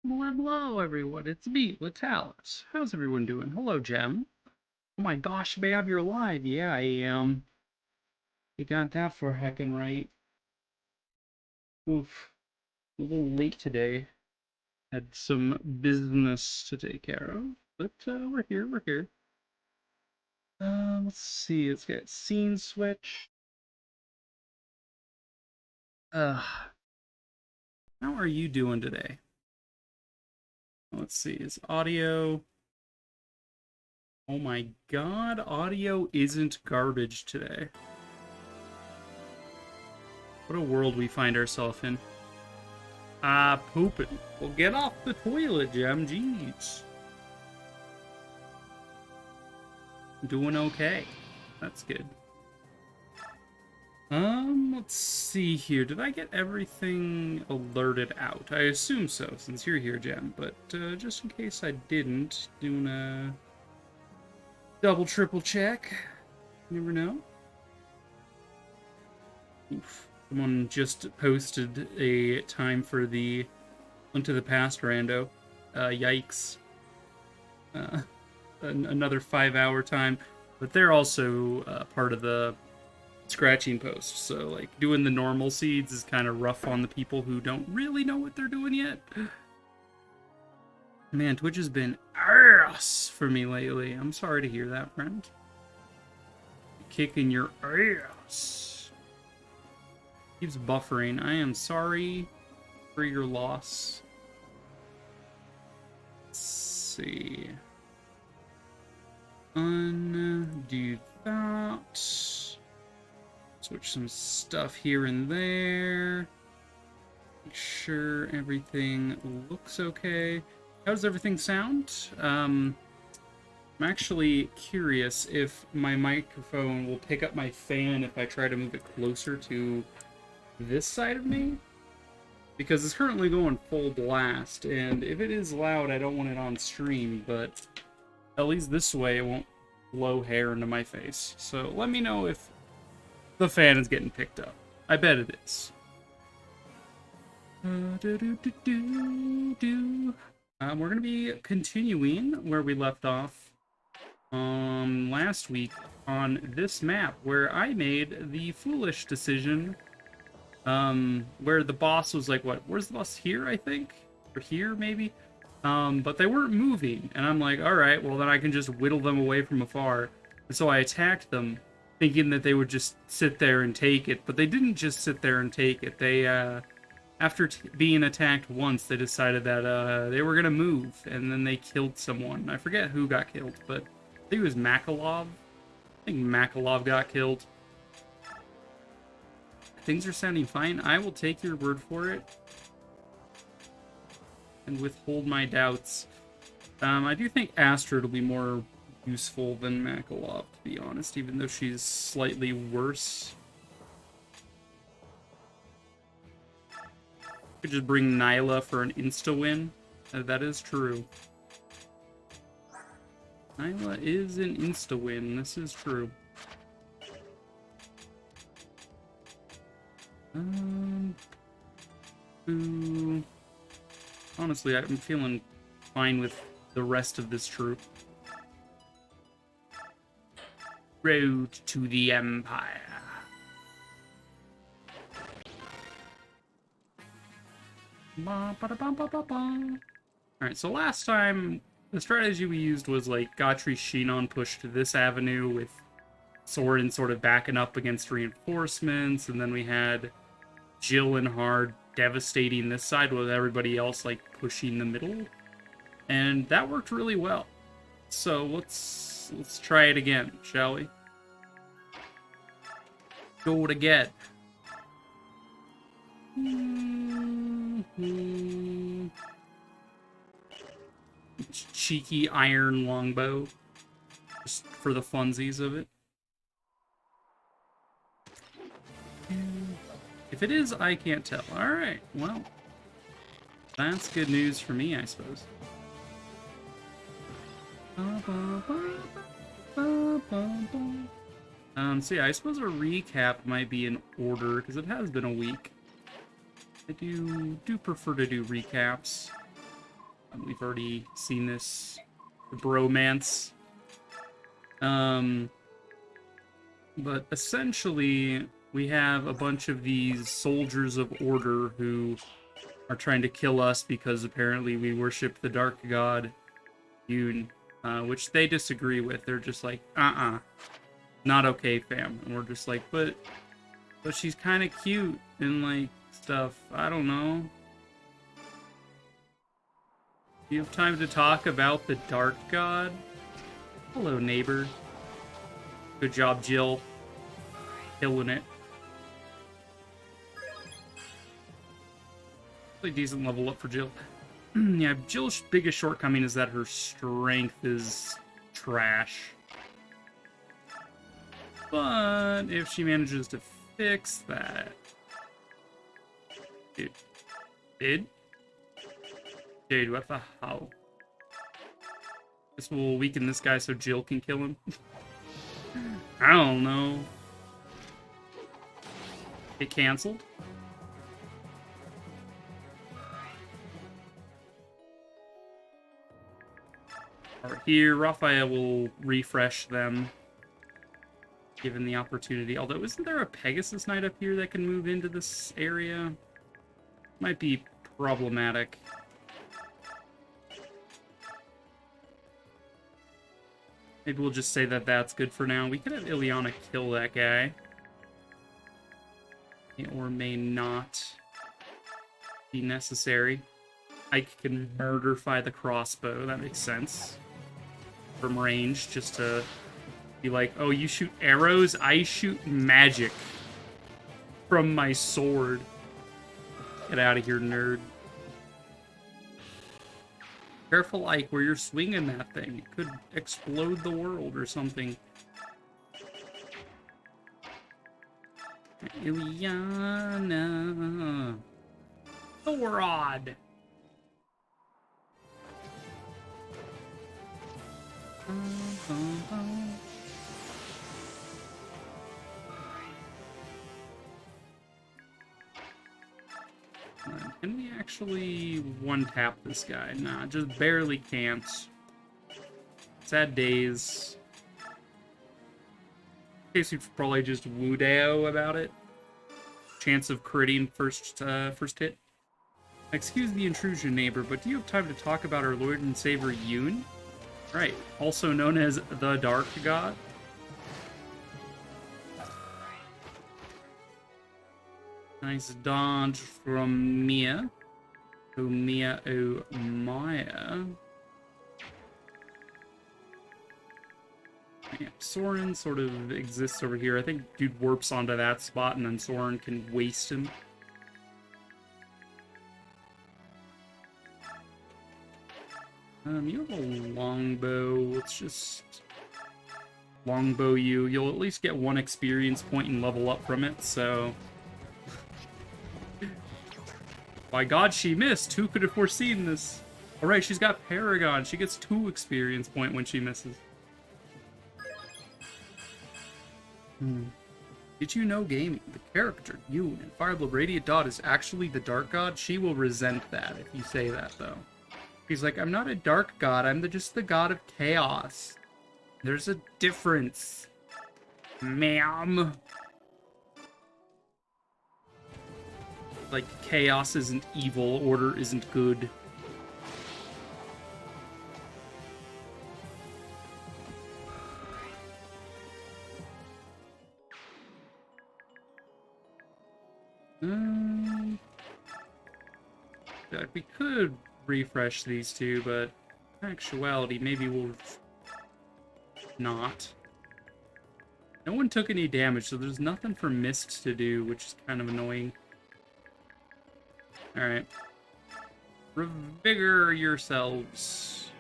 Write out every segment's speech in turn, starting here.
Well, hello everyone, it's me, Latalis. How's everyone doing? Hello, Gem. Oh my gosh, babe, you're alive. Yeah, I am. You got that for heckin' right. Oof. A little late today. Had some business to take care of. But, we're here. Let's see, let's get scene switch. Uh, how are you doing today? Let's see, is audio... Oh my god, audio isn't garbage today. What a world we find ourselves in. Pooping. Well, get off the toilet, Gem. Jeez. Doing okay. That's good. Let's see here. Did I get everything alerted out? I assume so, since you're here, Gem. But, just in case I didn't, doing a double, triple check. You never know. Oof. Someone just posted a time for the Link to the Past rando. Yikes. Another 5-hour time, but they're also part of the scratching post, so like doing the normal seeds is kind of rough on the people who don't really know what they're doing yet. Man, Twitch has been ass for me lately. I'm sorry to hear that, friend. Kicking your ass. Keeps buffering. I am sorry for your loss. Let's see. Undo that. Switch some stuff here and there. Make sure everything looks okay. How does everything sound? I'm actually curious if my microphone will pick up my fan if I try to move it closer to this side of me. Because it's currently going full blast, and if it is loud, I don't want it on stream, but at least this way it won't blow hair into my face. So let me know if the fan is getting picked up. I bet it is. We're going to be continuing where we left off last week on this map, where I made the foolish decision where the boss was like, what, where's the boss? Here, I think? Or here, maybe? But they weren't moving, and I'm like, alright, well then I can just whittle them away from afar. And so I attacked them, thinking that they would just sit there and take it, but they didn't just sit there and take it. They, after being attacked once, they decided that, they were gonna move, and then they killed someone. I forget who got killed, but I think it was Makalov. I think Makalov got killed. Things are sounding fine. I will take your word for it and withhold my doubts. I do think Astrid will be more useful than Makalov, to be honest, even though she's slightly worse. Could just bring Nyla for an insta-win. That is true. Nyla is an insta-win. This is true. Honestly, I'm feeling fine with the rest of this troop. Road to the Empire. Alright, so last time, the strategy we used was like Gotri Shinon pushed this avenue with Sorin sort of backing up against reinforcements, and then we had Jill and Hard devastating this side with everybody else like pushing the middle, and that worked really well. So let's try it again, shall we? Go to get. Cheeky iron longbow, just for the funsies of it. If it is, I can't tell. Alright, well, that's good news for me, I suppose. So yeah, I suppose a recap might be in order, because it has been a week. I do prefer to do recaps. We've already seen this bromance. But essentially, we have a bunch of these soldiers of order who are trying to kill us because apparently we worship the dark god Yoon, which they disagree with. They're just like, not okay, fam. And we're just like, but she's kind of cute and like stuff. I don't know. Do you have time to talk about the dark god? Hello, neighbor. Good job, Jill. Killing it. Really decent level up for Jill. Yeah, Jill's biggest shortcoming is that her strength is trash. But if she manages to fix that... Dude, what the hell? This will weaken this guy so Jill can kill him. I don't know. Get canceled? Alright, here, Raphael will refresh them, given the opportunity. Although, isn't there a Pegasus Knight up here that can move into this area? Might be problematic. Maybe we'll just say that that's good for now. We could have Ileana kill that guy. It or may not be necessary. Ike can murderify the crossbow. That makes sense. From range, just to be like, oh, you shoot arrows? I shoot magic from my sword. Get out of here, nerd. Careful, Ike, where you're swinging that thing. It could explode the world or something. Ileana. Thorod. Can we actually one-tap this guy? Nah, just barely can't. Sad days. In case you've probably just woo-dao about it. Chance of critting first hit. Excuse the intrusion, neighbor, but do you have time to talk about our Lord and Savior Yoon? Right, also known as the Dark God. Nice dodge from Mia. Oh, Mia, oh, Maya. Yeah, Soren sort of exists over here. I think dude warps onto that spot and then Soren can waste him. You have a longbow. Let's just longbow you. You'll at least get 1 experience point and level up from it, so... By God, she missed! Who could have foreseen this? Alright, she's got Paragon. She gets 2 experience point when she misses. Did you know, gaming, the character, Yoon, in Fire Emblem Radiant Dot is actually the Dark God? She will resent that if you say that, though. He's like, I'm not a dark god, I'm just the god of chaos. There's a difference, ma'am. Like, chaos isn't evil, order isn't good. We could refresh these two, but in actuality, maybe we'll not. No one took any damage, so there's nothing for Mist to do, which is kind of annoying. Alright. Revigor yourselves.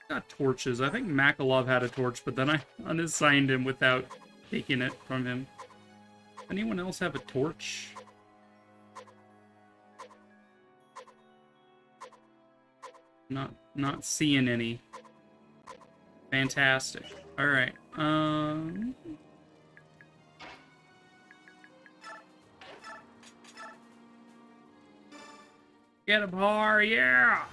Got torches. I think Makalov had a torch, but then I unassigned him without taking it from him. Anyone else have a torch? Not seeing any. Fantastic. Alright. Get him hard, yeah!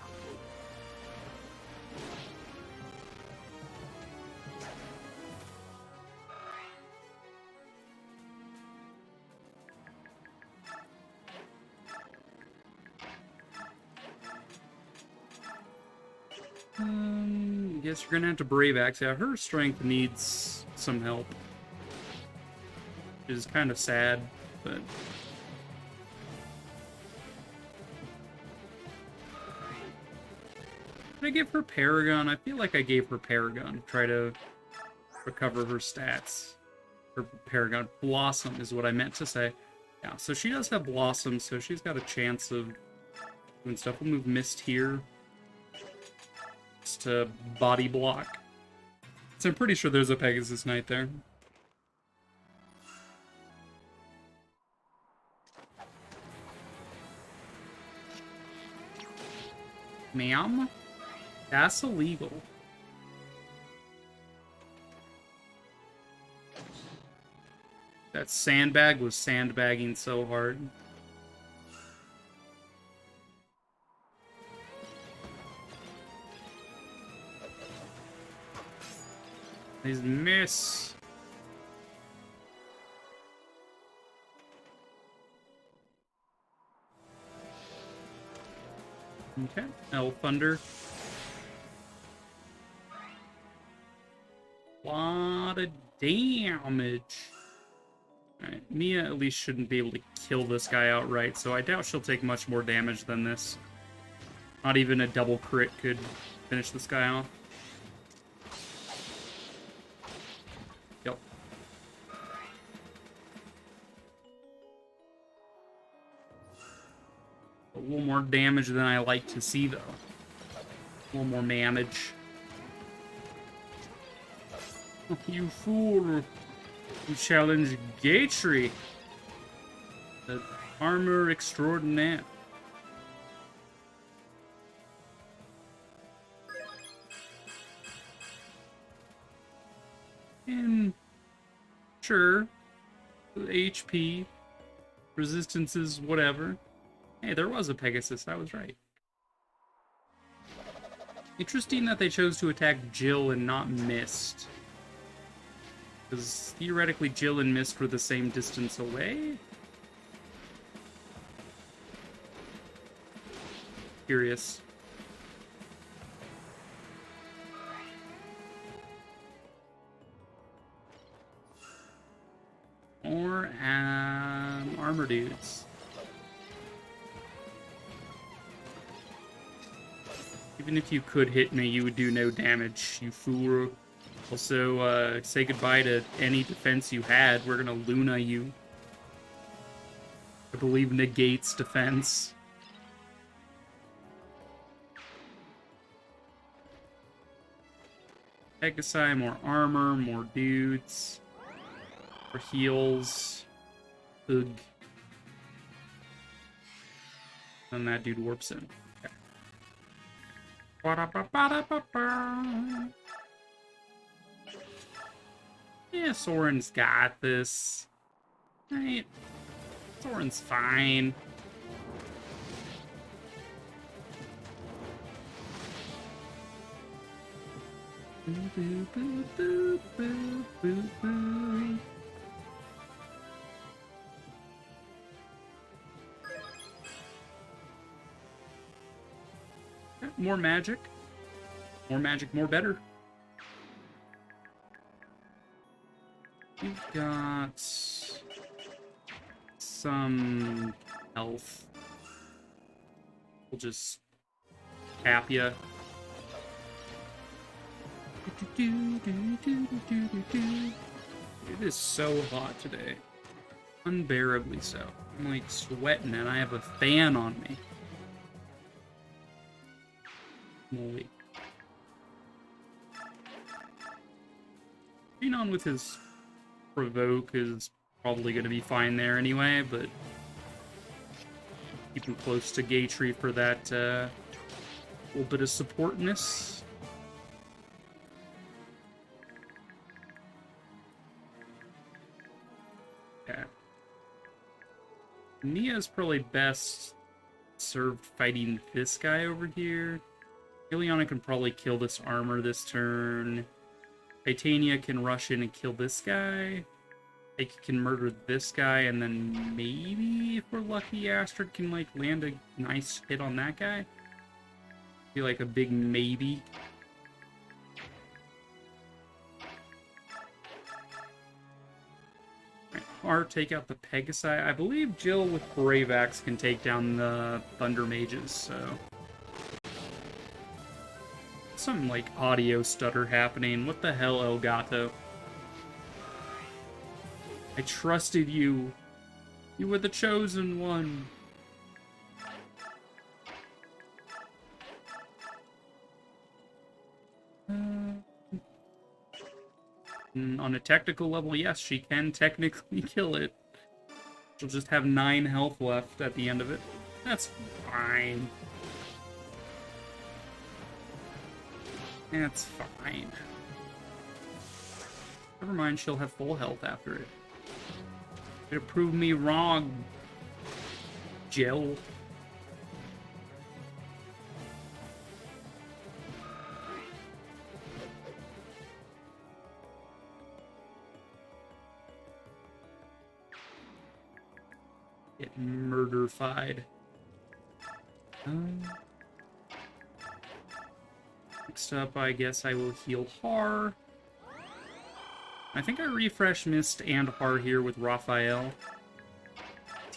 Guess you're gonna have to Brave Axe. Yeah, her strength needs some help. Which is kind of sad, but... Did I give her Paragon? I feel like I gave her Paragon to try to recover her stats. Her Paragon. Blossom is what I meant to say. Yeah, so she does have Blossom, so she's got a chance of doing stuff. We'll move Mist here. Just to body block. So I'm pretty sure there's a Pegasus Knight there. Ma'am? That's illegal. That sandbag was sandbagging so hard. These miss. Okay, Elf Thunder. Lot of damage. Alright, Mia at least shouldn't be able to kill this guy outright, so I doubt she'll take much more damage than this. Not even a double crit could finish this guy off. Yep. A little more damage than I like to see, though. A little more damage. You fool! You challenge Gatry, the armor extraordinaire. And sure, HP, resistances, whatever. Hey, there was a Pegasus, I was right. Interesting that they chose to attack Jill and not Mist. Because theoretically Jill and Mist were the same distance away? Curious. Or armor dudes. Even if you could hit me, you would do no damage, you fool. Also, say goodbye to any defense you had. We're gonna Luna you. I believe negates defense. Pegasi, more armor, more dudes. More heals. Ugh. And that dude warps in. Okay. Yeah, Soren's got this. Right? Soren's fine. Boo, boo, boo, boo, boo, boo, boo. Okay, more magic. More magic, more better. You've got some health. We'll just tap ya. It is so hot today. Unbearably so. I'm like sweating and I have a fan on me. Moly. Being on with his Provoke is probably going to be fine there anyway, but keep him close to Gatry for that little bit of supportness. Yeah. Nia's probably best served fighting this guy over here. Ileana can probably kill this armor this turn. Titania can rush in and kill this guy. I can murder this guy, and then maybe, if we're lucky, Astrid can, like, land a nice hit on that guy. Be like a big maybe. Right, or take out the Pegasi. I believe Jill with Brave Axe can take down the Thunder Mages, so... Some, like, audio stutter happening. What the hell, Elgato? I trusted you. You were the chosen one. On a technical level, yes, she can technically kill it. She'll just have 9 health left at the end of it. That's fine. That's fine. Never mind, she'll have full health after it. It'll prove me wrong, Jill. Get murder-fied. Next up, I guess I will heal Har. I think I refresh Mist and Har here with Raphael.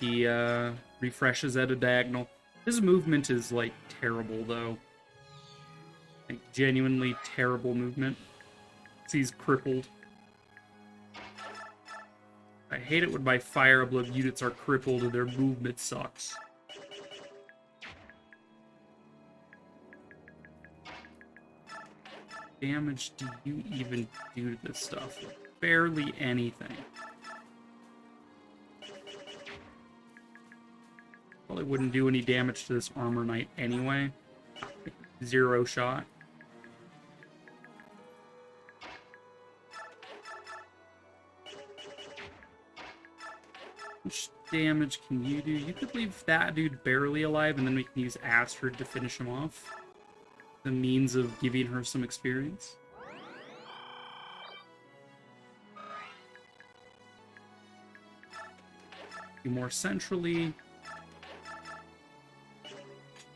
He refreshes at a diagonal. His movement is, like, terrible, though. Like, genuinely terrible movement. He's crippled. I hate it when my Fire Emblem units are crippled and their movement sucks. Damage do you even do to this stuff? Barely anything. Probably wouldn't do any damage to this Armor Knight anyway. 0 shot. Which damage can you do? You could leave that dude barely alive, and then we can use Astrid to finish him off. The means of giving her some experience. More centrally.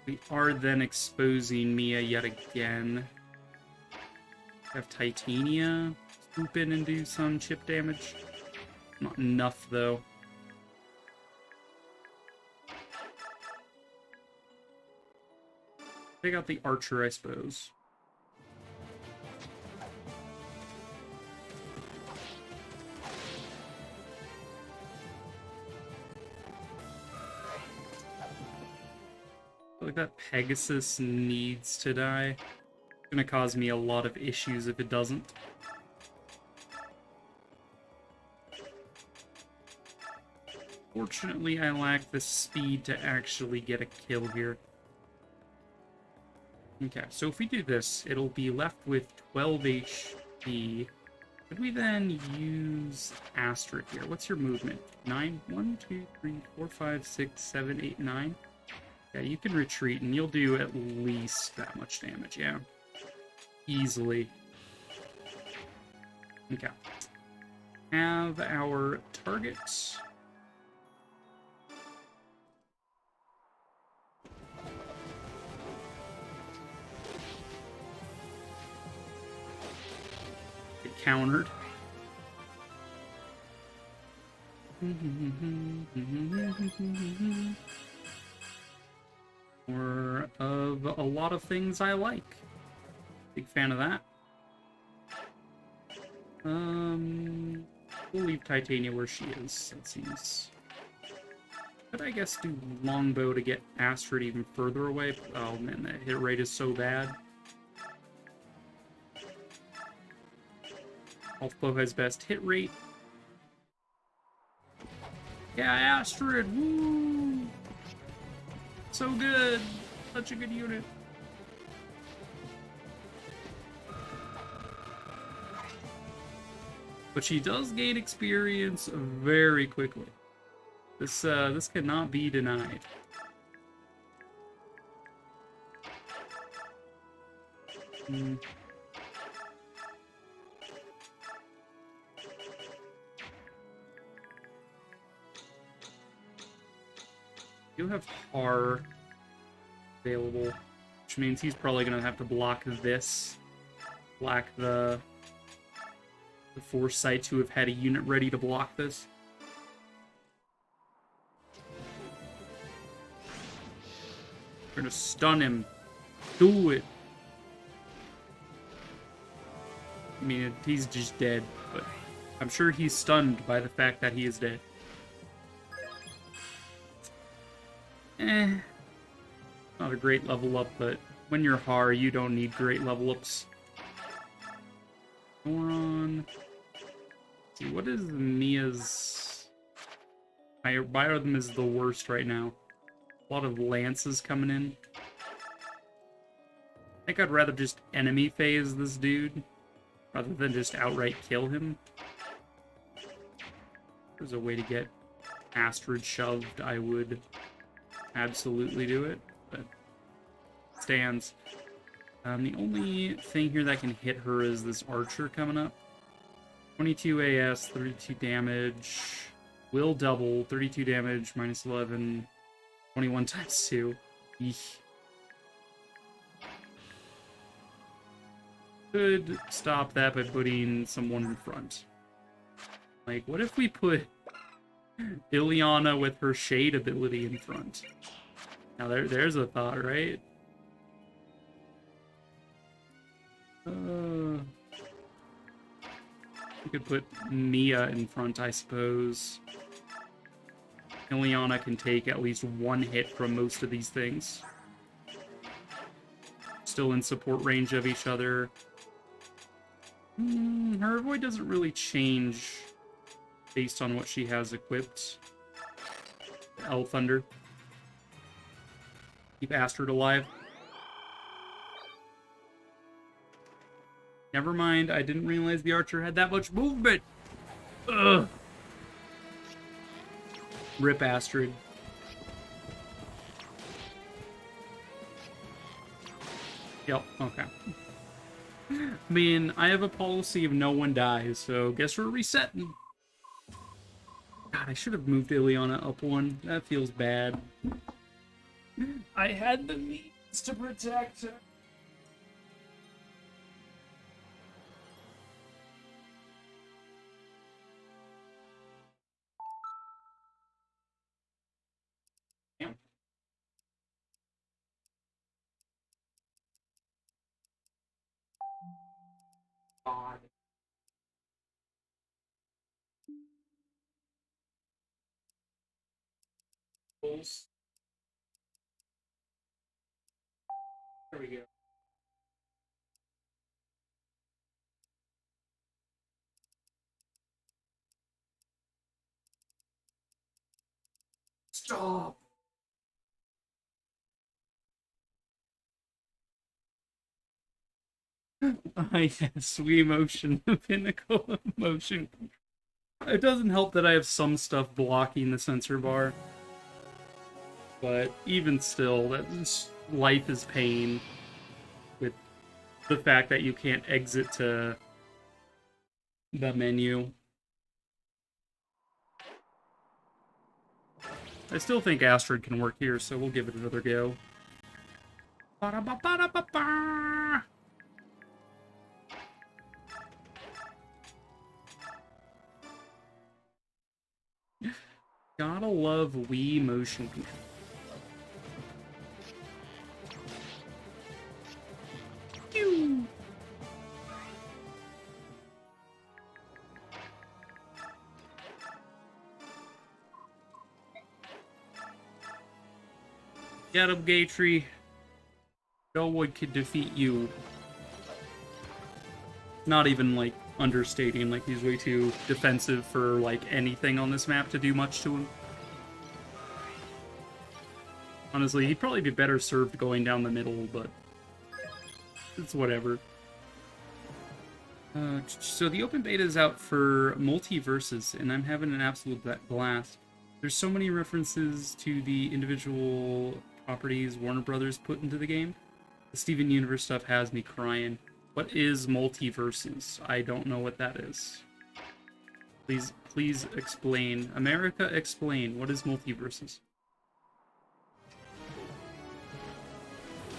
We are then exposing Mia yet again. Have Titania swoop in and do some chip damage. Not enough, though. Take out the archer, I suppose. I feel like that Pegasus needs to die. It's gonna cause me a lot of issues if it doesn't. Fortunately, I lack the speed to actually get a kill here. Okay, so if we do this, it'll be left with 12 HP. Could we then use Astrid here? What's your movement? 9? 1, 2, 3, 4, 5, 6, 7, 8, 9? Yeah, you can retreat, and you'll do at least that much damage, yeah. Easily. Okay. Have our targets. Get countered. Or of a lot of things I like. Big fan of that. We'll leave Titania where she is, it seems. Could I guess do Longbow to get Astrid even further away? Oh man, that hit rate is so bad. Health Bow has best hit rate. Yeah, Astrid! Woo! So good! Such a good unit. But she does gain experience very quickly. This cannot be denied. Mm. You have Har available, which means he's probably gonna have to block this. Block the foresight to have had a unit ready to block this. We're gonna stun him. Do it. I mean, he's just dead, but I'm sure he's stunned by the fact that he is dead. Not a great level up, but when you're Har, you don't need great level ups. Goron. Let's see, what is Mia's... Biorhythm is the worst right now. A lot of lances coming in. I think I'd rather just enemy phase this dude, rather than just outright kill him. If there's a way to get Astrid shoved, I would absolutely do it, but stands. The only thing here that can hit her is this archer coming up. 22 AS, 32 damage. Will double, 32 damage, minus 11. 21 times 2. Eesh. Could stop that by putting someone in front. Like, what if we put Ileana with her shade ability in front? Now there's a thought, right? We could put Mia in front, I suppose. Ileana can take at least one hit from most of these things. Still in support range of each other. Her void doesn't really change based on what she has equipped. L Thunder. Keep Astrid alive. Never mind, I didn't realize the archer had that much movement. Ugh. Rip Astrid. Yep, okay. I mean, I have a policy of no one dies, so guess we're resetting. God, I should have moved Ileana up one. That feels bad. I had the means to protect her. God. There we go. Stop. Yes, Wii Motion, the pinnacle of motion. It doesn't help that I have some stuff blocking the sensor bar. But even still, that's life is pain with the fact that you can't exit to the menu. I still think Astrid can work here, so we'll give it another go. Ba-da-ba-ba-da-ba-ba! Gotta love Wii motion control. Pew! Get him, Gatry. No one can defeat you. Not even, like, understating, like, he's way too defensive for, like, anything on this map to do much to him. Honestly, he'd probably be better served going down the middle, but it's whatever. So the open beta is out for Multiverses, and I'm having an absolute blast. There's so many references to the individual properties Warner Brothers put into the game. The Steven Universe stuff has me crying. What is multiverses? I don't know what that is. Please explain. America, explain. What is multiverses?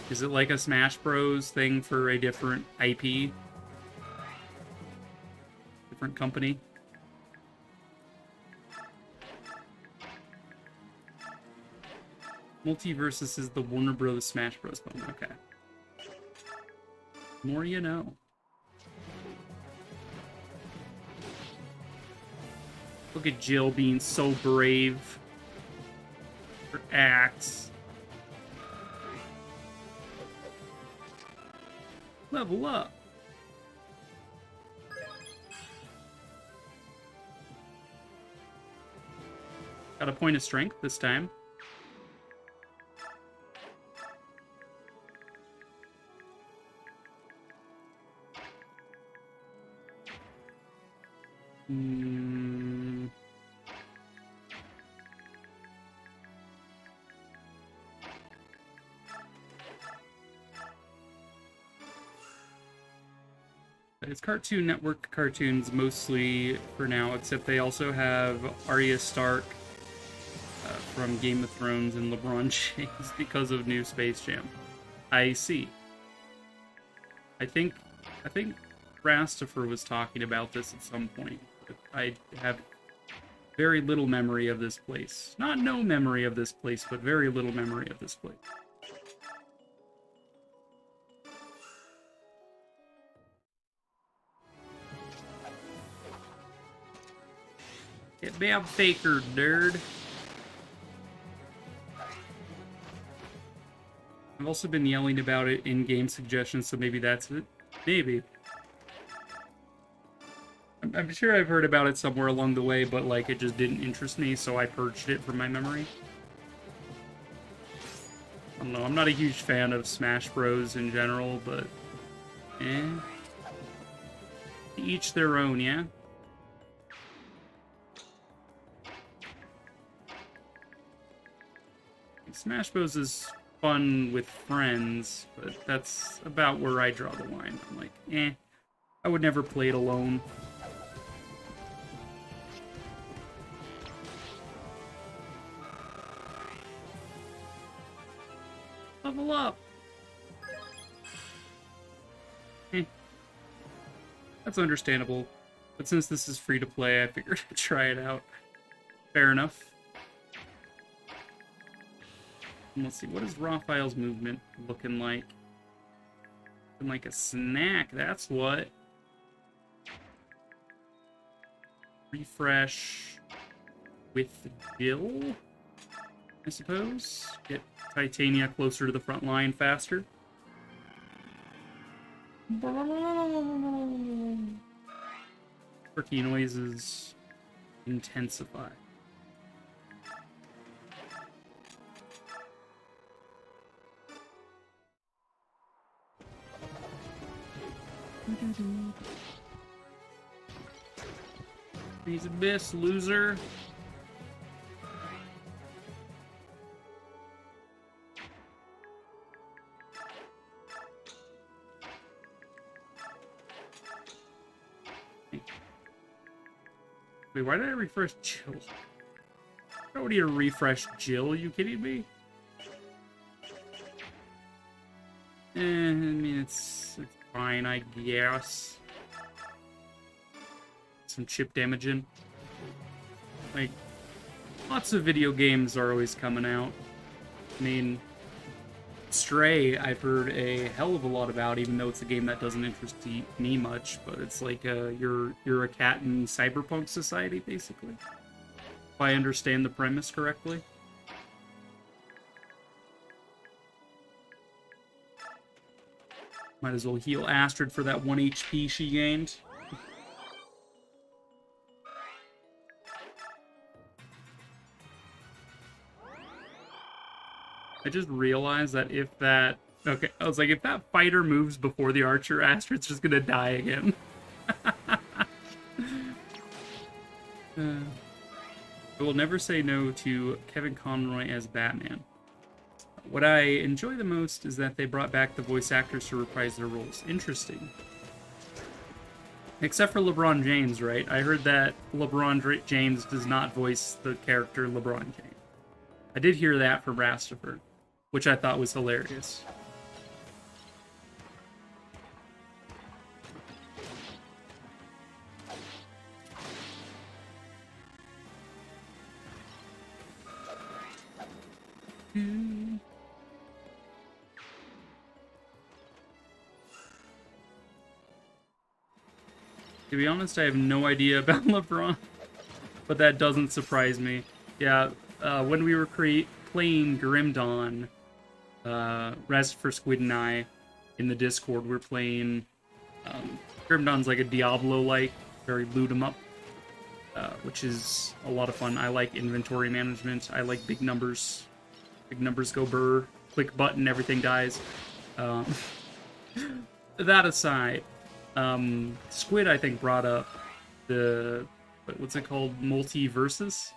Is it like a Smash Bros. Thing for a different IP? Different company? Multiverses is the Warner Bros. Smash Bros. Phone. Okay. More you know. Look at Jill being so brave. Her axe. Level up. Got a point of strength this time. It's Cartoon Network cartoons mostly for now, except they also have Arya Stark from Game of Thrones and LeBron James because of new Space Jam. I see. I think Rastifer was talking about this at some point. I have very little memory of this place. Not no memory of this place, but very little memory of this place. Get Bob Faker, nerd. I've also been yelling about it in game suggestions, so maybe that's it. Maybe. I'm sure I've heard about it somewhere along the way, but like it just didn't interest me, so I purged it from my memory. I don't know, I'm not a huge fan of Smash Bros. In general, but each their own, yeah? Smash Bros. Is fun with friends, but that's about where I draw the line. I'm like, I would never play it alone. Level up! That's understandable. But since this is free to play, I figured I'd try it out. Fair enough. And let's see, what is Raphael's movement looking like? Looking like a snack, that's what. Refresh with Jill, I suppose. Get Titania closer to the front line faster. Quirky noises intensify. He's a miss, loser. Wait, why did I refresh Jill? I don't need to refresh Jill, are you kidding me? I mean, it's fine, I guess. Some chip damaging. Like, lots of video games are always coming out. I mean, Stray, I've heard a hell of a lot about, even though it's a game that doesn't interest me much. But it's like you're a cat in cyberpunk society, basically. If I understand the premise correctly. Might as well heal Astrid for that 1 HP she gained. I just realized that if that... Okay, I was like, if that fighter moves before the archer, Astrid's just gonna die again. I will never say no to Kevin Conroy as Batman. What I enjoy the most is that they brought back the voice actors to reprise their roles. Interesting. Except for LeBron James, right? I heard that James does not voice the character LeBron James. I did hear that from Rastaford, which I thought was hilarious. To be honest, I have no idea about LeBron, but that doesn't surprise me. Yeah, when we were playing Grim Dawn, Rest for Squid and I, in the Discord, we're playing... Grim Dawn's like a Diablo-like, very loot 'em up, which is a lot of fun. I like inventory management. I like big numbers. Big numbers go burr. Click button, everything dies. That aside... Squid, I think, brought up the, what's it called, multiverses?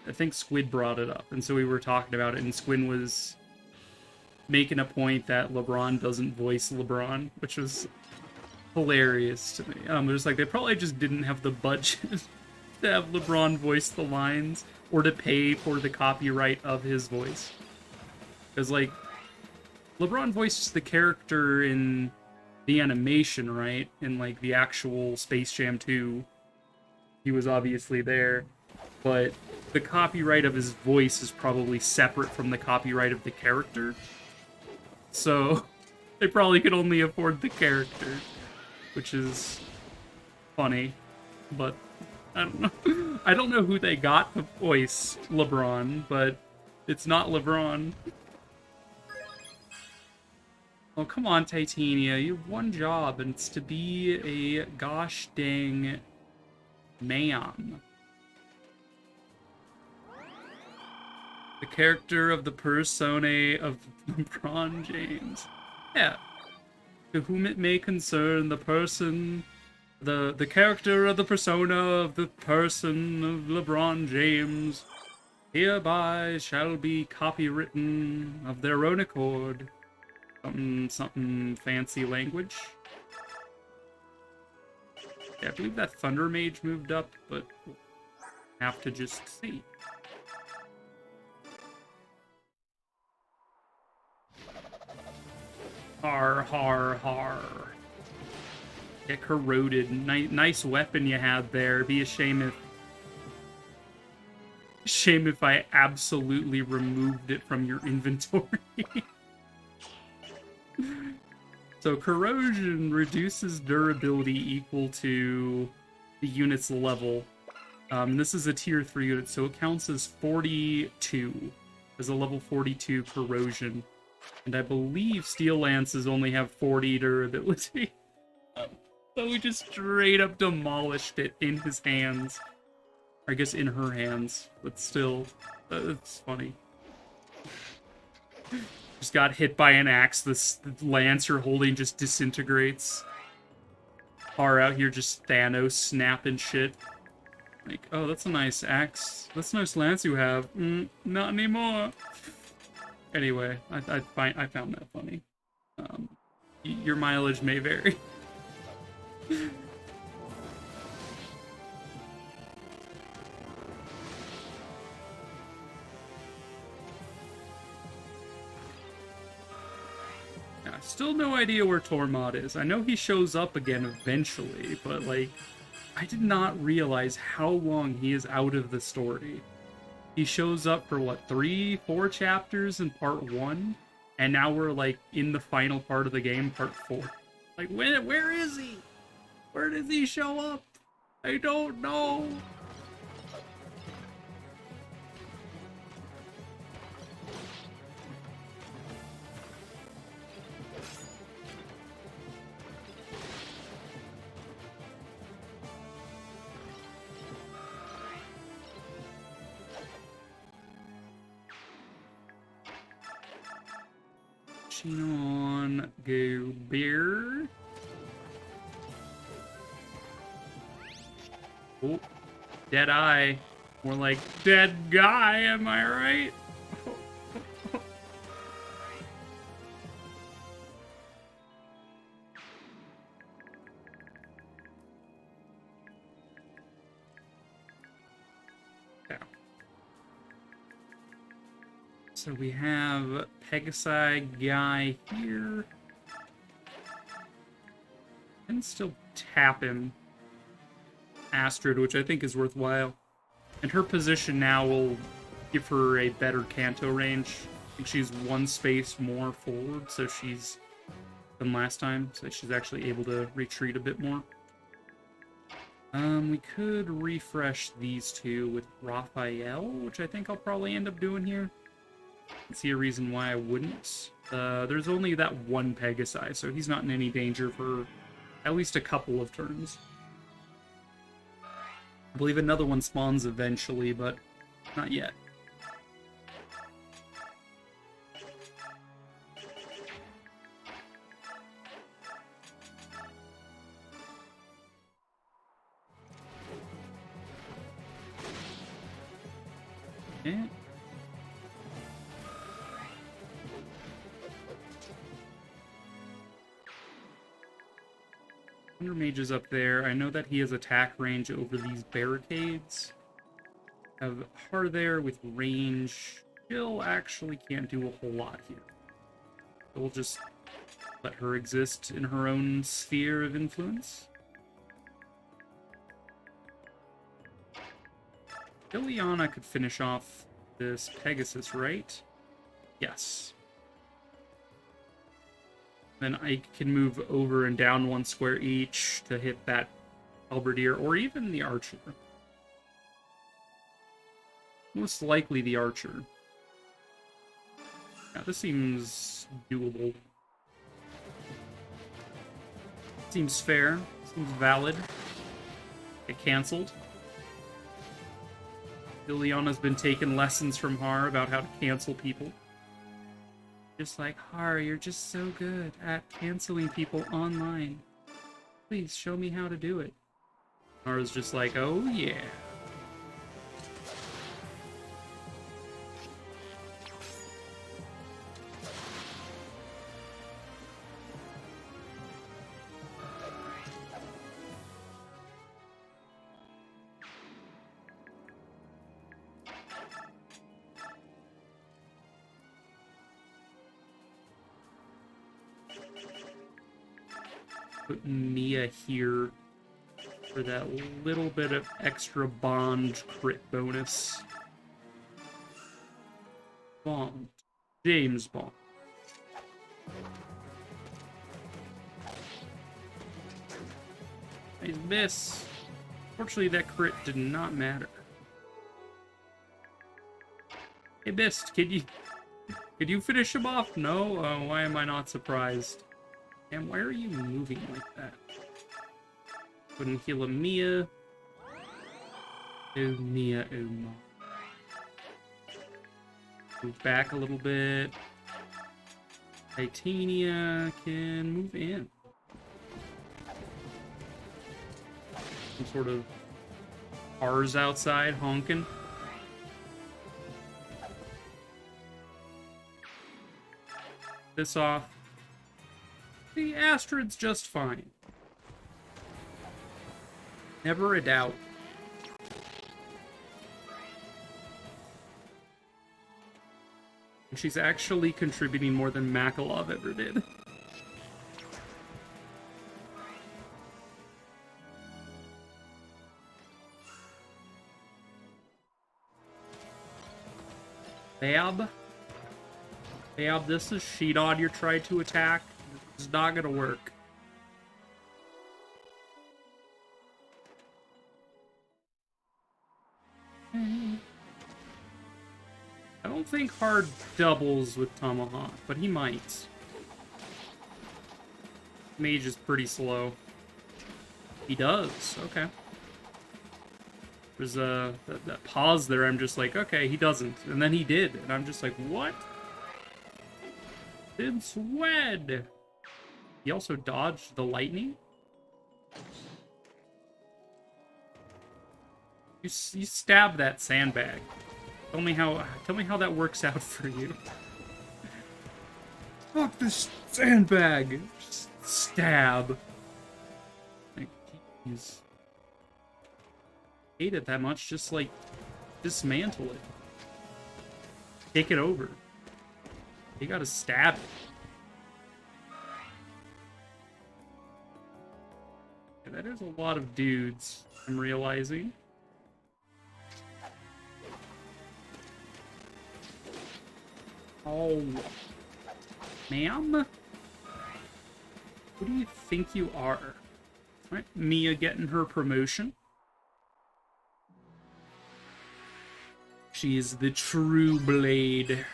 I think Squid brought it up, and so we were talking about it, and Squid was making a point that LeBron doesn't voice LeBron, which was hilarious to me. There's like, they probably just didn't have the budget to have LeBron voice the lines, or to pay for the copyright of his voice. Because, like, LeBron voices the character in the animation, right? In, like, the actual Space Jam 2, he was obviously there, but the copyright of his voice is probably separate from the copyright of the character. So, they probably could only afford the character, which is funny, but I don't know. I don't know who they got to voice LeBron, but it's not LeBron. Oh, come on, Titania. You have one job, and it's to be a gosh dang ma'am. The character of the persona of LeBron James. Yeah. To whom it may concern, the person... The character of the persona of the person of LeBron James hereby shall be copywritten of their own accord. Something fancy language. Yeah, I believe that Thunder Mage moved up, but we'll have to just see. Har, har, har. Get corroded. Nice weapon you had there. Be a shame if I absolutely removed it from your inventory. So corrosion reduces durability equal to the unit's level. This is a tier 3 unit, so it counts as 42. As a level 42 corrosion. And I believe Steel Lances only have 40 durability. So we just straight up demolished it in his hands. Or I guess in her hands, but still, it's funny. Just got hit by an axe, the lance you're holding just disintegrates. Har out here just Thanos snapping shit. Like, oh, that's a nice axe. That's a nice lance you have. Not anymore. Anyway, I found that funny. Your mileage may vary. Yeah, still no idea where Tormod is. I know he shows up again eventually, but, like, I did not realize how long he is out of the story. He shows up for, what, 3-4 chapters in part 1? And now we're, like, in the final part of the game, part 4. Like, where is he? Where does he show up? I don't know. On go beer. Oh, dead eye. More like dead guy, am I right? So we have Pegasi guy here. And still tap him. Astrid, which I think is worthwhile. And her position now will give her a better Kanto range. I think she's one space more forward, so she's than last time, so she's actually able to retreat a bit more. We could refresh these two with Raphael, which I think I'll probably end up doing here. I don't see a reason why I wouldn't. There's only that one Pegasi, so he's not in any danger for at least a couple of turns. I believe another one spawns eventually, but not yet. Okay. Thunder Mage is up there. I know that he has attack range over these barricades. Have Har there with range. Jill actually can't do a whole lot here. So we'll just let her exist in her own sphere of influence. Ileana could finish off this Pegasus, right? Yes. Then I can move over and down one square each to hit that halberdier, or even the archer. Most likely the archer. Yeah, this seems doable. Seems fair. Seems valid. Get cancelled. Ileana's been taking lessons from Har about how to cancel people. Just like, Har, you're just so good at canceling people online. Please show me how to do it. Har's just like, oh yeah. Put Mia here for that little bit of extra bond crit bonus. Bond. James Bond. Nice miss. Fortunately, that crit did not matter. Hey, missed. Could you finish him off? No? Why am I not surprised? Damn, why are you moving like that? Couldn't heal a Mia. Oh, Mia, oh, no. Move back a little bit. Titania can move in. Some sort of cars outside honking. This off. The Astrid's just fine. Never a doubt. And she's actually contributing more than Makalov ever did. Bab? Bab, this is Sheedod you're trying to attack. It's not gonna work. I don't think Hard doubles with Tomahawk, but he might. Mage is pretty slow. He does, okay. There's that pause there, I'm just like, okay, he doesn't. And then he did, and I'm just like, what? It's wed! He also dodged the lightning? You stab that sandbag. Tell me how that works out for you. Fuck this sandbag! Just stab. Like, jeez. Hate it that much, just like dismantle it. Take it over. You gotta stab it. Yeah, that is a lot of dudes, I'm realizing. Oh. Ma'am? Who do you think you are? Right, Mia getting her promotion. She is the true blade.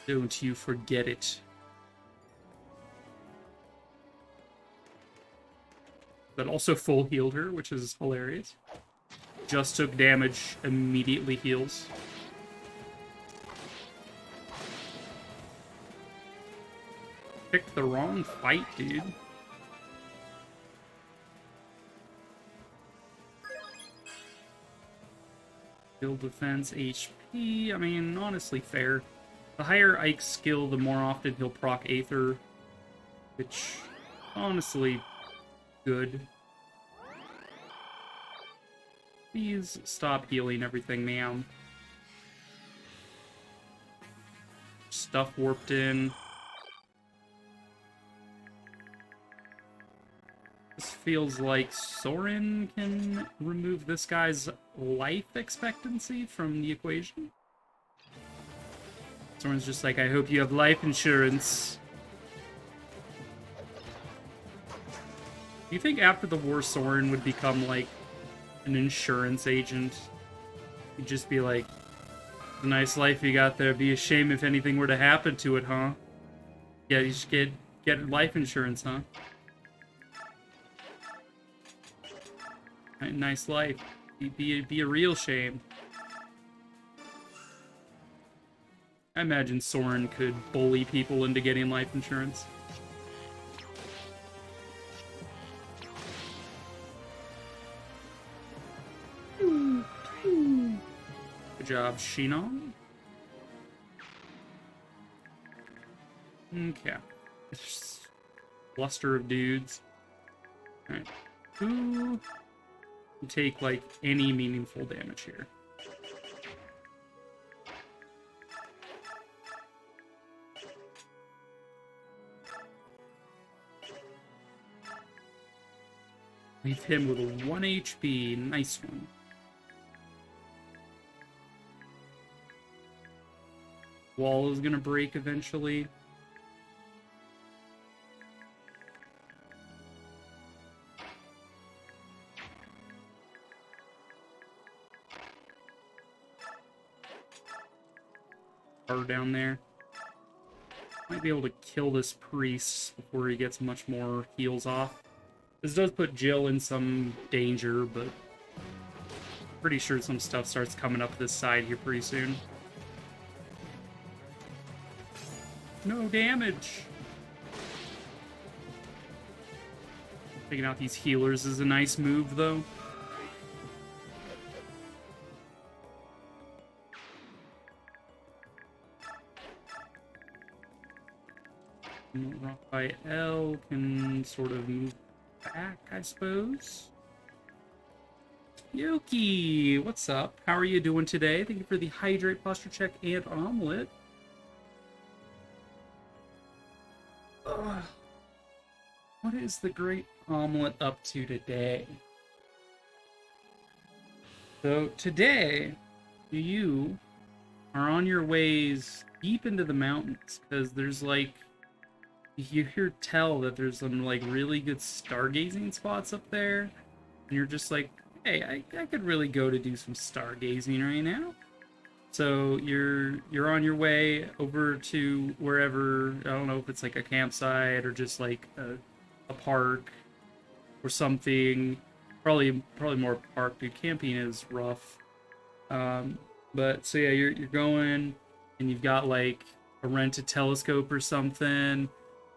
Don't you forget it. But also full healed her, which is hilarious. Just took damage, immediately heals. Picked the wrong fight, dude. Build defense, HP. I mean, honestly, fair. The higher Ike's skill, the more often he'll proc Aether. Which, honestly, good. Please stop healing everything, ma'am. Stuff warped in. This feels like Soren can remove this guy's life expectancy from the equation. Soren's just like, I hope you have life insurance. Do you think after the war Soren would become like an insurance agent? He'd just be like, a nice life you got there. Be a shame if anything were to happen to it, huh? Yeah, you should get life insurance, huh? Nice life. Be a real shame. I imagine Soren could bully people into getting life insurance. Good job, Shinon. Okay. Cluster of dudes. Alright. Who can take, like, any meaningful damage here? Leave him with a 1 HP. Nice one. Wall is gonna break eventually. Down there. Might be able to kill this priest before he gets much more heals off. This does put Jill in some danger, but pretty sure some stuff starts coming up this side here pretty soon. No damage! Taking out these healers is a nice move, though. Raphael can sort of move back, I suppose. Yuki, what's up? How are you doing today? Thank you for the hydrate, posture check, and omelet. Ugh. What is the great omelet up to today? So today, you are on your ways deep into the mountains, because there's like, you hear tell that there's some like really good stargazing spots up there, and you're just like, hey, I could really go to do some stargazing right now. So you're on your way over to wherever, I don't know if it's like a campsite or just like a park or something. Probably more park, dude. Camping is rough. But so yeah, you're going, and you've got like a rented telescope or something.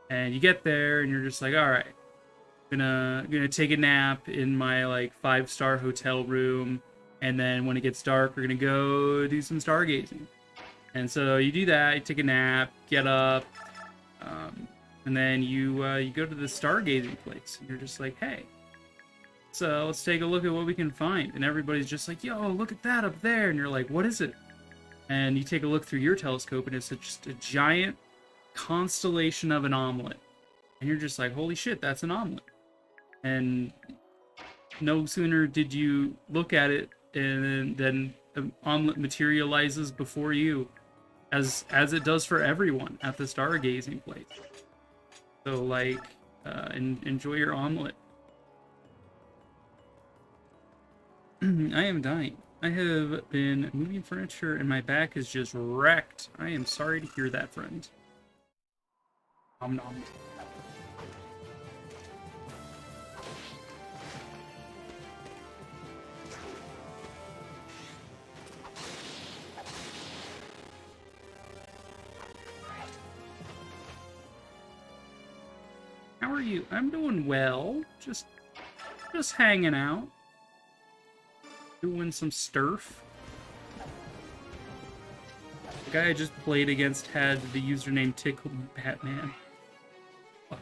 And you get there, and you're just like, all right, gonna take a nap in my like 5-star hotel room, and then when it gets dark, we're gonna go do some stargazing. And so you do that, you take a nap, get up, and then you go to the stargazing place, and you're just like, hey, let's take a look at what we can find. And everybody's just like, yo, look at that up there, and you're like, what is it? And you take a look through your telescope, and it's just a giant constellation of an omelet. And you're just like, holy shit, that's an omelet. And no sooner did you look at it, and then the omelet materializes before you, as it does for everyone at the stargazing place. So, like, enjoy your omelet. I am dying. I have been moving furniture and my back is just wrecked. I am sorry to hear that, friend. Nom nom. How are you? I'm doing well. Just hanging out. Doing some sturf. The guy I just played against had the username Tickle Batman. Fuck.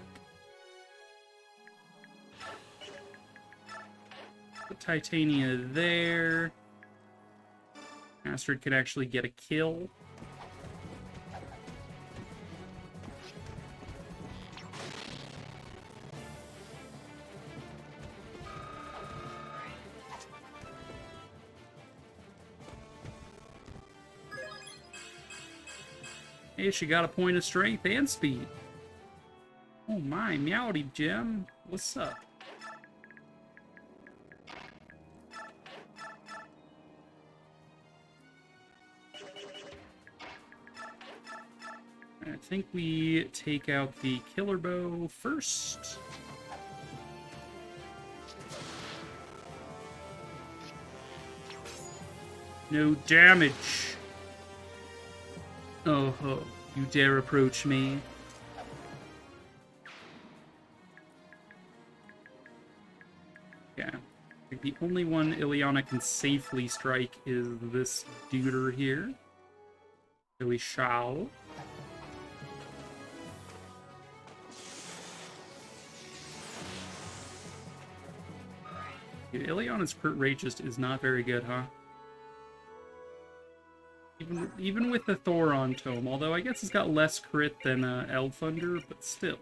Put Titania there. Astrid could actually get a kill. Hey, she got a point of strength and speed. Oh my, Meowdy Gem. What's up? I think we take out the killer bow first. No damage. Oh ho, you dare approach me? Yeah, I think the only one Ileana can safely strike is this duder here. So we shall. Dude, Ileana's crit rate just is not very good, huh? Even with the Thoron Tome, although I guess it's got less crit than Thunder, but still.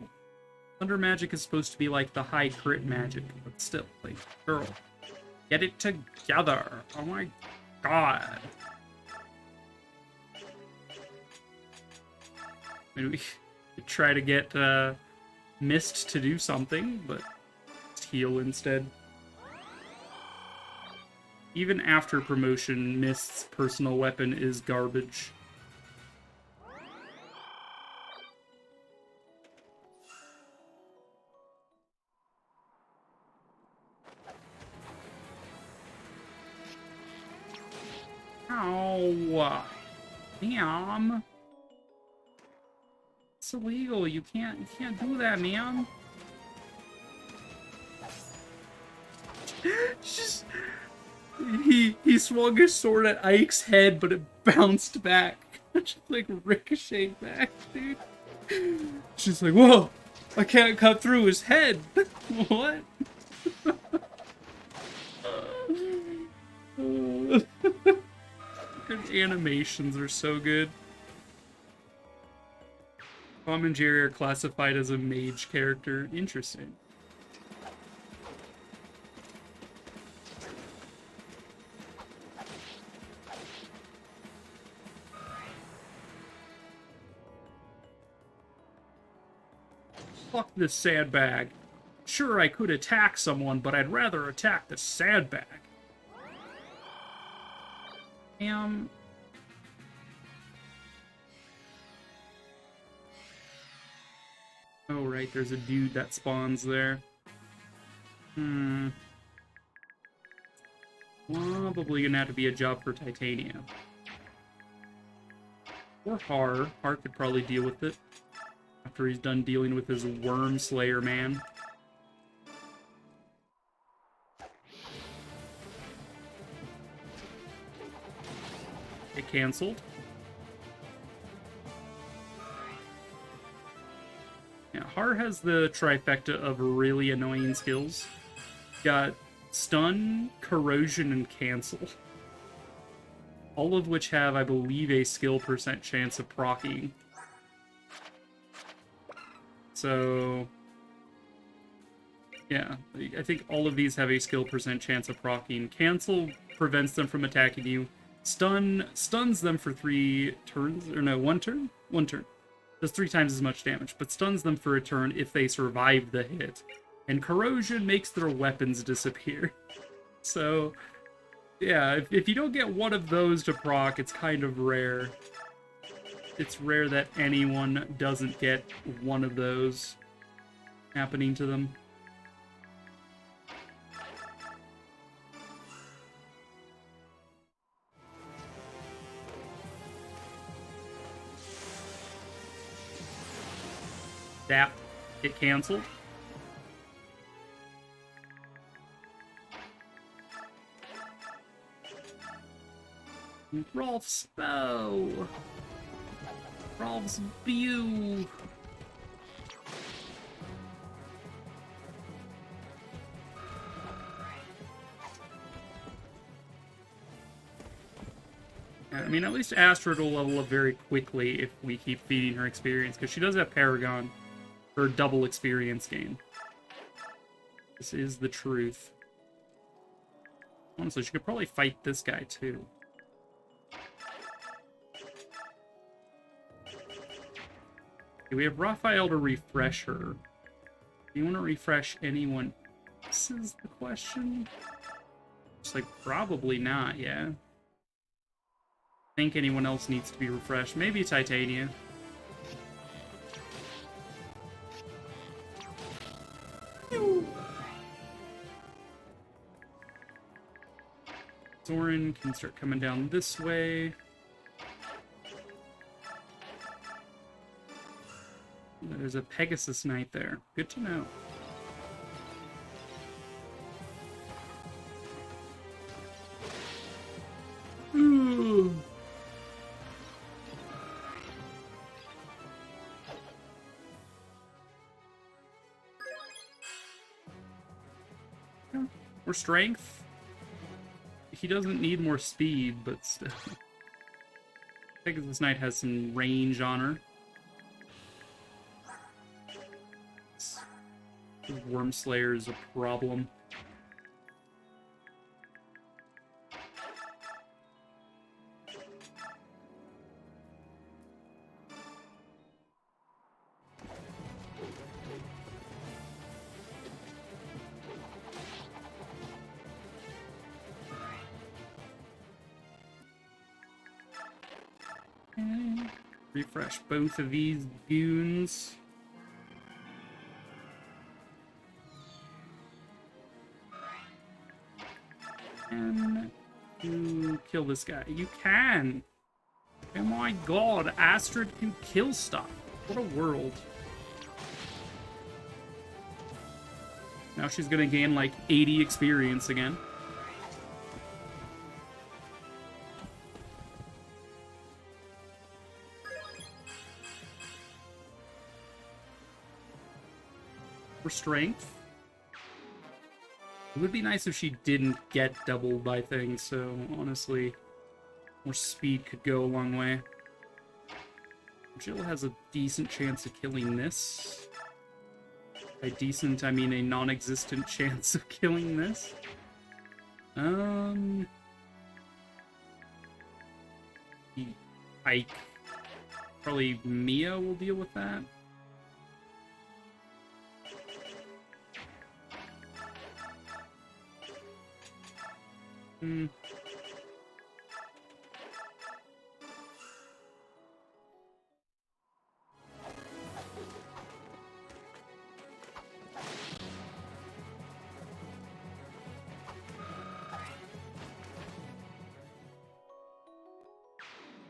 Thunder magic is supposed to be like the high crit magic, but still, like, girl, get it together. Oh my god. I mean, we could try to get Mist to do something, but heal instead. Even after promotion, Mist's personal weapon is garbage. Ow! Ma'am! It's illegal. You can't do that, ma'am. Just... He swung his sword at Ike's head, but it bounced back. Just like ricocheted back, dude. She's like, whoa! I can't cut through his head! What? The animations are so good. Tom and Jerry are classified as a mage character. Interesting. Fuck this sandbag. Sure, I could attack someone, but I'd rather attack the sandbag. Oh, right, there's a dude that spawns there. Probably gonna have to be a job for Titania. Or Har. Har could probably deal with it after he's done dealing with his Worm Slayer man. Get canceled. Yeah, Har has the trifecta of really annoying skills. Got stun, corrosion, and cancel. All of which have, I believe, a skill percent chance of proccing. So, yeah, I think all of these have a skill percent chance of proccing. Cancel prevents them from attacking you. Stun stuns them for 3 turns, or no, 1 turn? 1 turn. Does 3 times as much damage, but stuns them for a turn if they survive the hit. And corrosion makes their weapons disappear. So, yeah, if you don't get one of those to proc, it's kind of rare. It's rare that anyone doesn't get one of those happening to them. That get canceled. Rolf's bow. Rolf's Bew. I mean, at least Astrid will level up very quickly if we keep feeding her experience, because she does have Paragon for double experience gain. This is the truth. Honestly, she could probably fight this guy, too. Okay, we have Raphael to refresh her. Do you want to refresh anyone? This is the question. It's like, probably not, yeah. I think anyone else needs to be refreshed. Maybe Titania. Zoran can start coming down this way. There's a Pegasus Knight there. Good to know. Ooh. More strength. He doesn't need more speed, but still. Pegasus Knight has some range on her. Worm Slayer is a problem. Okay. Refresh both of these goons. Can you kill this guy? You can! Oh my god, Astrid can kill stuff. What a world. Now she's gonna gain like 80 experience again. For strength. It would be nice if she didn't get doubled by things, so honestly, more speed could go a long way. Jill has a decent chance of killing this. By decent, I mean a non-existent chance of killing this. Ike. Probably Mia will deal with that.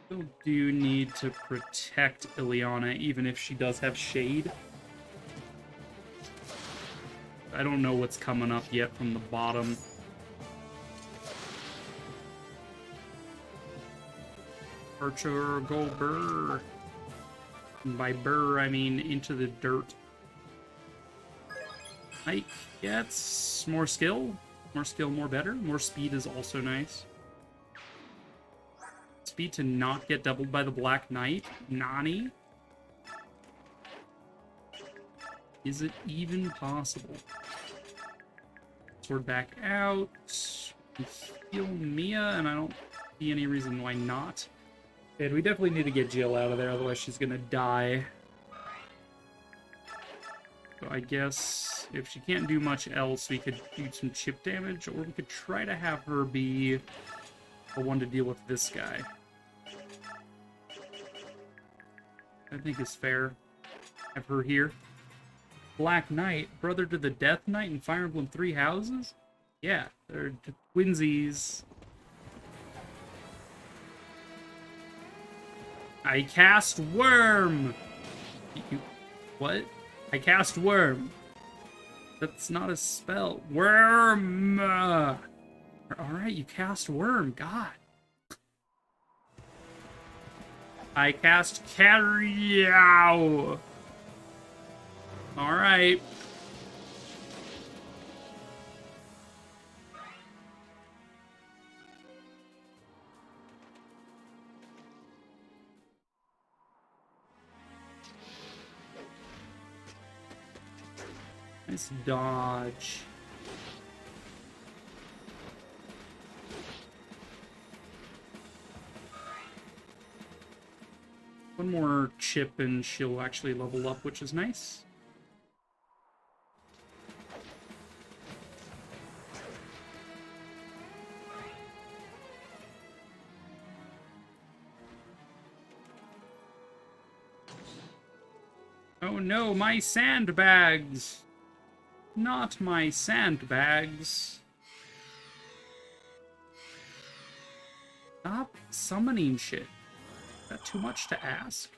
Still do need to protect Ileana, even if she does have Shade. I don't know what's coming up yet from the bottom. Archer, go burr. And by burr, I mean into the dirt. Ike gets more skill. More skill, more better. More speed is also nice. speed to not get doubled by the Black Knight? Nani? Is it even possible? Sword back out. Heal Mia, and I don't see any reason why not. And we definitely need to get Jill out of there, otherwise she's gonna die. So I guess if she can't do much else, we could do some chip damage, or we could try to have her be the one to deal with this guy. I think is fair. Have her here. Black Knight, brother to the Death Knight in Fire Emblem 3 Houses? Yeah, they're twinsies. I cast Worm! What? I cast Worm. That's not a spell. Worm! Alright, you cast Worm. God. I cast Carryow. Alright. Nice dodge. One more chip and she'll actually level up, which is nice. Oh no, my sandbags! Not my sandbags. Stop summoning shit. Is that too much to ask?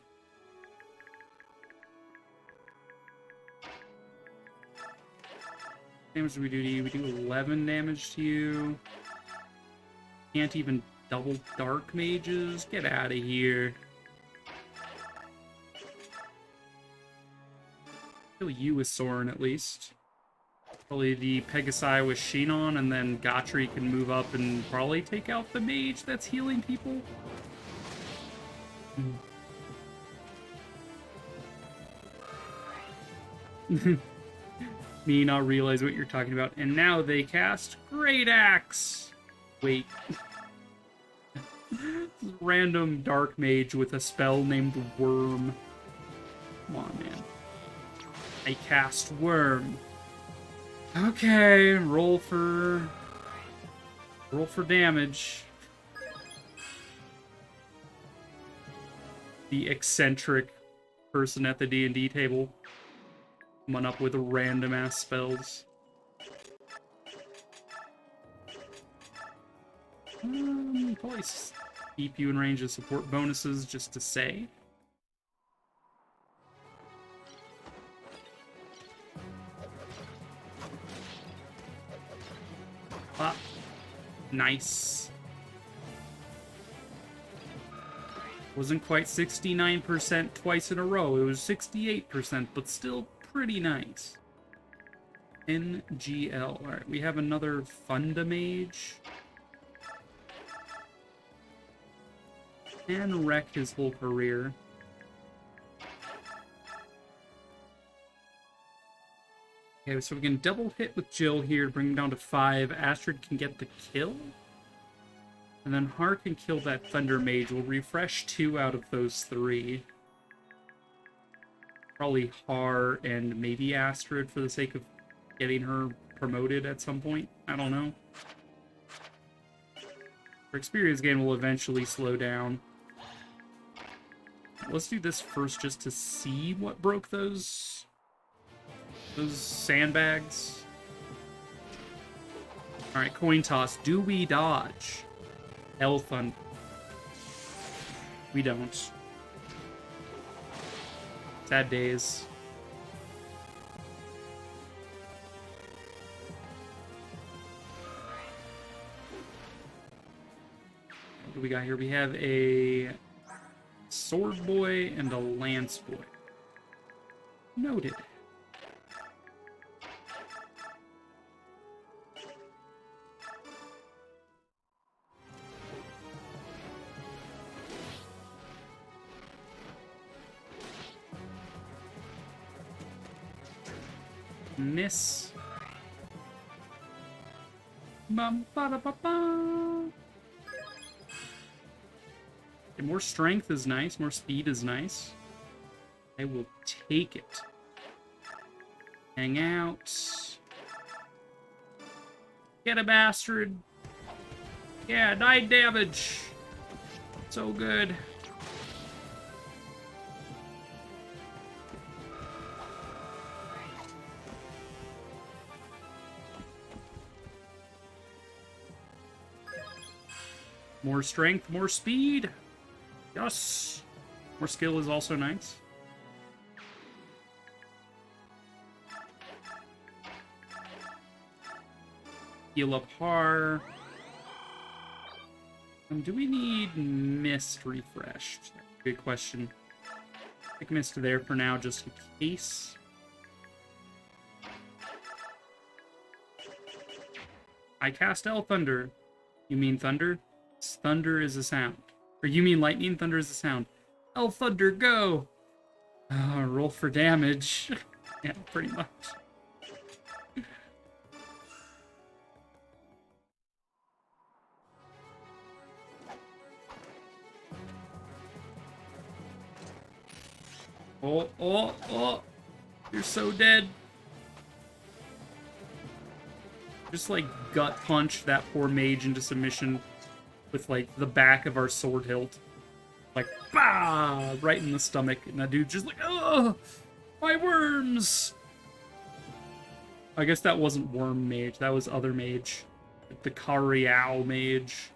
Damage do we do to you? We do 11 damage to you. Can't even double dark mages. Get out of here. Kill you with Soren at least. Probably the Pegasi with Shinon, and then Gotri can move up and probably take out the mage that's healing people. Me not realize what you're talking about. And now they cast Great Axe! Wait. Random dark mage with a spell named Worm. Come on, man. I cast Worm. Okay, roll for damage. The eccentric person at the D&D table. Coming up with random ass spells. Probably keep you in range of support bonuses just to say. Ah, nice. Wasn't quite 69% twice in a row. It was 68%, but still pretty nice. NGL. Alright, we have another Funda Mage. And wreck his whole career. Okay, so we can double hit with Jill here to bring him down to 5. Astrid can get the kill. And then Har can kill that Thunder Mage. We'll refresh 2 out of those 3. Probably Har and maybe Astrid for the sake of getting her promoted at some point. I don't know. Her experience gain will eventually slow down. Let's do this first just to see what broke those sandbags. Alright, coin toss. Do we dodge? Hell Thunder. We don't. Sad days. What do we got here? We have a Sword Boy and a Lance Boy. Noted. Miss. Bum, ba, da, ba, ba. Okay, more strength is nice. More speed is nice. I will take it. Hang out. Get a bastard. Yeah, 9 damage. So good. More strength, more speed. Yes. More skill is also nice. Heal up Har. Do we need Mist refreshed? Good question. Take Mist there for now, just in case. I cast El Thunder. You mean thunder? Thunder is a sound. Or you mean lightning? Thunder is a sound. El Thunder, go! Roll for damage. Yeah, pretty much. Oh, oh, oh! You're so dead. Just, like, gut punch that poor mage into submission with, like, the back of our sword hilt. Like, bah! Right in the stomach. And that dude's just like, ugh! My worms! I guess that wasn't worm mage. That was other mage. The Kariao mage.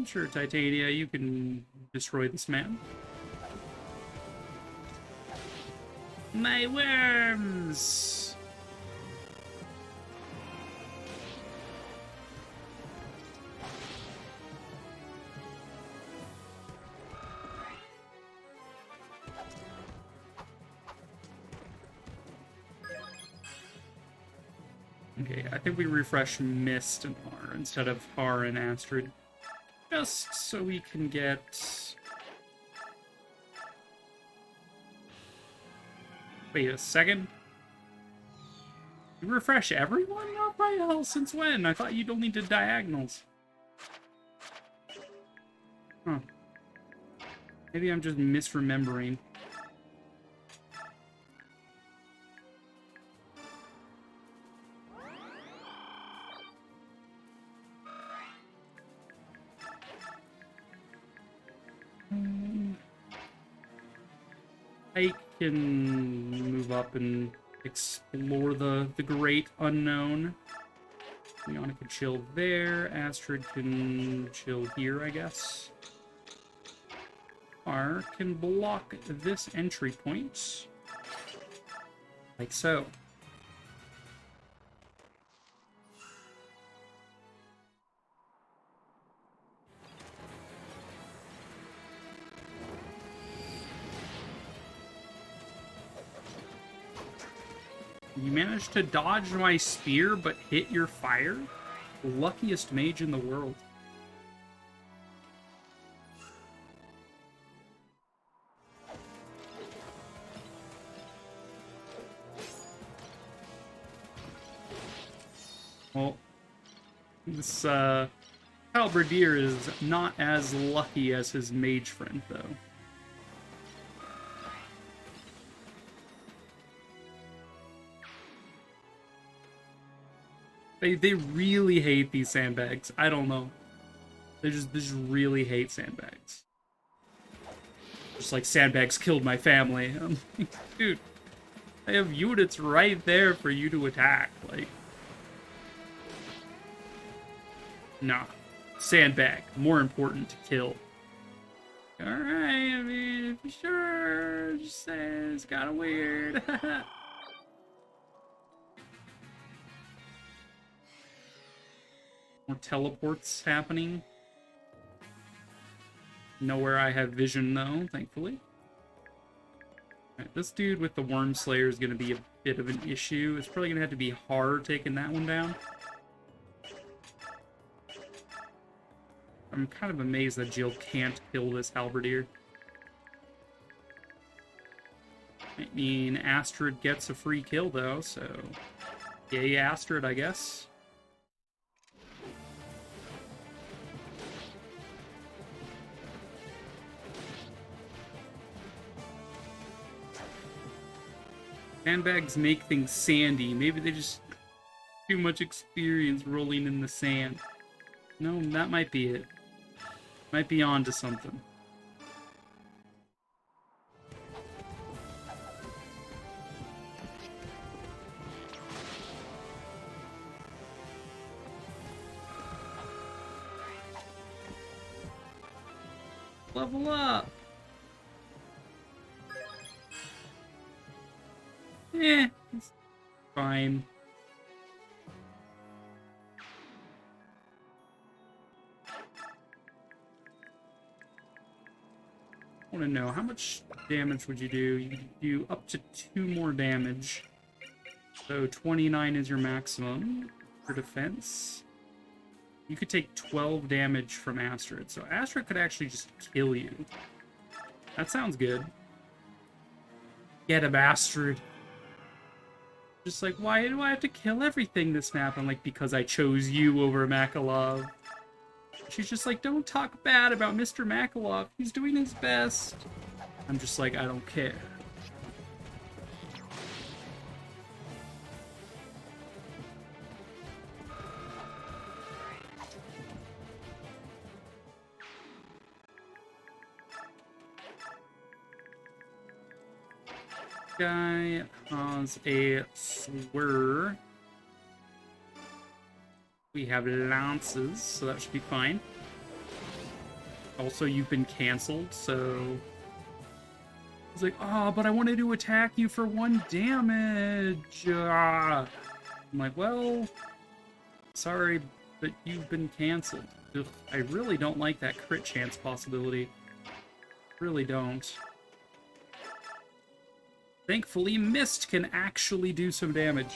Sure, Titania, you can destroy this man. My worms! Okay, I think we refresh Mist and Har instead of Har and Astrid. Just so we can get... Wait a second. You refresh everyone? Oh, by hell, since when? I thought you'd only did diagonals. Huh. Maybe I'm just misremembering. I can move up and explore the great unknown. Leona can chill there. Astrid can chill here, I guess. Har can block this entry point. Like so. You managed to dodge my spear, but hit your fire? Luckiest mage in the world. Well, this, Halberdier is not as lucky as his mage friend, though. They really hate these sandbags. I don't know. They just really hate sandbags. Just like, sandbags killed my family. I'm like, dude, I have units right there for you to attack. Like, nah. Sandbag. More important to kill. Alright, I mean, for sure. Just saying, it's kind of weird. More teleports happening. Nowhere I have vision, though, thankfully. Alright, this dude with the Worm Slayer is going to be a bit of an issue. It's probably going to have to be hard taking that one down. I'm kind of amazed that Jill can't kill this halberdier. I mean, Astrid gets a free kill, though, so... Yay, Astrid, I guess. Sandbags make things sandy. Maybe they just... Too much experience rolling in the sand. No, that might be it. Might be on to something. Level up! It's fine. I want to know, how much damage would you do? You could do up to 2 more damage. So 29 is your maximum for defense. You could take 12 damage from Astrid. So Astrid could actually just kill you. That sounds good. Get him, Astrid. Just like, why do I have to kill everything this map? I'm like, because I chose you over Makalov. She's just like, don't talk bad about Mr. Makalov. He's doing his best. I'm just like, I don't care. Guy has a slur. We have lances, so that should be fine. Also, you've been canceled, so... He's like, oh, but I wanted to attack you for 1 damage. I'm like, well, sorry, but you've been canceled. Ugh, I really don't like that crit chance possibility. Really don't. Thankfully, Mist can actually do some damage.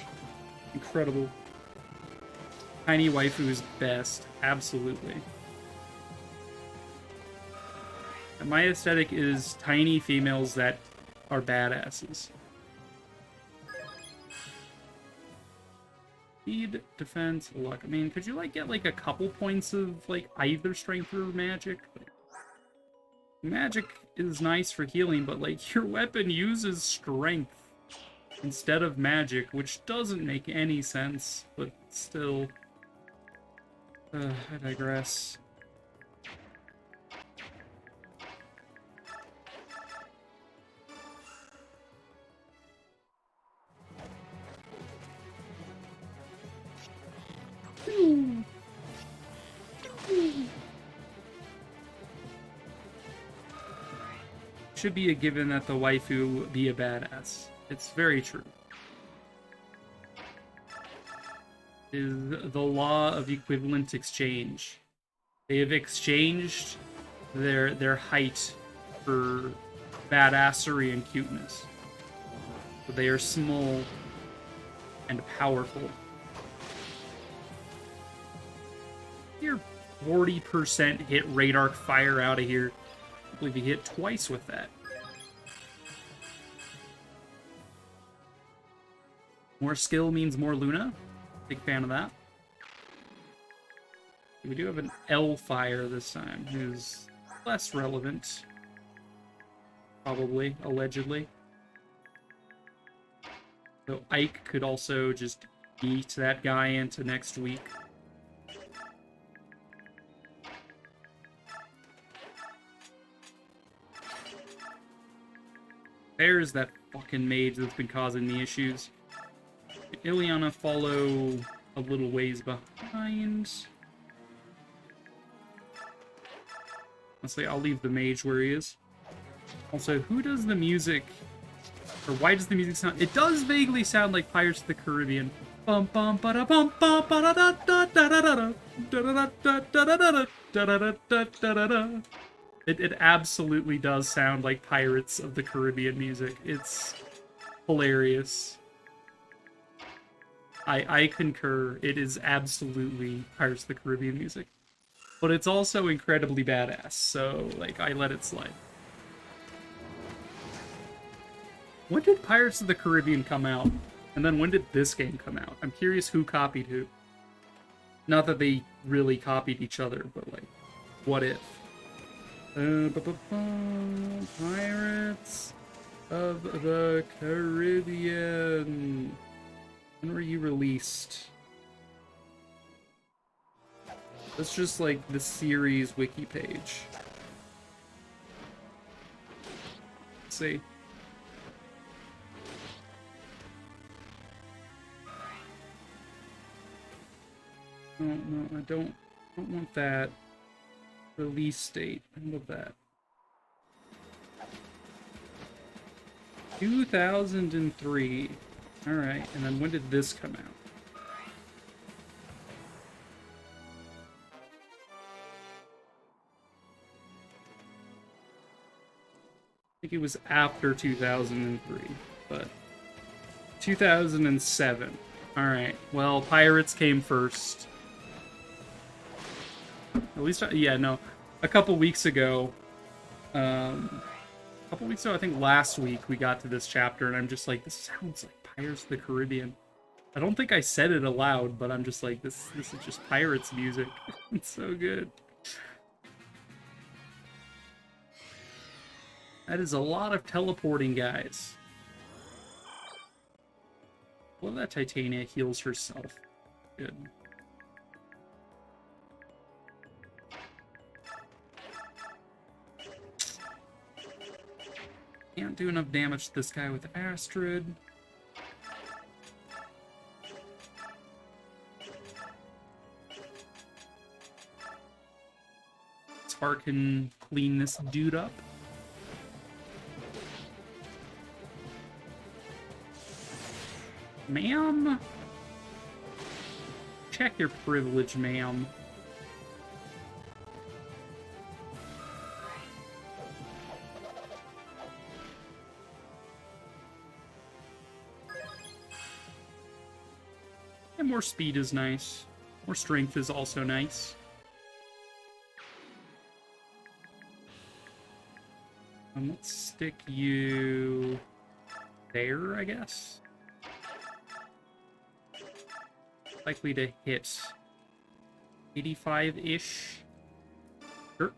Incredible. Tiny waifu is best. Absolutely. And my aesthetic is tiny females that are badasses. Speed, defense, luck. I mean, could you, like, get, like, a couple points of, like, either strength or magic? Magic is nice for healing, but, like, your weapon uses strength instead of magic, which doesn't make any sense, but still... I digress. Should be a given that the waifu be a badass. It's very true. Is the law of equivalent exchange. They have exchanged their height for badassery and cuteness. So they are small and powerful. Your 40% hit radar fire out of here. I believe he hit twice with that. More skill means more Luna. Big fan of that. We do have an L fire this time, who's less relevant. Probably, allegedly. So Ike could also just beat that guy into next week. There's that fucking mage that's been causing me issues. Ileana follow a little ways behind. Honestly, I'll leave the mage where he is. Also, who does the music? Or why does the music sound? It does vaguely sound like Pirates of the Caribbean. Bum bum ba da bum bum ba da da da da da da da da da da da da. It absolutely does sound like Pirates of the Caribbean music. It's hilarious. I concur. It is absolutely Pirates of the Caribbean music. but it's also incredibly badass, so, like, I let it slide. When did Pirates of the Caribbean come out? And then when did this game come out? I'm curious who copied who. Not that they really copied each other, but, like, what if? Pirates of the Caribbean. When were you released? That's just like the series wiki page. Let's see. No, I don't want that. Release date. I love that. 2003. Alright, and then when did this come out? I think it was after 2003, but 2007. Alright, well, Pirates came first. At least, yeah, no. A couple weeks ago, I think last week, we got to this chapter, and I'm just like, this sounds like Pirates of the Caribbean. I don't think I said it aloud, but I'm just like, this is just Pirates music. It's so good. That is a lot of teleporting, guys. Well, that Titania heals herself. Good. Can't do enough damage to this guy with Astrid. Tar can clean this dude up. Ma'am? Check your privilege, ma'am. And more speed is nice. More strength is also nice. Let's stick you there, I guess. Likely to hit 85-ish. Sure.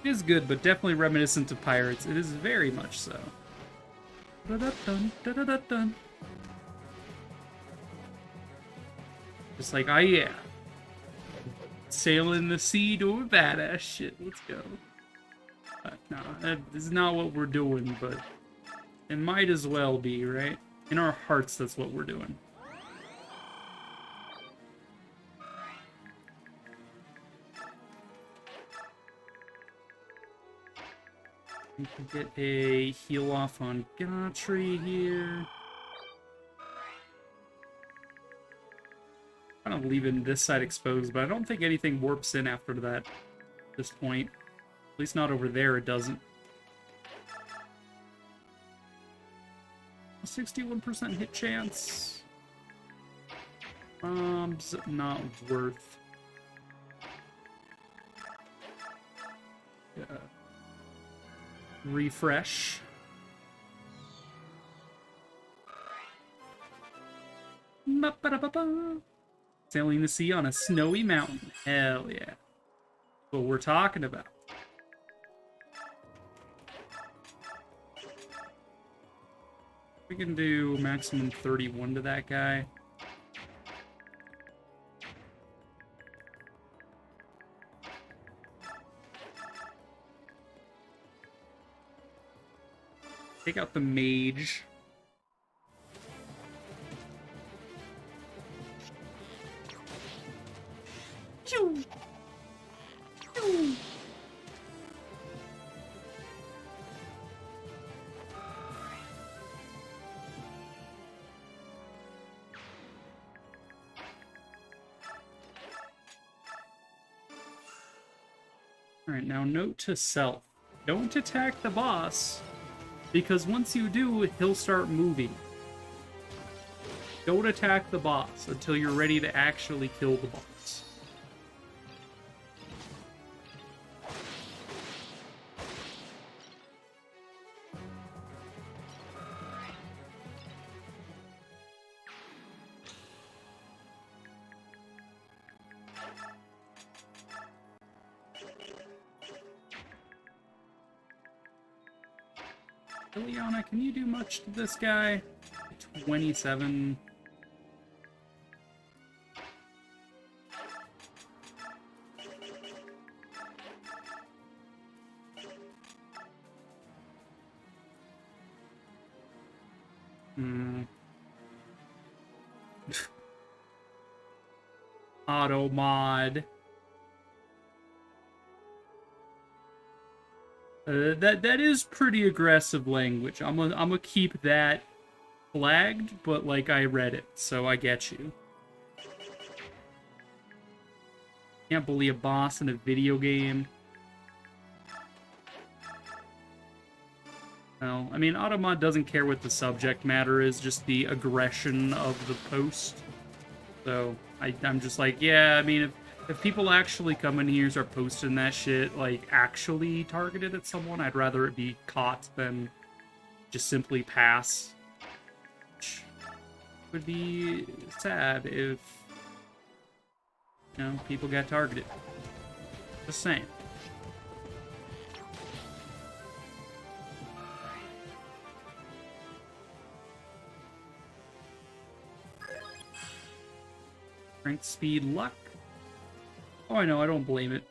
It is good, but definitely reminiscent of Pirates. It is very much so. Da-da-dun, da-da-da-dun. Just like, yeah. Sailing the sea doing badass shit. Let's go. No, that is not what we're doing, but it might as well be, right? In our hearts, that's what we're doing. We can get a heal off on Gotri here. Kind of leaving this side exposed, but I don't think anything warps in after that at this point. At least not over there, it doesn't. 61% hit chance. Bombs not worth. Yeah. Refresh. Ba-ba-da-ba-ba. Sailing the sea on a snowy mountain. Hell yeah. That's what we're talking about. We can do maximum 31 to that guy. Take out the mage. Pew! Pew! Alright, now note to self. Don't attack the boss, because once you do, he'll start moving. Don't attack the boss until you're ready to actually kill the boss. Liliana, can you do much to this guy? 27. Auto mod. That is pretty aggressive language. I'm gonna keep that flagged, but like I read it, so I get you. Can't bully a boss in a video game. Well, I mean, Automod doesn't care what the subject matter is, just the aggression of the post. So I'm just like, yeah, I mean, if people actually come in here and start posting that shit, like, actually targeted at someone, I'd rather it be caught than just simply pass. Which would be sad if, you know, people got targeted. Just saying. Strength, speed, luck. Oh, I know, I don't blame it.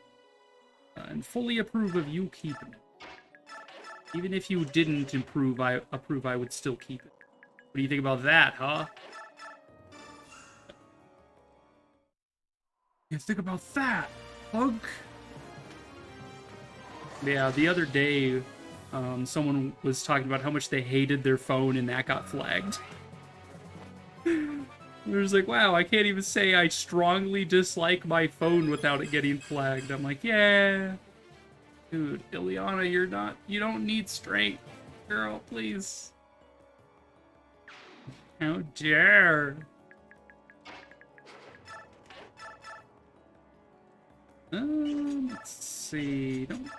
And fully approve of you keeping it. Even if you didn't approve, I would still keep it. What do you think about that, huh? You think about that, bug? Yeah, the other day, someone was talking about how much they hated their phone and that got flagged. It was like, wow, I can't even say I strongly dislike my phone without it getting flagged. I'm like, yeah. Dude, Ileana, you don't need strength. Girl, please. How dare. Let's see. Don't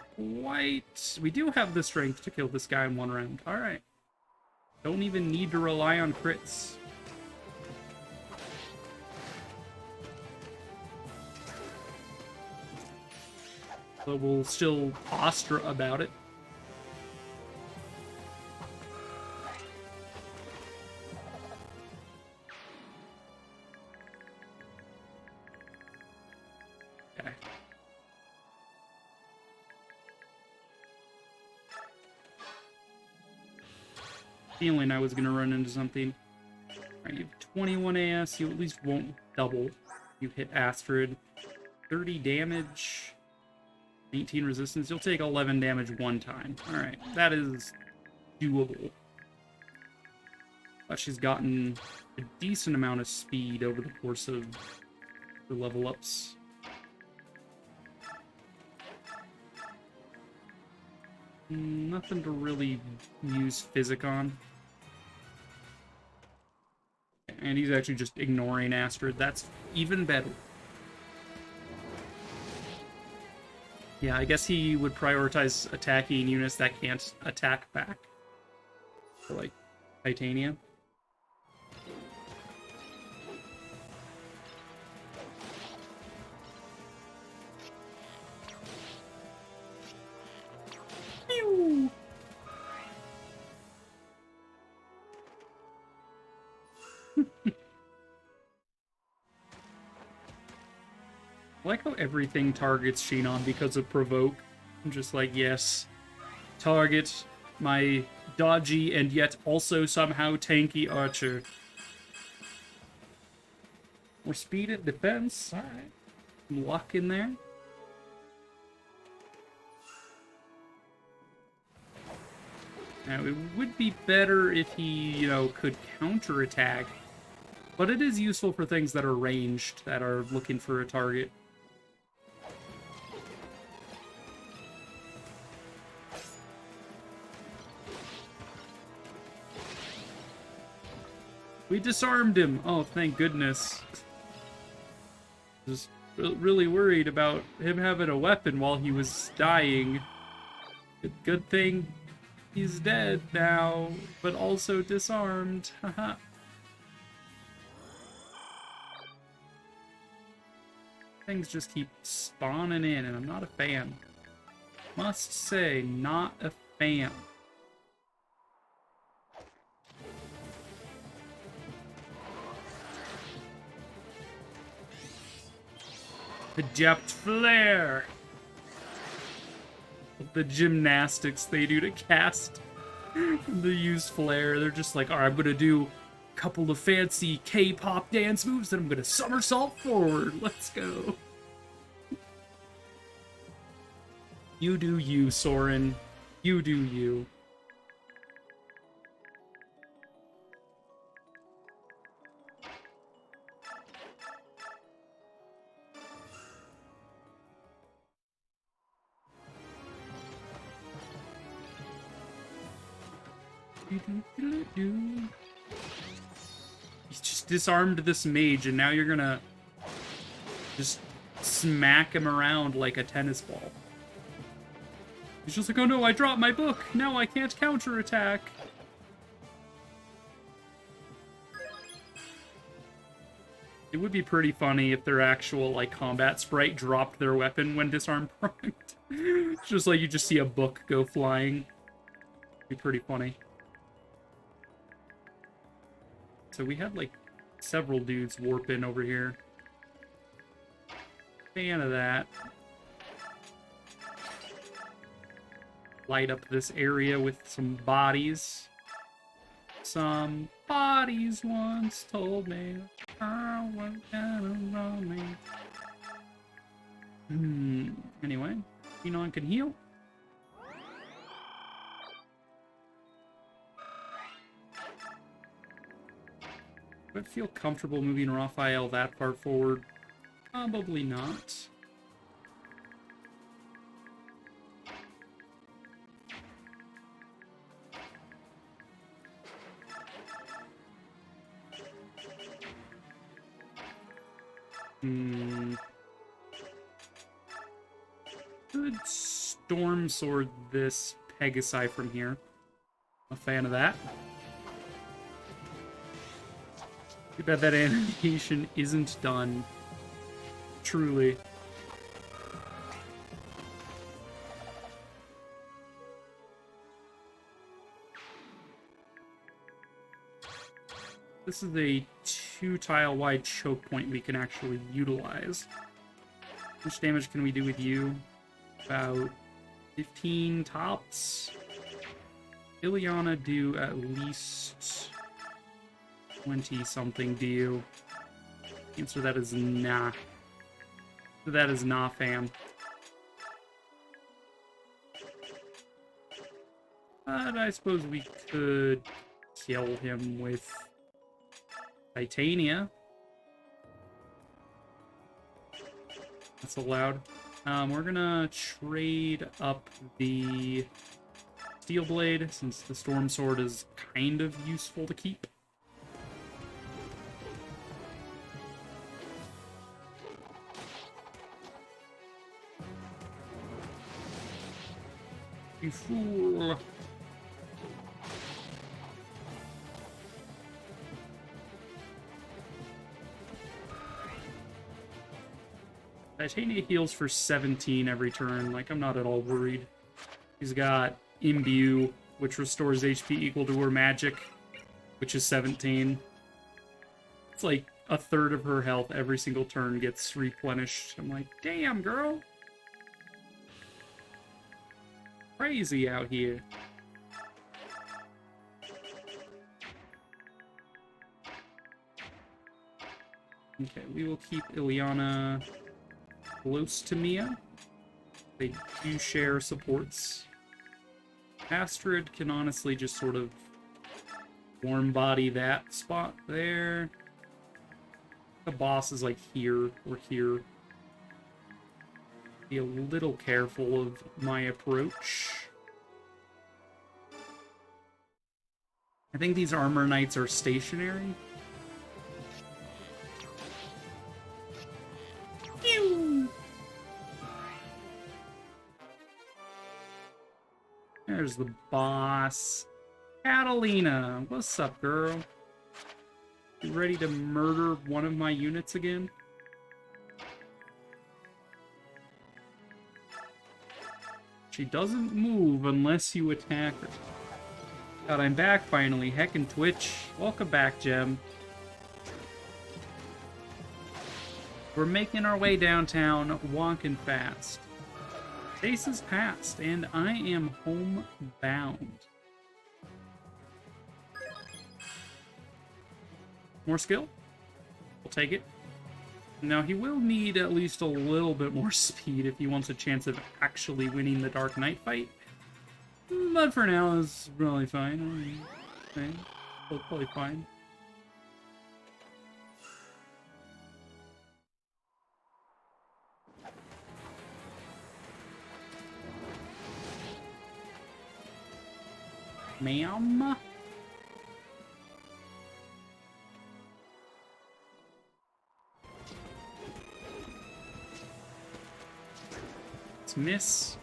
quite. We do have the strength to kill this guy in one round. Alright. Don't even need to rely on crits. So we'll still posture about it. Okay. Feeling I was gonna run into something. Alright, you have 21 AS, you at least won't double. You hit Astrid. 30 damage. 18 resistance. You'll take 11 damage one time. Alright, that is doable. But she's gotten a decent amount of speed over the course of her level ups. Nothing to really use Physic on. And he's actually just ignoring Astrid. That's even better. Yeah, I guess he would prioritize attacking units that can't attack back. So, like, Titania. Pew! I like how everything targets Shinon because of Provoke. I'm just like, yes. Target my dodgy and yet also somehow tanky archer. More speed and defense. Alright. Luck in there. Now, it would be better if he, you know, could counterattack. But it is useful for things that are ranged, that are looking for a target. We disarmed him! Oh, thank goodness. Just really worried about him having a weapon while he was dying. Good thing he's dead now, but also disarmed. Haha. Things just keep spawning in, and I'm not a fan. Must say, not a fan. Adept flare. The gymnastics they do to cast the use flare. They're just like, alright, I'm gonna do a couple of fancy K-pop dance moves, then I'm gonna somersault forward. Let's go. You do you, Soren. You do you. You just disarmed this mage, and now you're gonna just smack him around like a tennis ball. He's just like, oh no, I dropped my book. Now I can't counterattack. It would be pretty funny if their actual, like, combat sprite dropped their weapon when disarmed. It's just like you just see a book go flying. It'd be pretty funny. So we had, like, several dudes warp in over here. Fan of that. Light up this area with some bodies. Some bodies once told me I was gonna run me. Anyway, Phenon can heal. Do I feel comfortable moving Raphael that far forward? Probably not. Could Storm Sword this Pegasi from here. A fan of that. Too bad that animation isn't done. Truly. This is a 2-tile wide choke point we can actually utilize. How much damage can we do with you? About 15 tops. Ileana do at least 20-something do. Answer that is nah. That is nah, fam. But I suppose we could kill him with Titania. That's allowed. We're gonna trade up the Steel Blade, since the Storm Sword is kind of useful to keep. You fool! Titania heals for 17 every turn. Like, I'm not at all worried. He's got Imbue, which restores HP equal to her magic, which is 17. It's like a third of her health every single turn gets replenished. I'm like, damn, girl. Crazy out here. Okay, we will keep Ileana close to Mia. They do share supports. Astrid can honestly just sort of warm body that spot there. The boss is like here or here. Be a little careful of my approach. I think these armor knights are stationary. Pew! There's the boss. Catalina, what's up, girl? You ready to murder one of my units again? She doesn't move unless you attack her. God, I'm back finally. Heckin' Twitch. Welcome back, Gem. We're making our way downtown, walking fast. Days has passed, and I am homebound. More skill? We'll take it. Now, he will need at least a little bit more speed if he wants a chance of actually winning the Dark Knight fight. But for now, it's really fine. Okay. Probably fine. Ma'am? Let's miss.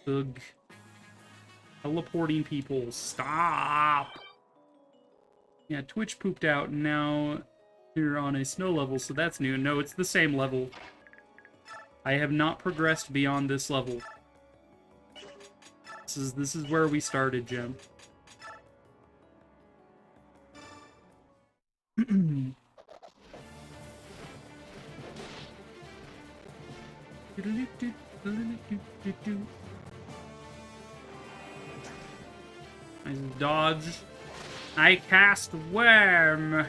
Ugh. Teleporting people. Stop! Yeah, Twitch pooped out, and now you're on a snow level, so that's new. No, it's the same level. I have not progressed beyond this level. This is where we started, Jim. Nice dodge. I cast Worm.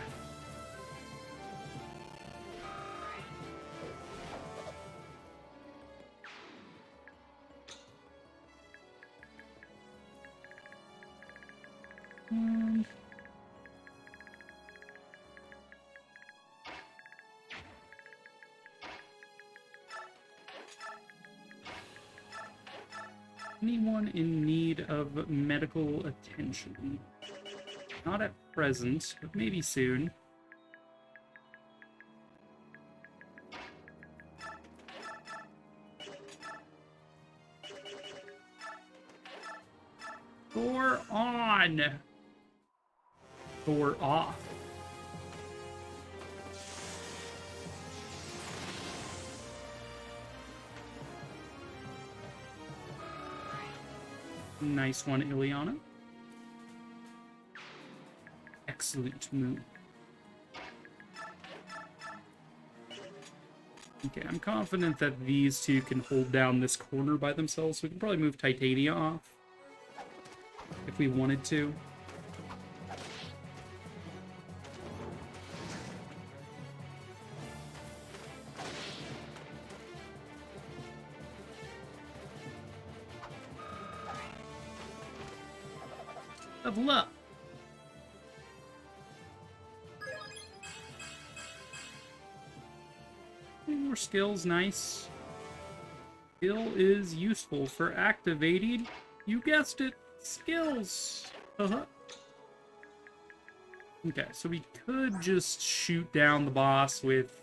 Anyone in need of medical attention? Not at present, but maybe soon. Door on! Door off. Nice one, Ileana. Excellent move. Okay, I'm confident that these two can hold down this corner by themselves. We can probably move Titania off if we wanted to. Level up. More skills, nice. Skill is useful for activating, you guessed it, skills. Okay, so we could just shoot down the boss with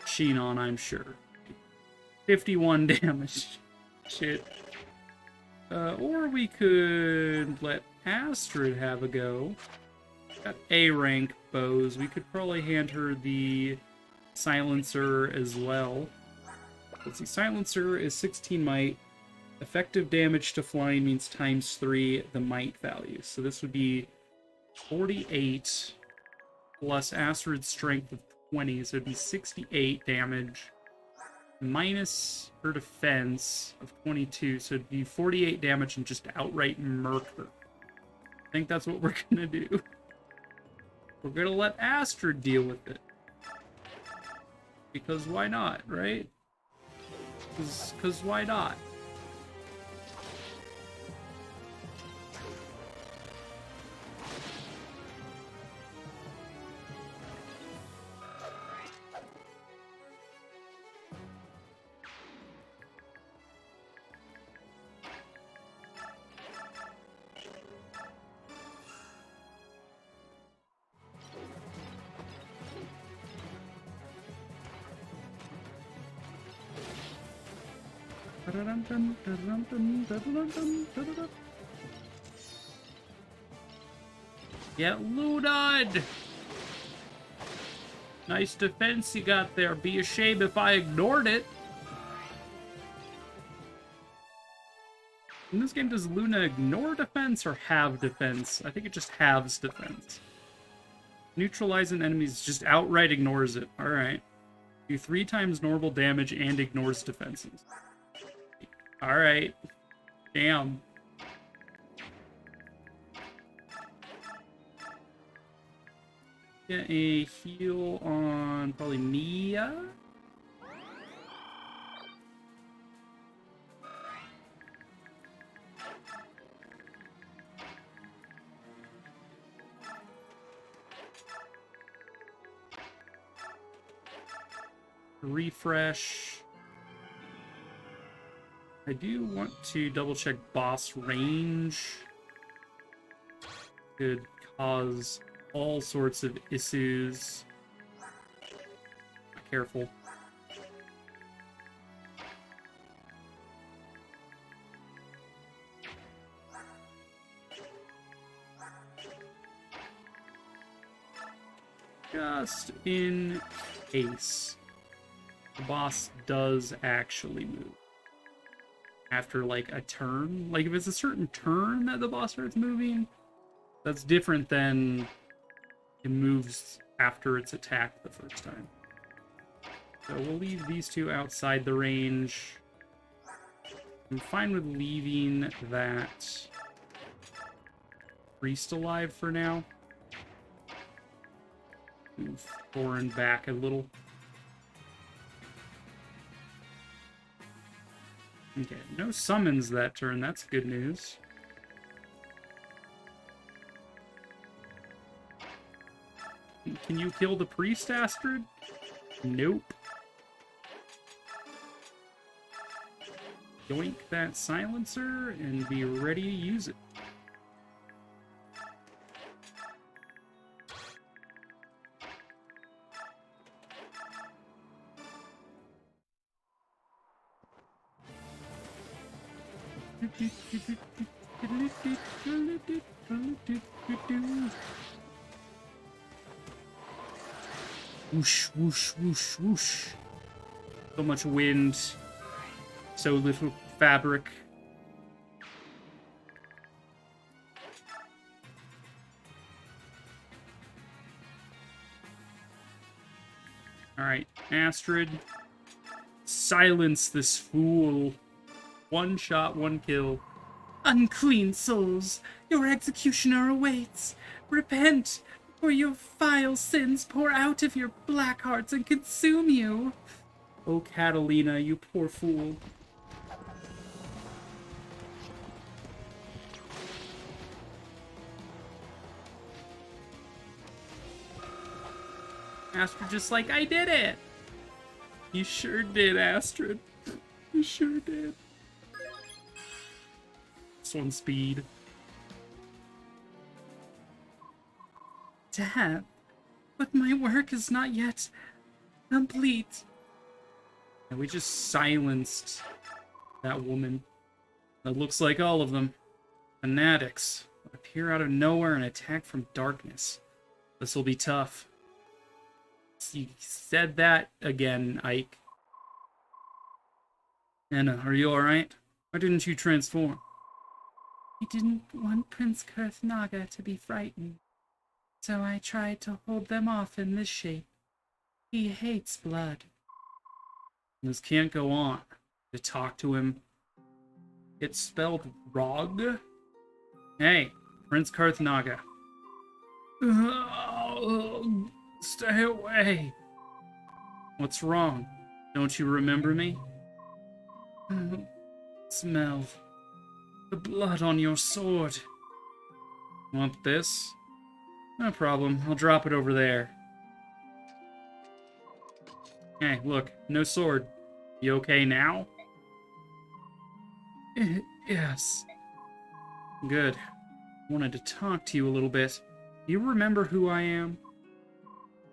Shinon, I'm sure. 51 damage. Shit. Or we could let Astrid have a go. Got A-rank bows. We could probably hand her the Silencer as well. Let's see, Silencer is 16 might. Effective damage to flying means ×3 the might value. So this would be 48 plus Astrid's strength of 20, so it'd be 68 damage. Minus her defense of 22, so it'd be 48 damage and just outright murk her. I think that's what we're gonna do. We're gonna let Astrid deal with it. Because why not, right? Because why not? Get looted! Nice defense you got there. Be a shame if I ignored it. In this game, does Luna ignore defense or have defense? I think it just halves defense. Neutralizing enemies just outright ignores it. Alright. Do 3 times normal damage and ignores defenses. Alright. Damn. Get a heal on probably Mia. Refresh. I do want to double check boss range. Could cause all sorts of issues. Careful. Just in case the boss does actually move after like a turn. Like if it's a certain turn that the boss starts moving, that's different than it moves after it's attacked the first time. So we'll leave these two outside the range. I'm fine with leaving that priest alive for now. Move Thorin back a little. Okay, no summons that turn. That's good news. Can you kill the priest, Astrid? Nope. Yoink that silencer and be ready to use it. Whoosh, whoosh, whoosh, whoosh. So much wind, so little fabric. Alright, Astrid. Silence this fool. One shot, one kill. Unclean souls, your executioner awaits. Repent, for your vile sins pour out of your black hearts and consume you. Oh, Catalina, you poor fool. Astrid just like, I did it! You sure did, Astrid. You sure did. This one's speed. Dad, but my work is not yet complete. And we just silenced that woman. That looks like all of them. Fanatics appear out of nowhere and attack from darkness. This will be tough. You said that again, Ike. Anna, are you alright? Why didn't you transform? I didn't want Prince Kurthnaga to be frightened, so I tried to hold them off in this shape. He hates blood. This can't go on. To talk to him. It's spelled Rog? Hey, Prince Kurthnaga. Stay away. What's wrong? Don't you remember me? Smell the blood on your sword. Want this? No problem. I'll drop it over there. Hey, look. No sword. You okay now? Yes. Good. Wanted to talk to you a little bit. Do you remember who I am?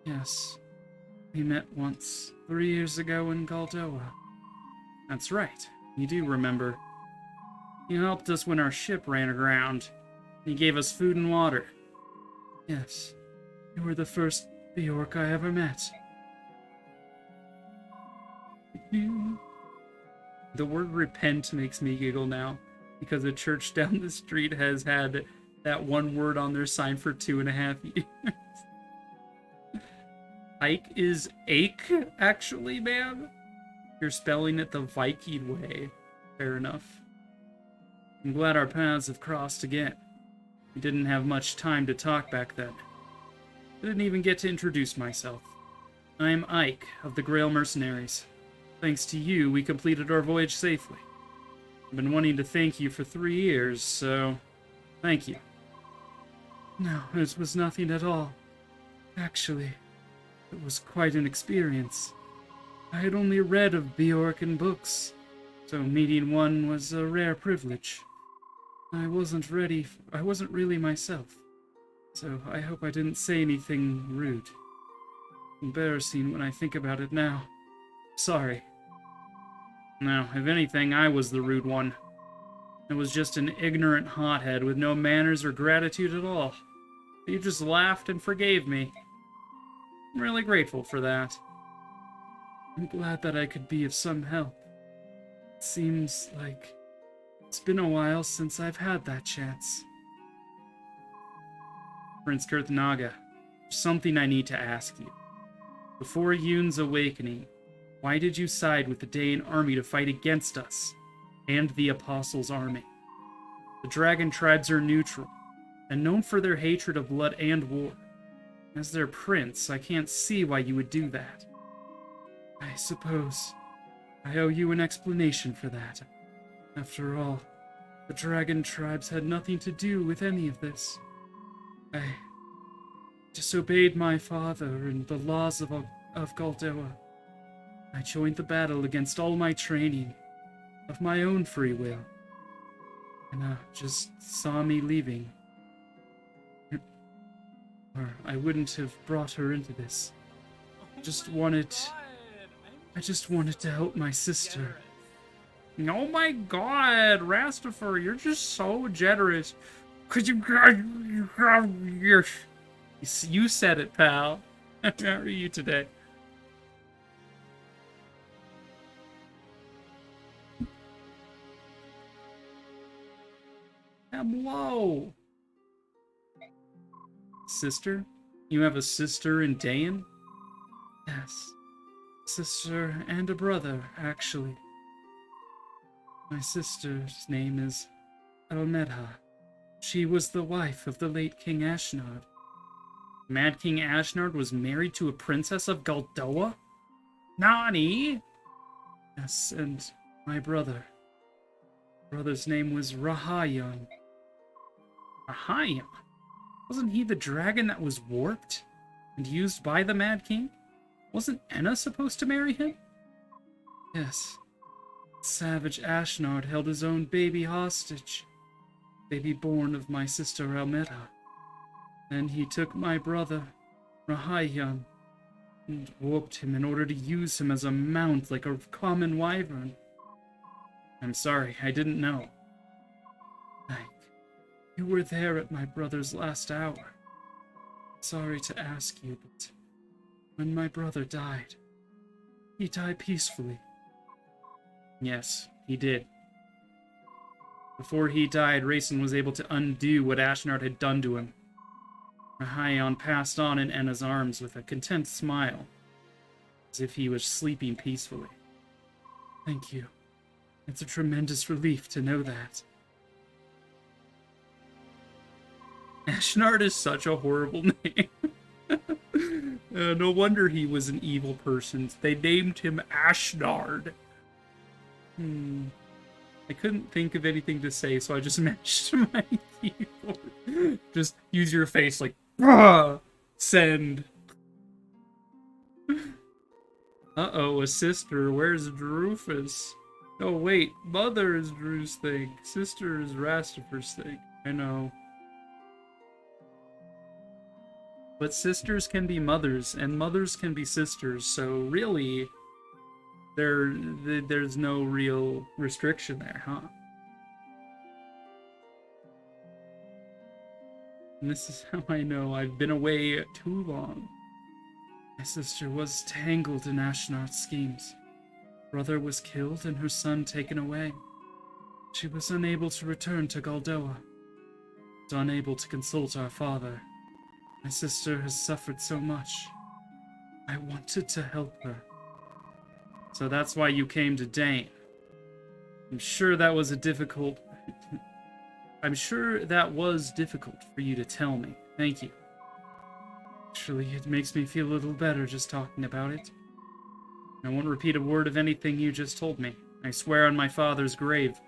Yes. We met once, 3 years ago in Galdoa. That's right. You do remember. You helped us when our ship ran aground. You gave us food and water. Yes. You were the first Bjork I ever met. The word repent makes me giggle now. because a church down the street has had that one word on their sign for 2.5 years. Ike is ache, actually, man. You're spelling it the Viking way. Fair enough. I'm glad our paths have crossed again. We didn't have much time to talk back then. I didn't even get to introduce myself. I'm Ike, of the Grail Mercenaries. Thanks to you, we completed our voyage safely. I've been wanting to thank you for 3 years, so thank you. No, it was nothing at all. Actually, it was quite an experience. I had only read of Bjork in books, so meeting one was a rare privilege. I wasn't really myself, so I hope I didn't say anything rude. Embarrassing when I think about it now. Sorry. No, if anything, I was the rude one. I was just an ignorant hothead with no manners or gratitude at all. You just laughed and forgave me. I'm really grateful for that. I'm glad that I could be of some help. It seems like it's been a while since I've had that chance. Prince Kurthnaga, there's something I need to ask you. Before Yoon's awakening, why did you side with the Daein army to fight against us and the Apostles' army? The dragon tribes are neutral, and known for their hatred of blood and war. As their prince, I can't see why you would do that. I suppose I owe you an explanation for that. After all, the dragon tribes had nothing to do with any of this. I disobeyed my father and the laws of Galdoa. I joined the battle against all my training, of my own free will. And just saw me leaving. Or I wouldn't have brought her into this. I just wanted to help my sister. Oh my god, Rastafari, you're just so generous. Could you said it, pal. How are you today? Hello. Sister? You have a sister in Daein? Yes. Sister and a brother, actually. My sister's name is Almedha. She was the wife of the late King Ashnard. Mad King Ashnard was married to a princess of Galdoa? Nani? Yes, and my brother. Brother's name was Rahayon. Rahayon? Wasn't he the dragon that was warped and used by the Mad King? Wasn't Enna supposed to marry him? Yes. Savage Ashnard held his own baby hostage. Baby born of my sister Almedha. Then he took my brother, Rahayon, and warped him in order to use him as a mount like a common wyvern. I'm sorry, I didn't know. You were there at my brother's last hour. Sorry to ask you, but when my brother died, he died peacefully. Yes, he did. Before he died, Rayson was able to undo what Ashnard had done to him. Rahayon passed on in Enna's arms with a content smile, as if he was sleeping peacefully. Thank you. It's a tremendous relief to know that. Ashnard is such a horrible name. No wonder he was an evil person. They named him Ashnard. I couldn't think of anything to say, so I just mashed my keyboard. Just use your face like, send. Uh-oh, a sister. Where's Drufus? Oh, wait. Mother is Drew's thing. Sister is Rastifer's thing. I know. But sisters can be mothers, and mothers can be sisters, so really, there's no real restriction there, huh? And this is how I know I've been away too long. My sister was tangled in Ashnard's schemes. Brother was killed and her son taken away. She was unable to return to Galdoa. Was unable to consult our father. My sister has suffered so much. I wanted to help her. So that's why you came to Dane. I'm sure that was difficult for you to tell me. Thank you. Actually, it makes me feel a little better just talking about it. I won't repeat a word of anything you just told me. I swear on my father's grave.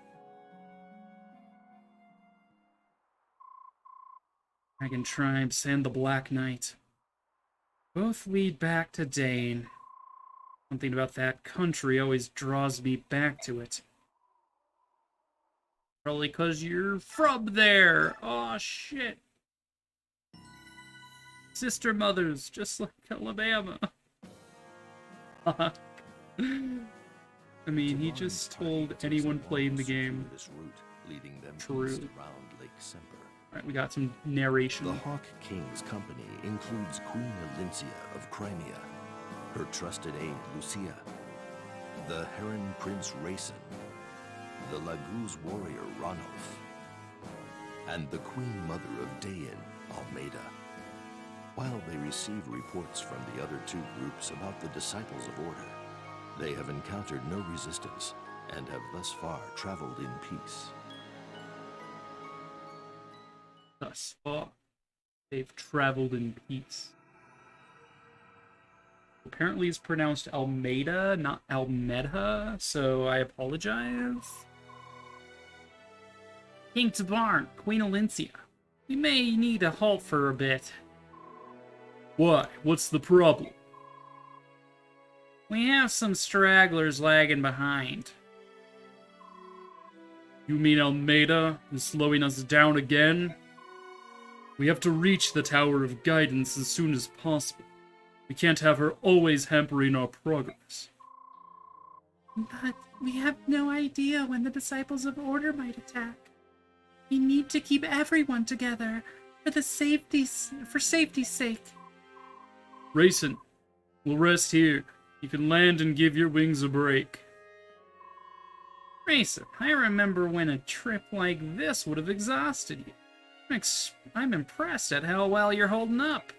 Dragon Tribes and the Black Knight. Both lead back to Dane. Something about that country always draws me back to it. Probably because you're from there. Aw, shit. Sister mothers, just like Alabama. I mean, he just told anyone playing the game. True. Alright, we got some narration. The Hawk King's company includes Queen Elincia of Crimea, her trusted aide Lucia, the Heron Prince Rayson, the Laguz warrior Ranulf, and the Queen Mother of Dayan, Almeida. While they receive reports from the other two groups about the Disciples of Order, they have encountered no resistance and have thus far traveled in peace. Thus far, they've traveled in peace. Apparently it's pronounced Almeida, not Almeda, so I apologize. King Tabarn, Queen Elincia. We may need a halt for a bit. Why? What's the problem? We have some stragglers lagging behind. You mean Almeida is slowing us down again? We have to reach the Tower of Guidance as soon as possible. We can't have her always hampering our progress. But we have no idea when the Disciples of Order might attack. We need to keep everyone together for safety's sake. Rayson, we'll rest here. You can land and give your wings a break. Rayson, I remember when a trip like this would have exhausted you. I'm impressed at how well you're holding up.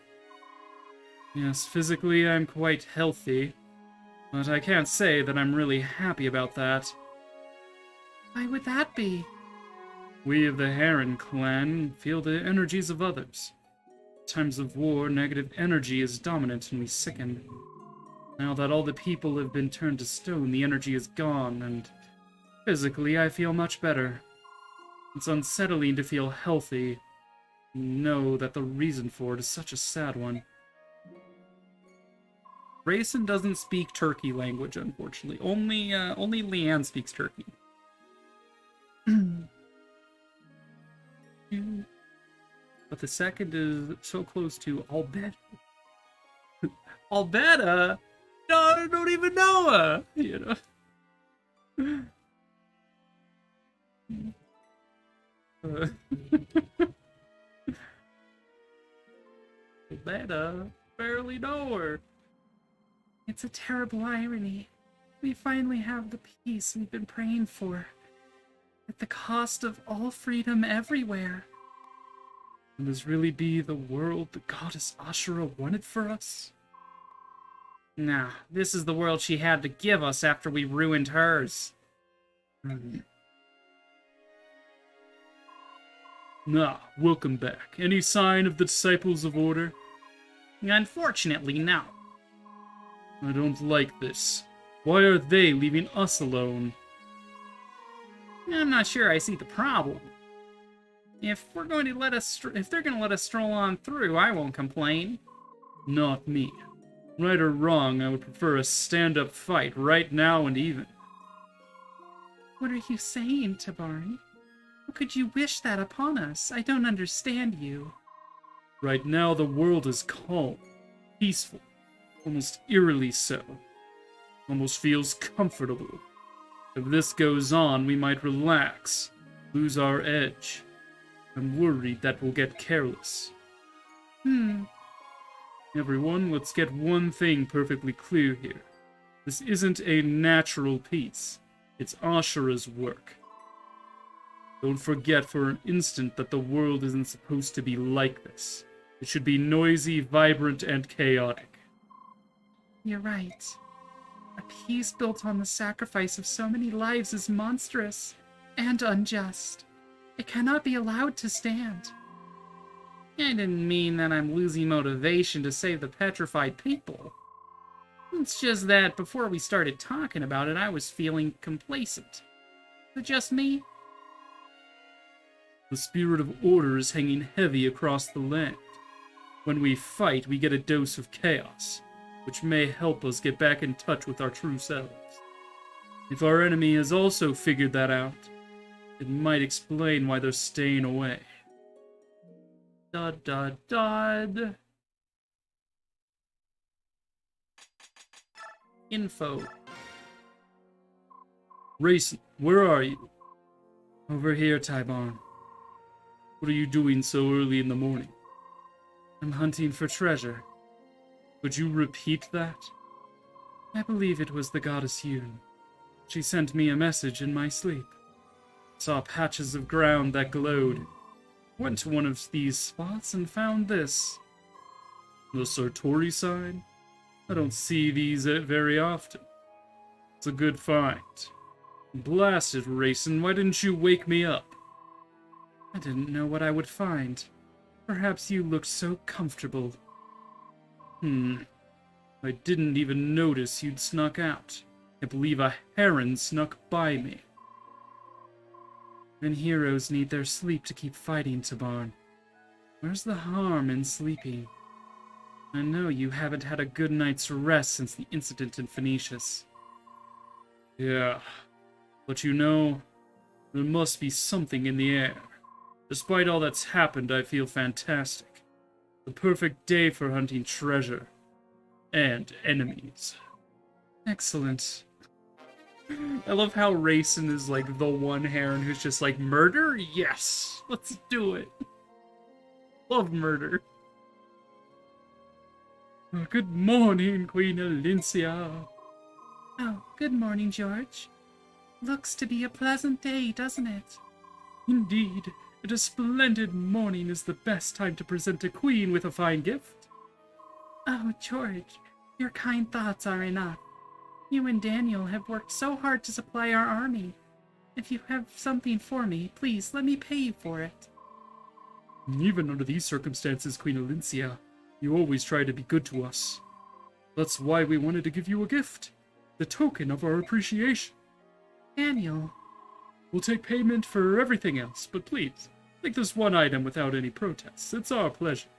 Yes, physically I'm quite healthy, but I can't say that I'm really happy about that. Why would that be? We of the Heron clan feel the energies of others. In times of war, negative energy is dominant and we sicken. Now that all the people have been turned to stone, the energy is gone, and physically I feel much better. It's unsettling to feel healthy, and know that the reason for it is such a sad one. Rayson doesn't speak Turkey language, unfortunately. Only Leanne speaks Turkey. But the second is so close to Albeda. Albeda? No, I don't even know her! You know? Albeda? Barely know her. It's a terrible irony. We finally have the peace we've been praying for. At the cost of all freedom everywhere. Will this really be the world the goddess Ashura wanted for us? Nah, this is the world she had to give us after we ruined hers. Nah, welcome back. Any sign of the Disciples of Order? Unfortunately, no. I don't like this. Why are they leaving us alone? I'm not sure I see the problem. If they're going to let us stroll on through, I won't complain. Not me. Right or wrong, I would prefer a stand-up fight right now and even. What are you saying, Tabarn? How could you wish that upon us? I don't understand you. Right now, the world is calm, peaceful, almost eerily so. Almost feels comfortable. If this goes on, we might relax, lose our edge. I'm worried that we'll get careless. Everyone, let's get one thing perfectly clear here. This isn't a natural peace. It's Ashura's work. Don't forget for an instant that the world isn't supposed to be like this. It should be noisy, vibrant, and chaotic. You're right. A peace built on the sacrifice of so many lives is monstrous and unjust. It cannot be allowed to stand. I didn't mean that I'm losing motivation to save the petrified people. It's just that before we started talking about it, I was feeling complacent. Is it just me? The spirit of order is hanging heavy across the land. When we fight, we get a dose of chaos, which may help us get back in touch with our true selves. If our enemy has also figured that out, it might explain why they're staying away. Dud dud dud. Info. Racing, where are you? Over here, Tybarn. What are you doing so early in the morning? I'm hunting for treasure. Could you repeat that? I believe it was the goddess Yoon. She sent me a message in my sleep. Saw patches of ground that glowed. Went to one of these spots and found this. The Sartori sign? I don't see these very often. It's a good find. Blasted, Racing, why didn't you wake me up? I didn't know what I would find. Perhaps you looked so comfortable. I didn't even notice you'd snuck out. I believe a heron snuck by me. And heroes need their sleep to keep fighting, Tabarn. Where's the harm in sleeping? I know you haven't had a good night's rest since the incident in Phoenicius. Yeah, but you know, there must be something in the air. Despite all that's happened, I feel fantastic. The perfect day for hunting treasure. And enemies. Excellent. I love how Racing is like the one heron who's just like, murder? Yes! Let's do it. Love murder. Good morning, Queen Alincia. Oh, good morning, George. Looks to be a pleasant day, doesn't it? Indeed. And a splendid morning is the best time to present a queen with a fine gift. Oh, George, your kind thoughts are enough. You and Daniel have worked so hard to supply our army. If you have something for me, please let me pay you for it. Even under these circumstances, Queen Alincia, you always try to be good to us. That's why we wanted to give you a gift. The token of our appreciation. Daniel. We'll take payment for everything else, but please, take this one item without any protests. It's our pleasure.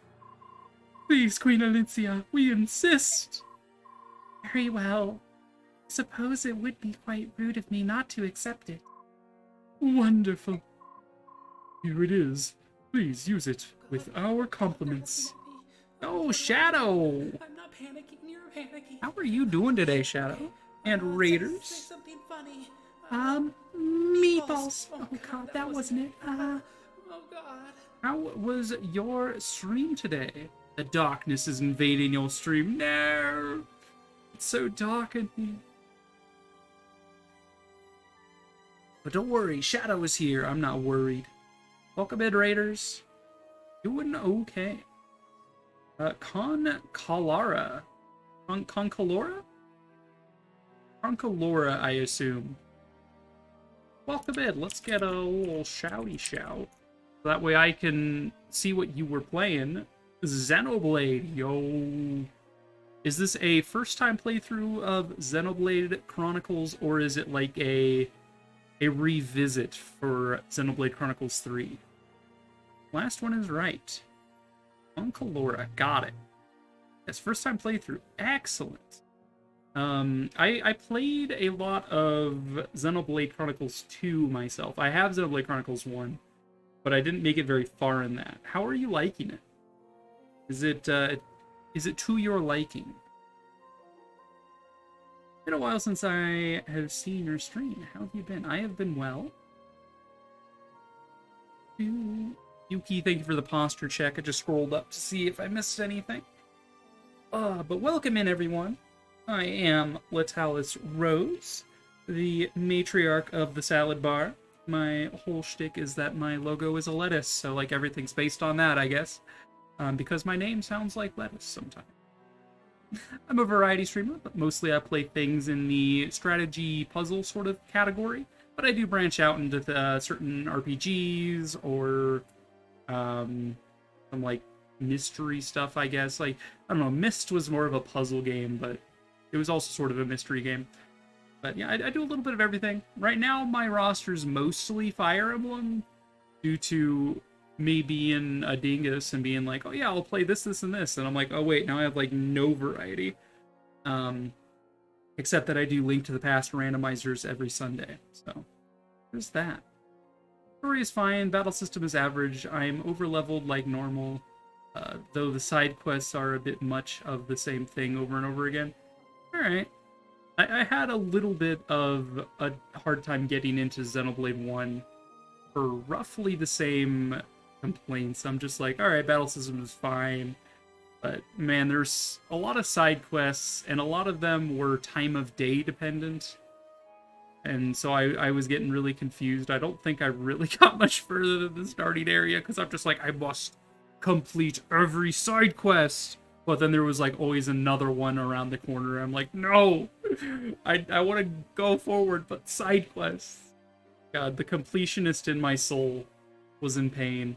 Please, Queen Alincia, we insist. Very well. Suppose it would be quite rude of me not to accept it. Wonderful. Here it is. Please use it with our compliments. Oh, Shadow! I'm not panicking, you're panicking. How are you doing today, Shadow? And Raiders? Say something funny. Meatballs. Oh god, that wasn't it. Oh god. How was your stream today? The darkness is invading your stream. No! It's so dark in here. But don't worry, Shadow is here. I'm not worried. Welcome in, Raiders. Doing okay. Concalara. Concalora? Concalora, I assume. Welcome in. Let's get a little shouty shout. That way I can see what you were playing. Xenoblade, yo. Is this a first-time playthrough of Xenoblade Chronicles, or is it like a revisit for Xenoblade Chronicles 3? Last one is right. Concalora, got it. Yes, first-time playthrough. Excellent. I played a lot of Xenoblade Chronicles 2 myself. I have Xenoblade Chronicles 1, but I didn't make it very far in that. How are you liking it? Is it to your liking? Been a while since I have seen your stream. How have you been? I have been well. Yuki, thank you for the posture check. I just scrolled up to see if I missed anything. But welcome in, everyone. I am Latalis Rose, the matriarch of the Salad Bar. my whole shtick is that my logo is a lettuce, so like everything's based on that, I guess. Because my name sounds like lettuce sometimes. I'm a variety streamer, but mostly I play things in the strategy puzzle sort of category. But I do branch out into certain RPGs or some like mystery stuff, I guess. Like, I don't know, Myst was more of a puzzle game, but it was also sort of a mystery game. But yeah, I do a little bit of everything. Right now, my roster's mostly Fire Emblem due to me being a dingus and being like, oh yeah, I'll play this, this, and this. And I'm like, oh wait, now I have like no variety. Except that I do Link to the Past randomizers every Sunday. So there's that. Story is fine, battle system is average, I'm over-leveled like normal, though the side quests are a bit much of the same thing over and over again. Alright. I had a little bit of a hard time getting into Xenoblade 1 for roughly the same complaints. I'm just like, alright, battle system is fine, but man, there's a lot of side quests, and a lot of them were time of day dependent. And so I was getting really confused. I don't think I really got much further than the starting area, because I'm just like, I must complete every side quest. But then there was like always another one around the corner. I'm like, no! I want to go forward, but side quests. God, the completionist in my soul was in pain.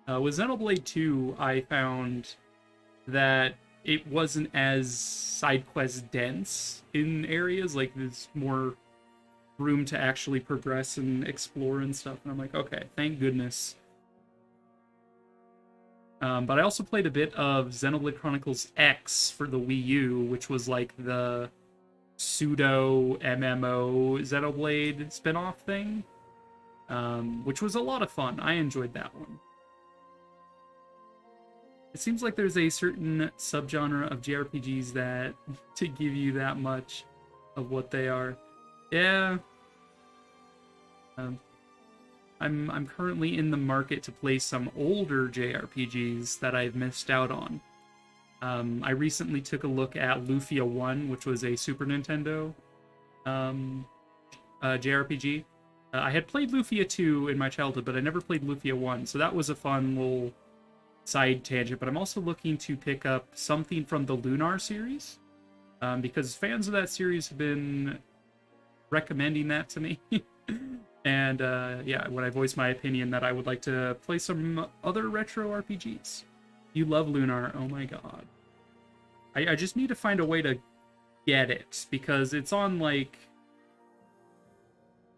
With Xenoblade 2, I found that it wasn't as side quest dense in areas. Like, there's more room to actually progress and explore and stuff. And I'm like, okay, thank goodness. But I also played a bit of Xenoblade Chronicles X for the Wii U, which was like the pseudo MMO Xenoblade spin-off thing, which was a lot of fun. I enjoyed that one. It seems like there's a certain subgenre of JRPGs that to give you that much of what they are. Yeah. I'm currently in the market to play some older JRPGs that I've missed out on. I recently took a look at Lufia 1, which was a Super Nintendo JRPG. I had played Lufia 2 in my childhood, but I never played Lufia 1, so that was a fun little side tangent. But I'm also looking to pick up something from the Lunar series, because fans of that series have been recommending that to me. And yeah, when I voiced my opinion that I would like to play some other retro RPGs. You love Lunar, oh my god. I just need to find a way to get it, because it's on like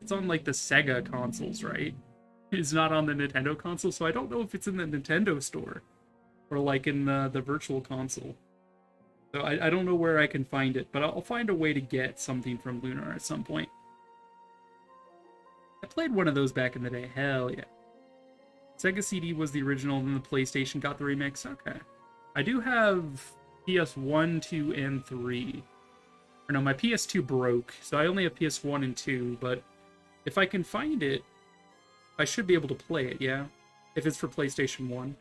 the Sega consoles, right? It's not on the Nintendo console, so I don't know if it's in the Nintendo store or like in the virtual console. So I don't know where I can find it, but I'll find a way to get something from Lunar at some point. I played one of those back in the day. Hell yeah. Sega CD was the original, and then the PlayStation got the remix. Okay. I do have PS1, 2, and 3. Or no, my PS2 broke, so I only have PS1 and 2, but if I can find it, I should be able to play it, yeah? If it's for PlayStation 1.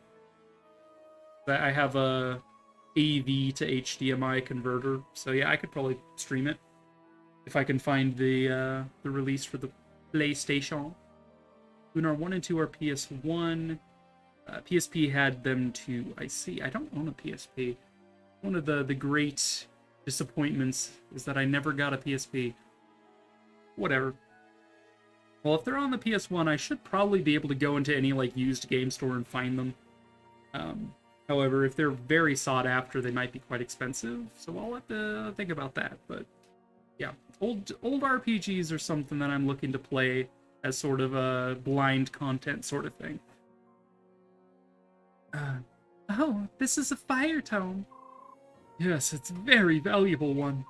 I have a AV to HDMI converter, so yeah, I could probably stream it. If I can find the release for the PlayStation. Lunar 1 and 2 are PS1. PSP had them too. I see. I don't own a PSP. One of the great disappointments is that I never got a PSP. Whatever. Well, if they're on the PS1, I should probably be able to go into any like used game store and find them. However, if they're very sought after, they might be quite expensive. So I'll have to think about that. But yeah, old RPGs are something that I'm looking to play as sort of a blind content sort of thing. Oh, this is a fire tome. Yes, it's a very valuable one.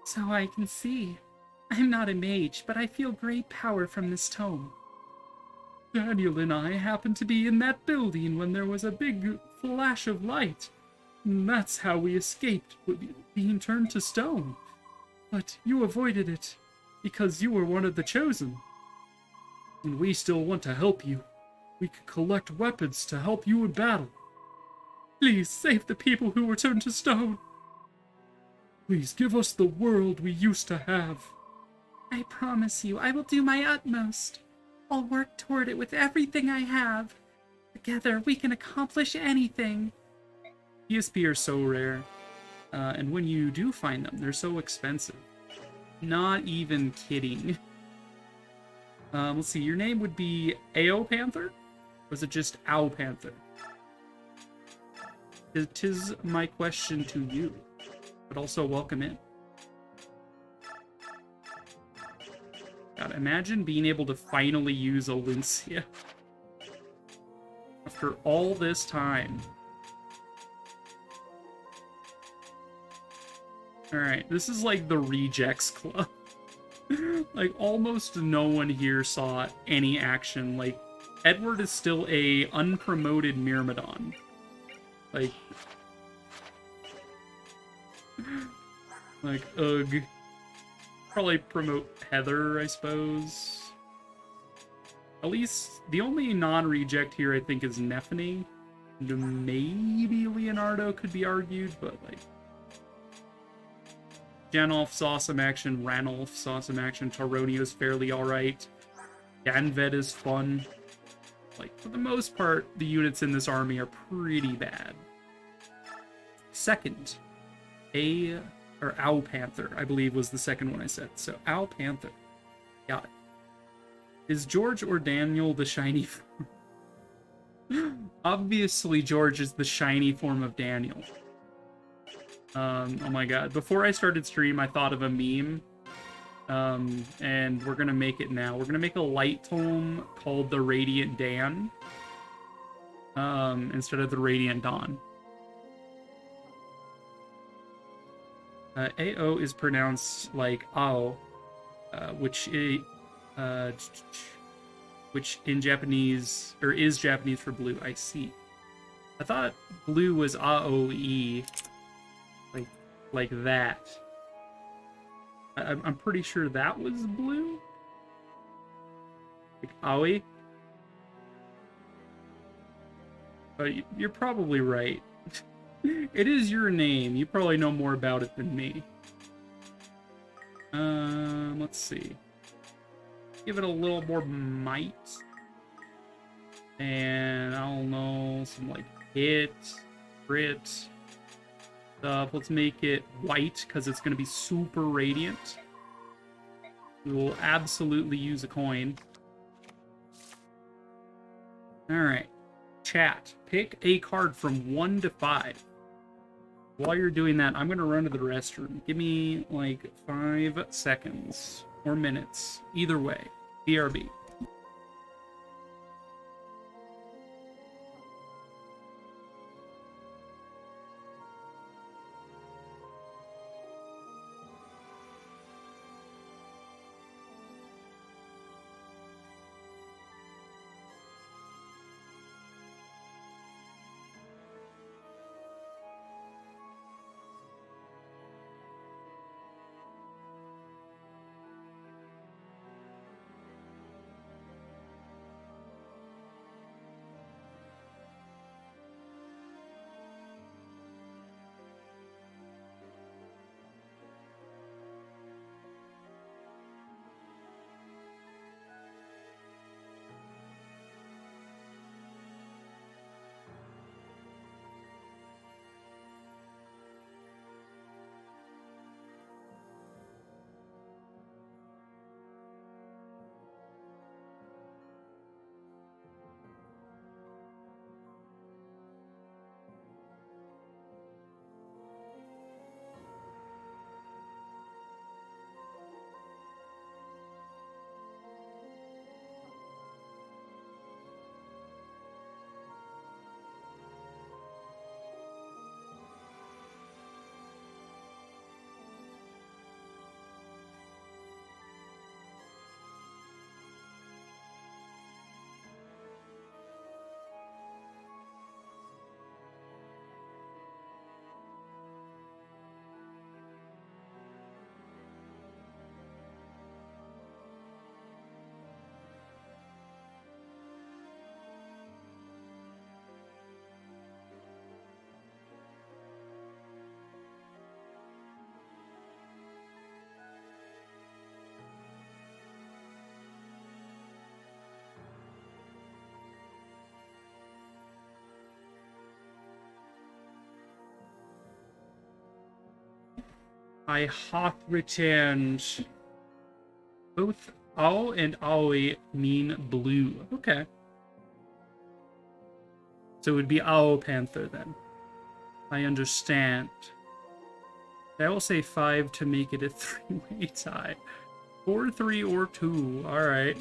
So I can see. I'm not a mage, but I feel great power from this tome. Daniel and I happened to be in that building when there was a big flash of light. And that's how we escaped being turned to stone. But you avoided it, because you were one of the chosen. And we still want to help you. We could collect weapons to help you in battle. Please save the people who were turned to stone. Please give us the world we used to have. I promise you, I will do my utmost. I'll work toward it with everything I have. Together, we can accomplish anything. ESP are so rare. And when you do find them, they're so expensive. Not even kidding. Let's see, your name would be AO Panther? Or was it just Ow Panther? Tis my question to you, but also welcome in. God, imagine being able to finally use Alincia after all this time. Alright, this is like the rejects club. Like, almost no one here saw any action. Like, Edward is still a unpromoted Myrmidon. Like, ugh. Probably promote Heather, I suppose. At least, the only non-reject here, I think, is Nephany. Maybe Leonardo could be argued, but, like... Janolf saw some action, Ranulf saw some action, Taronio's fairly alright. Danved is fun. Like, for the most part, the units in this army are pretty bad. Second, Owl Panther, I believe was the second one I said. So, Owl Panther. Got it. Is George or Daniel the shiny form? Obviously, George is the shiny form of Daniel. Oh my god. Before I started stream, I thought of a meme. And we're gonna make it now. We're gonna make a light tome called the Radiant Dan. Instead of the Radiant Dawn. AO is pronounced like Ao, which in Japanese, or is Japanese for blue. I see. I thought blue was AOE. Like that. I'm pretty sure that was blue. Like Aoi. But you're probably right. It is your name. You probably know more about it than me. Let's see. Give it a little more might. And I don't know, some like hit, crit stuff. Let's make it white because it's going to be super radiant. We will absolutely use a coin. Alright. Chat. Pick a card from 1 to 5. While you're doing that, I'm going to run to the restroom. Give me like 5 seconds or minutes. Either way. BRB. I hath returned. Both Ao and Aoi mean blue. Okay. So it would be Ao Panther then. I understand. I will say 5 to make it a 3-way tie. 4, 3, or 2. Alright.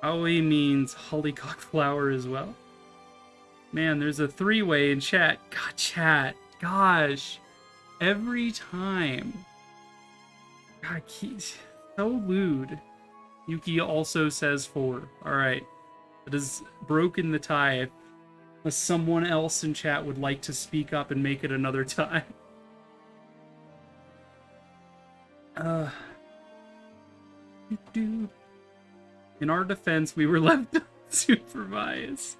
Aoi means hollycock flower as well. Man, there's a 3-way in chat. God, chat. Gosh. Every time. God, he's so lewd. Yuki also says 4. Alright. That has broken the tie. Unless someone else in chat would like to speak up and make it another tie. In our defense, we were left unsupervised.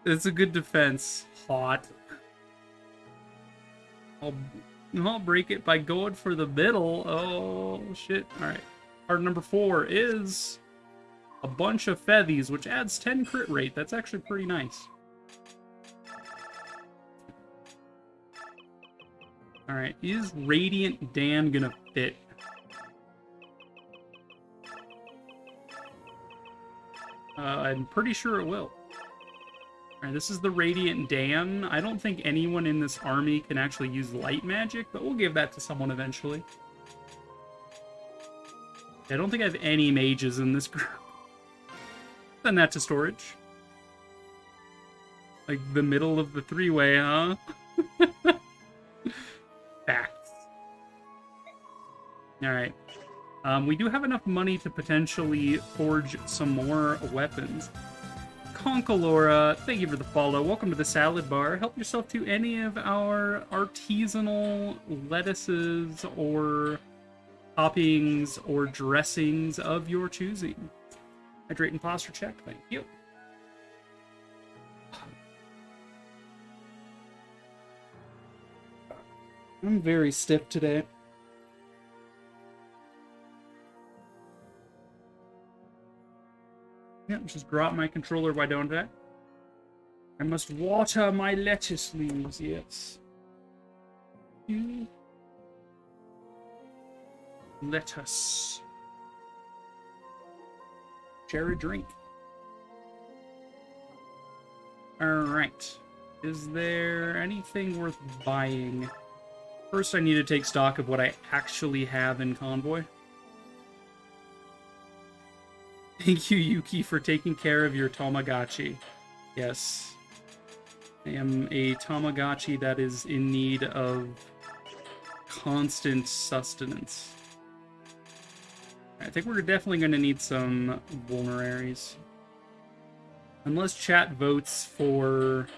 It's a good defense. Hot. I'll break it by going for the middle. Oh, shit. Alright. Card number 4 is a bunch of feathies, which adds 10 crit rate. That's actually pretty nice. Alright, is Radiant Dan gonna fit? I'm pretty sure it will. Alright, this is the Radiant Dan. I don't think anyone in this army can actually use light magic, but we'll give that to someone eventually. I don't think I have any mages in this group. Send that to storage. Like the middle of the 3-way, huh? Facts. Alright. We do have enough money to potentially forge some more weapons. Conkalora, thank you for the follow. Welcome to the salad bar. Help yourself to any of our artisanal lettuces or toppings or dressings of your choosing. Hydrate and posture check, thank you. I'm very stiff today. Yeah, just drop my controller, why don't I? I must water my lettuce leaves, yes. Lettuce. Share a drink. Alright. Is there anything worth buying? First, I need to take stock of what I actually have in Convoy. Thank you, Yuki, for taking care of your Tamagotchi. Yes. I am a Tamagotchi that is in need of constant sustenance. I think we're definitely going to need some vulneraries. Unless chat votes for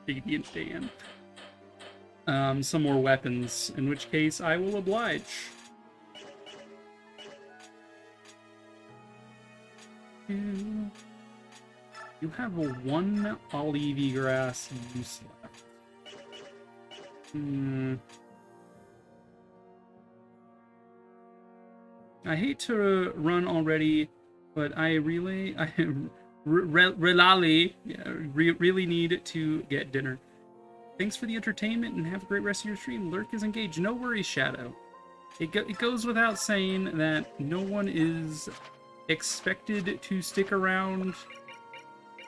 Radiant Dan. Some more weapons, in which case I will oblige. You have a 1 olivey grass use left. I hate to run already, but I really really need to get dinner. Thanks for the entertainment and have a great rest of your stream. Lurk is engaged. No worries, Shadow. It goes without saying that no one is expected to stick around.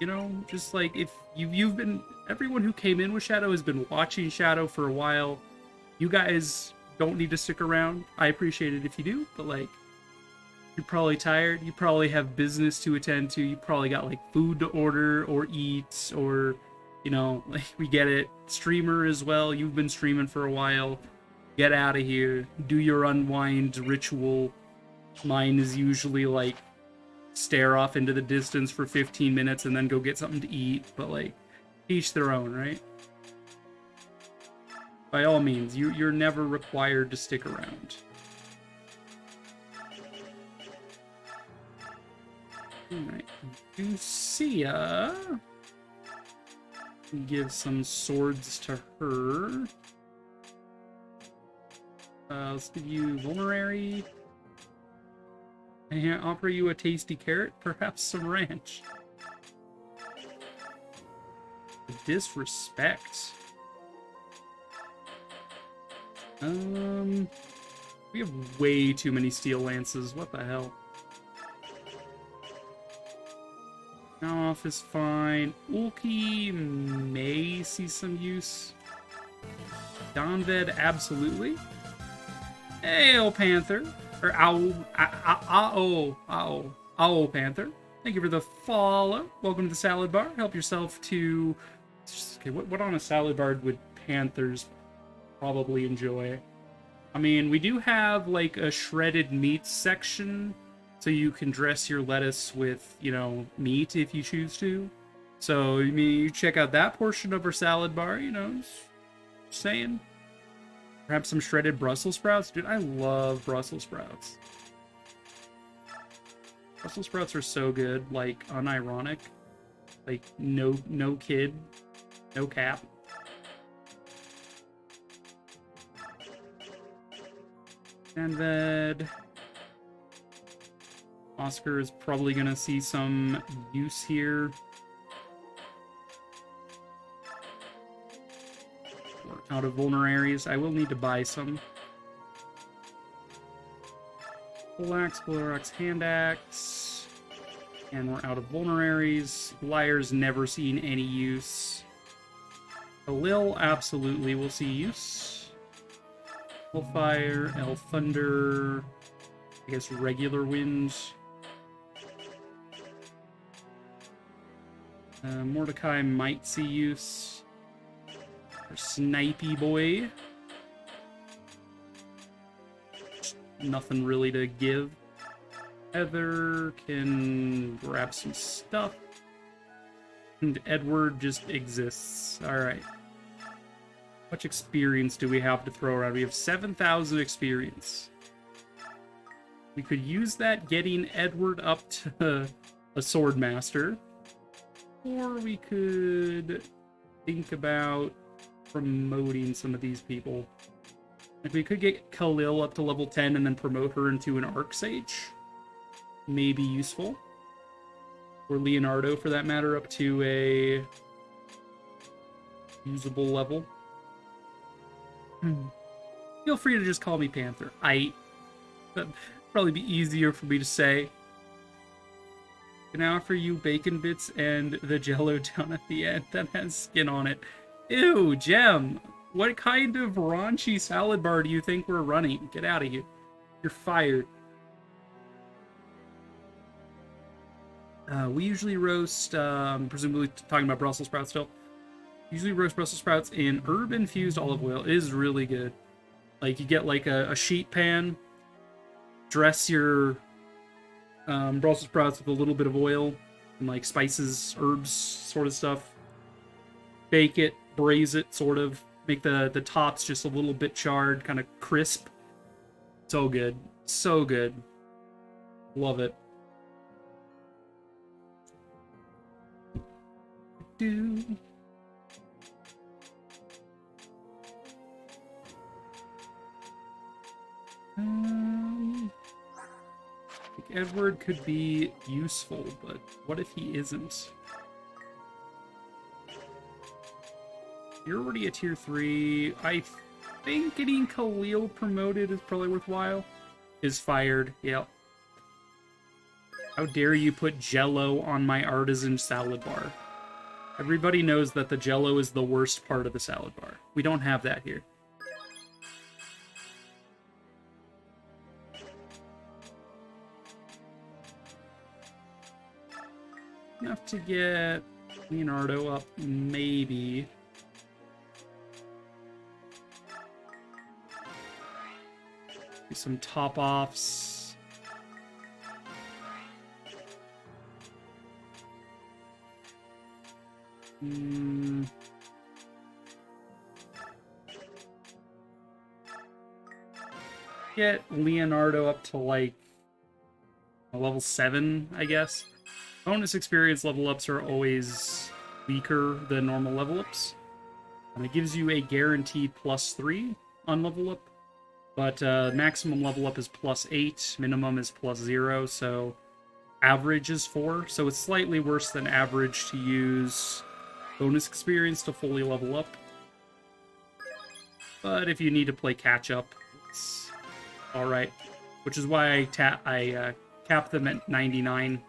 You know, just like if you've been, everyone who came in with Shadow has been watching Shadow for a while. You guys don't need to stick around. I appreciate it if you do, but like, you're probably tired. You probably have business to attend to. You probably got like food to order or eat, or, you know, like, we get it. Streamer as well. You've been streaming for a while. Get out of here. Do your unwind ritual. Mine is usually like stare off into the distance for 15 minutes and then go get something to eat. But like, each their own, right? By all means, you're never required to stick around. Alright, Lucia. Give some swords to her. Let's give you vulnerary. And offer you a tasty carrot, perhaps some ranch. Disrespect. We have way too many steel lances. What the hell? Off is fine. Ulki may see some use. Donved, absolutely. Hey, old Panther. Or Owl Panther. Thank you for the follow. Welcome to the salad bar. Help yourself to... Okay, what on a salad bar would Panthers probably enjoy? I mean, we do have, like, a shredded meat section, so you can dress your lettuce with, you know, meat if you choose to. So, I mean, you check out that portion of our salad bar, you know, just saying. Perhaps some shredded Brussels sprouts. Dude, I love Brussels sprouts. Brussels sprouts are so good, like, unironic. Like, no kid. No cap. And then Oscar is probably gonna see some use here. We're out of vulneraries. I will need to buy some. Full axe, hand axe. And we're out of vulneraries. Liar's never seen any use. Lil absolutely will see use. Hellfire, El Thunder, I guess regular wind. Mordecai might see use. Or Snipey Boy. Just nothing really to give. Heather can grab some stuff. And Edward just exists. Alright. How much experience do we have to throw around? We have 7,000 experience. We could use that getting Edward up to a Swordmaster. Or we could think about promoting some of these people. Like, we could get Khalil up to level 10 and then promote her into an Arcsage. Maybe useful. Or Leonardo, for that matter, up to a usable level. Feel free to just call me Panther. That'd probably be easier for me to say. Can I offer you bacon bits and the jello down at the end that has skin on it? Ew, Gem. What kind of raunchy salad bar do you think we're running? Get out of here. You're fired. We usually roast, presumably talking about Brussels sprouts still. Usually roast Brussels sprouts in herb-infused olive oil. It is really good. Like, you get like a sheet pan, dress your Brussels sprouts with a little bit of oil and like spices, herbs, sort of stuff. Bake it, braise it, sort of. Make the tops just a little bit charred, kind of crisp. So good. So good. Love it. Do. I think Edward could be useful, but what if he isn't? You're already a tier 3. I think getting Khalil promoted is probably worthwhile. Is fired, yep. How dare you put Jello on my artisan salad bar? Everybody knows that the Jello is the worst part of the salad bar. We don't have that here. Enough to get Leonardo up, maybe. Do some top-offs. Get Leonardo up to, like, a level 7, I guess. Bonus experience level ups are always weaker than normal level ups. And it gives you a guaranteed +3 on level up. But maximum level up is +8, minimum is +0, so average is 4. So it's slightly worse than average to use bonus experience to fully level up. But if you need to play catch up, it's all right. Which is why I cap them at 99,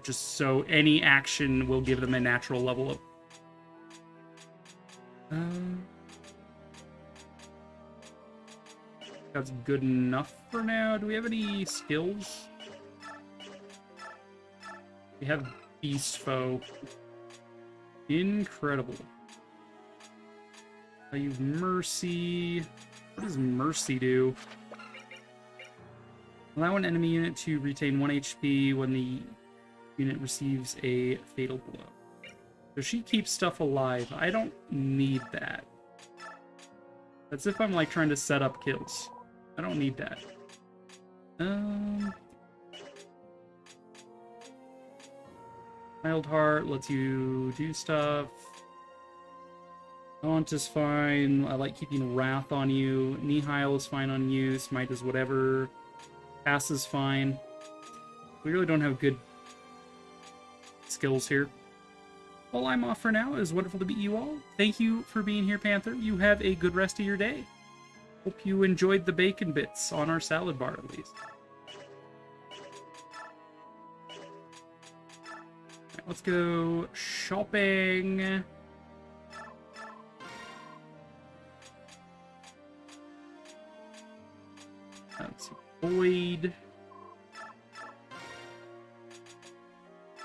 just so any action will give them a natural level up. That's good enough for now. Do we have any skills? We have Beast Foe. Incredible. I use Mercy. What does Mercy do? Allow an enemy unit to retain 1 HP when the unit receives a fatal blow. So she keeps stuff alive. I don't need that. That's if I'm like trying to set up kills. I don't need that. Mild Heart lets you do stuff. Taunt is fine. I like keeping Wrath on you. Nihil is fine on you. Smite is whatever. Pass is fine. We really don't have good skills here. Well, I'm off for now. It was wonderful to meet you all. Thank you for being here, Panther. You have a good rest of your day. Hope you enjoyed the bacon bits on our salad bar, at least. Right, let's go shopping. Let's see. Boyd.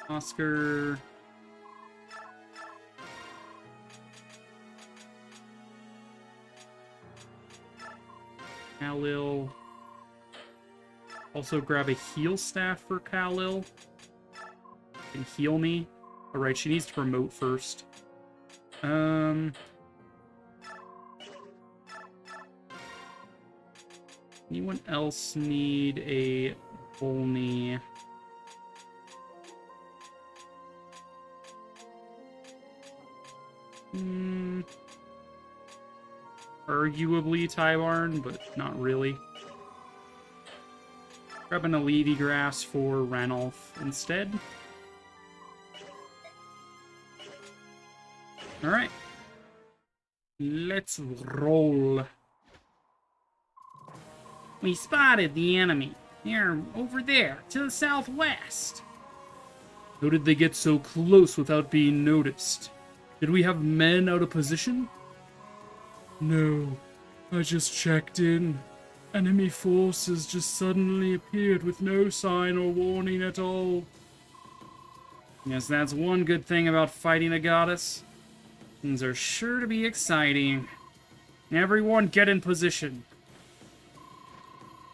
Oscar. Khalil. Also grab a heal staff for Khalil. Can heal me. Alright, she needs to promote first. Anyone else need a Volney? Arguably Tybarn, but not really. Grab an Aliti Grass for Ranulf instead. Alright. Let's roll. We spotted the enemy. They're over there, to the southwest. How did they get so close without being noticed? Did we have men out of position? No, I just checked in. Enemy forces just suddenly appeared with no sign or warning at all. Yes, that's one good thing about fighting a goddess. Things are sure to be exciting. Everyone get in position.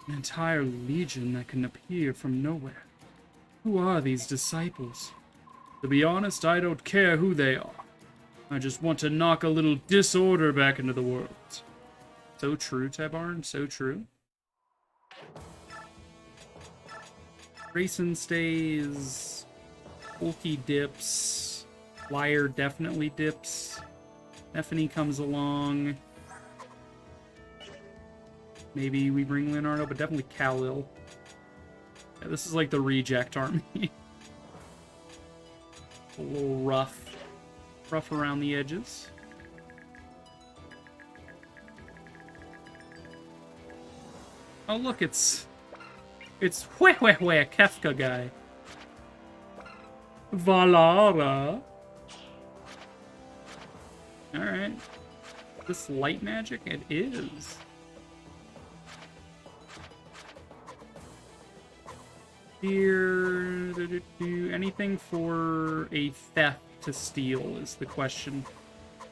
An entire legion that can appear from nowhere. Who are these disciples? To be honest, I don't care who they are. I just want to knock a little disorder back into the world. So true, Tybarn, so true. Grayson stays. Ulti dips. Liar definitely dips. Stephanie comes along. Maybe we bring Leonardo, but definitely Khalil. Yeah, this is like the reject army. A little rough. Rough around the edges. Oh look, it's a Kefka guy. Valara. Alright. This light magic? It is. Here, anything for a theft to steal is the question,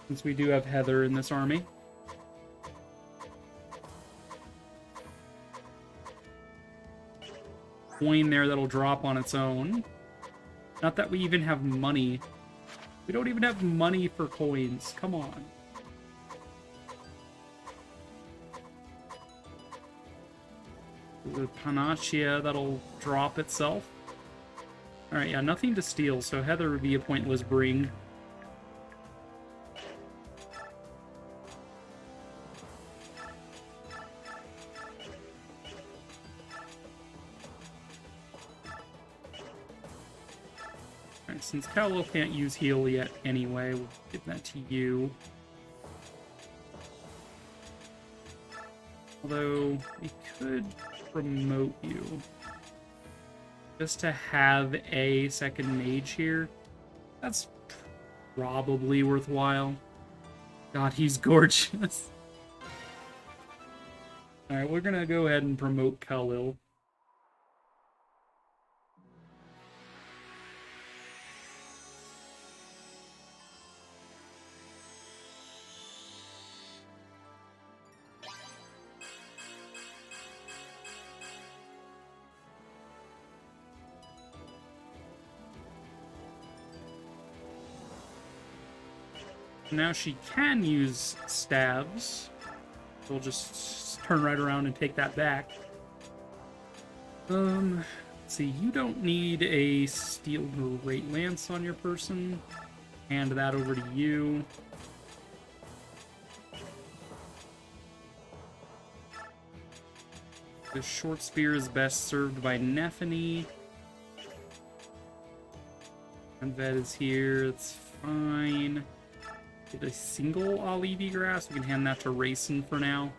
since we do have Heather in this army. Coin there that'll drop on its own. Not that we even have money. We don't even have money for coins. Come on. The Panacea that'll drop itself. Alright, yeah, nothing to steal, so Heather would be a pointless bring. Alright, since Khalil can't use heal yet anyway, we'll give that to you. Although, we could promote you. Just to have a second mage here. That's probably worthwhile. God, he's gorgeous. Alright, we're gonna go ahead and promote Khalil. Now she can use stabs. We'll just turn right around and take that back. Let's see, you don't need a steel great lance on your person. Hand that over to you. The short spear is best served by Nephany. And that is here, it's fine. Get a single Olive grass. We can hand that to Racing for now.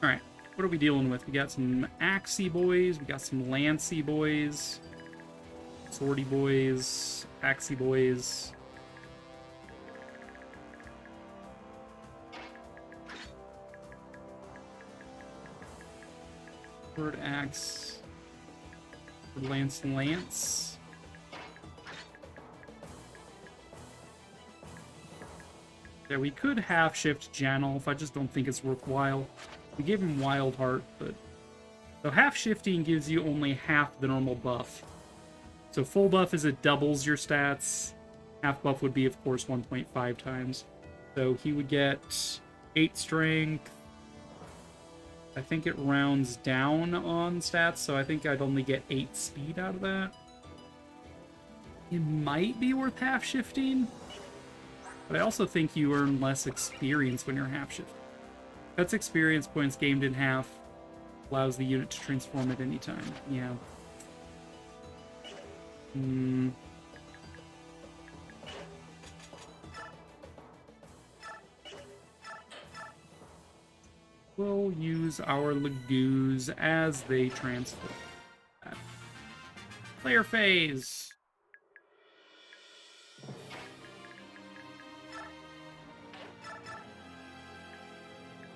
Alright, what are we dealing with? We got some Axey boys, we got some Lancey boys, Swordy boys, Axey boys. Sword axe. Lance. Yeah, we could half shift Janulf. I just don't think it's worthwhile. We gave him Wild Heart, but so half shifting gives you only half the normal buff. So full buff is it doubles your stats. Half buff would be, of course, 1.5 times. So he would get 8 strength. I think it rounds down on stats, so I think I'd only get 8 speed out of that. It might be worth half shifting, but I also think you earn less experience when you're half shifting. That's experience points gained in half. Allows the unit to transform at any time. Yeah. We'll use our Lagoos as they transform. Player phase!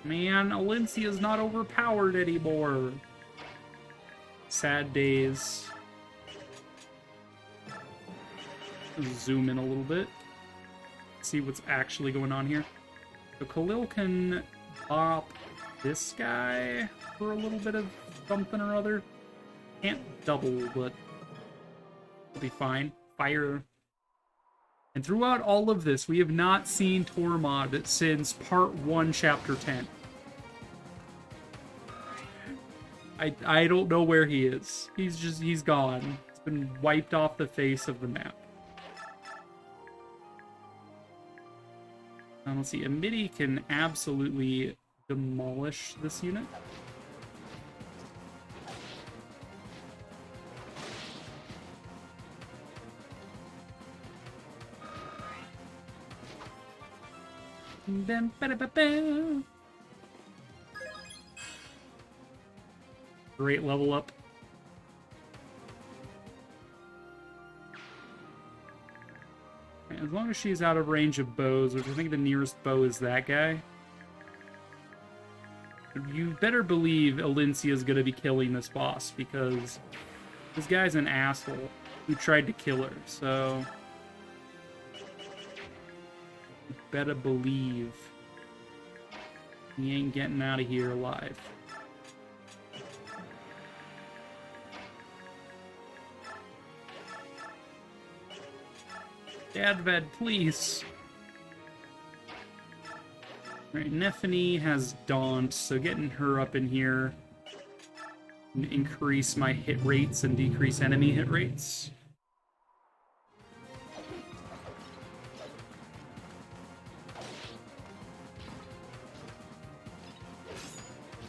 Man, Alencia's not overpowered anymore. Sad days. Zoom in a little bit. See what's actually going on here. So Khalil can bop this guy for a little bit of something or other. Can't double, but it'll be fine. Fire. And throughout all of this, we have not seen Tormod since part 1, chapter 10. I don't know where he is. He's gone. He's been wiped off the face of the map. Let's see, a MIDI can absolutely demolish this unit. Great level up. As long as she's out of range of bows, which I think the nearest bow is that guy, you better believe Alencia's gonna be killing this boss, because this guy's an asshole who tried to kill her, so you better believe he ain't getting out of here alive. Dadved, please. Alright, Nephany has Daunt, so getting her up in here can increase my hit rates and decrease enemy hit rates.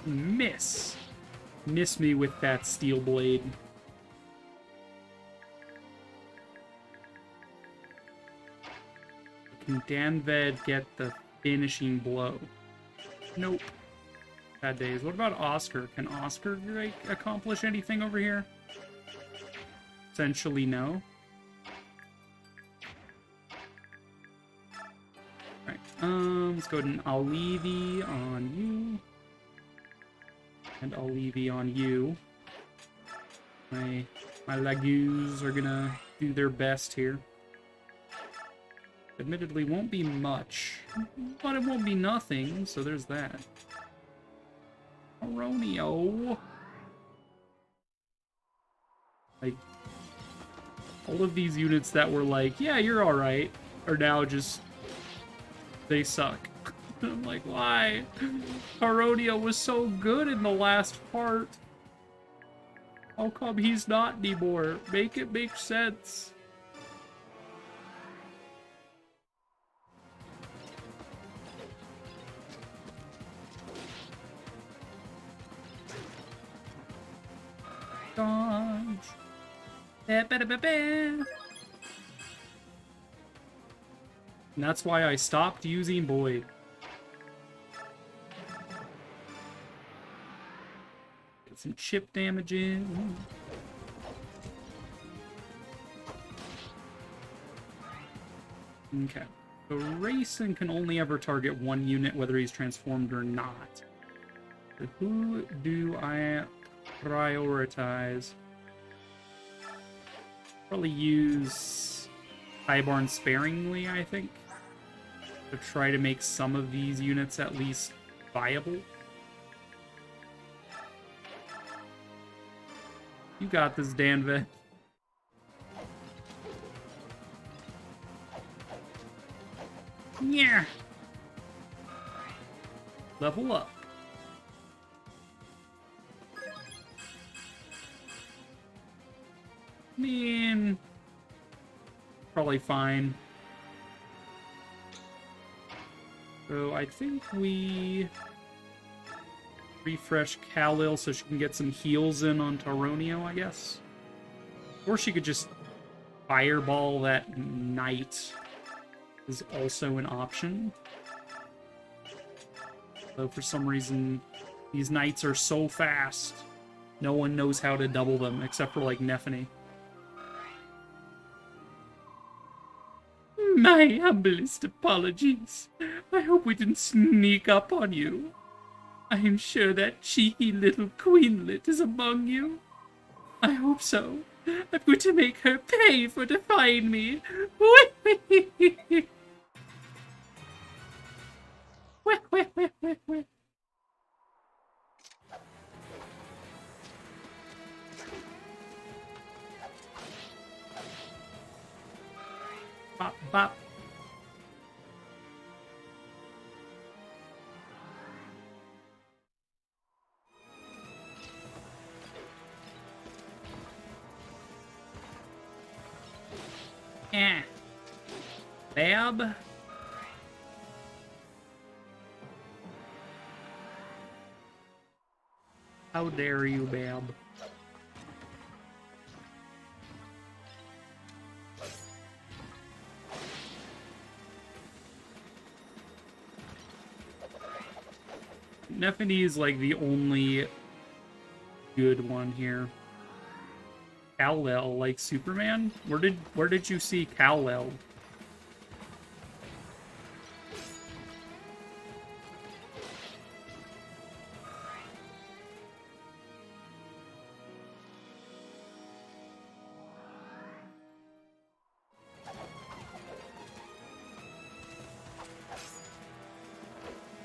Miss! Miss me with that steel blade. Can Danved get the finishing blow? Nope. Bad days. What about Oscar? Can Oscar, like, accomplish anything over here? Essentially, no. Alright, let's go ahead and Alivi on you. And Alivi on you. My Lagoos are gonna do their best here. Admittedly, won't be much, but it won't be nothing, so there's that. Aronio. Like, all of these units that were like, yeah, you're alright, are now just, they suck. I'm like, why? Aronio was so good in the last part. How come he's not anymore? Make it make sense. Dodge. And that's why I stopped using Boyd. Get some chip damage in. Okay. So Racing can only ever target one unit, whether he's transformed or not. So who do I prioritize? Probably use Highborn sparingly, I think, to try to make some of these units at least viable. You got this, Danved. Yeah. Level up. I mean, probably fine. So I think we refresh Kal-Il so she can get some heals in on Taronio, I guess. Or she could just fireball that knight is also an option. Though for some reason, these knights are so fast, no one knows how to double them, except for, like, Nephany. My humblest apologies. I hope we didn't sneak up on you. I am sure that cheeky little queenlet is among you. I hope so. I'm going to make her pay for defying me. Bop, bop. Eh. Bab. How dare you, Bab? Nephany is like the only good one here. Kal-El, like Superman? Where did you see Kal-El?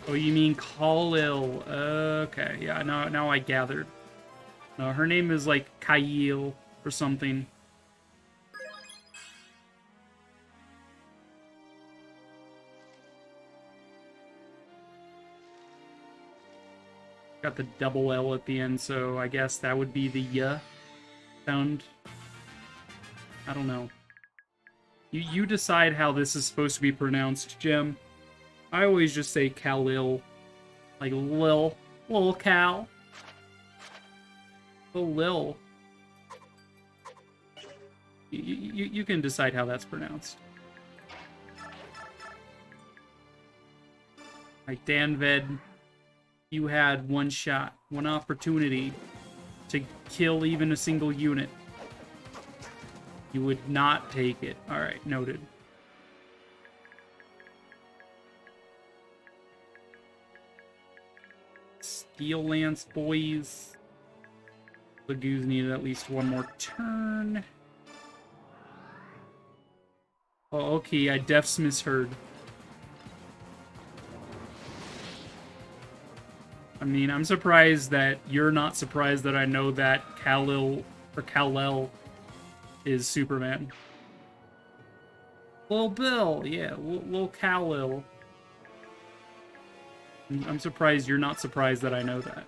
Oh, you mean Kal-El? Okay, yeah, now I gathered. No, her name is like Kyle or something. Got the double L at the end, so I guess that would be the Y sound. I don't know. You decide how this is supposed to be pronounced, Jim. I always just say Kal-Il. Like Lil Cal. Lil. You can decide how that's pronounced. Like, Danved, you had one shot, one opportunity to kill even a single unit. You would not take it. Alright, noted. Steel Lance, boys. Lagoos needed at least one more turn. Oh, okay, I defs misheard. I mean, I'm surprised that you're not surprised that I know that Kal-El is Superman. Lil Bill, yeah, Lil Kal-El. I'm surprised you're not surprised that I know that.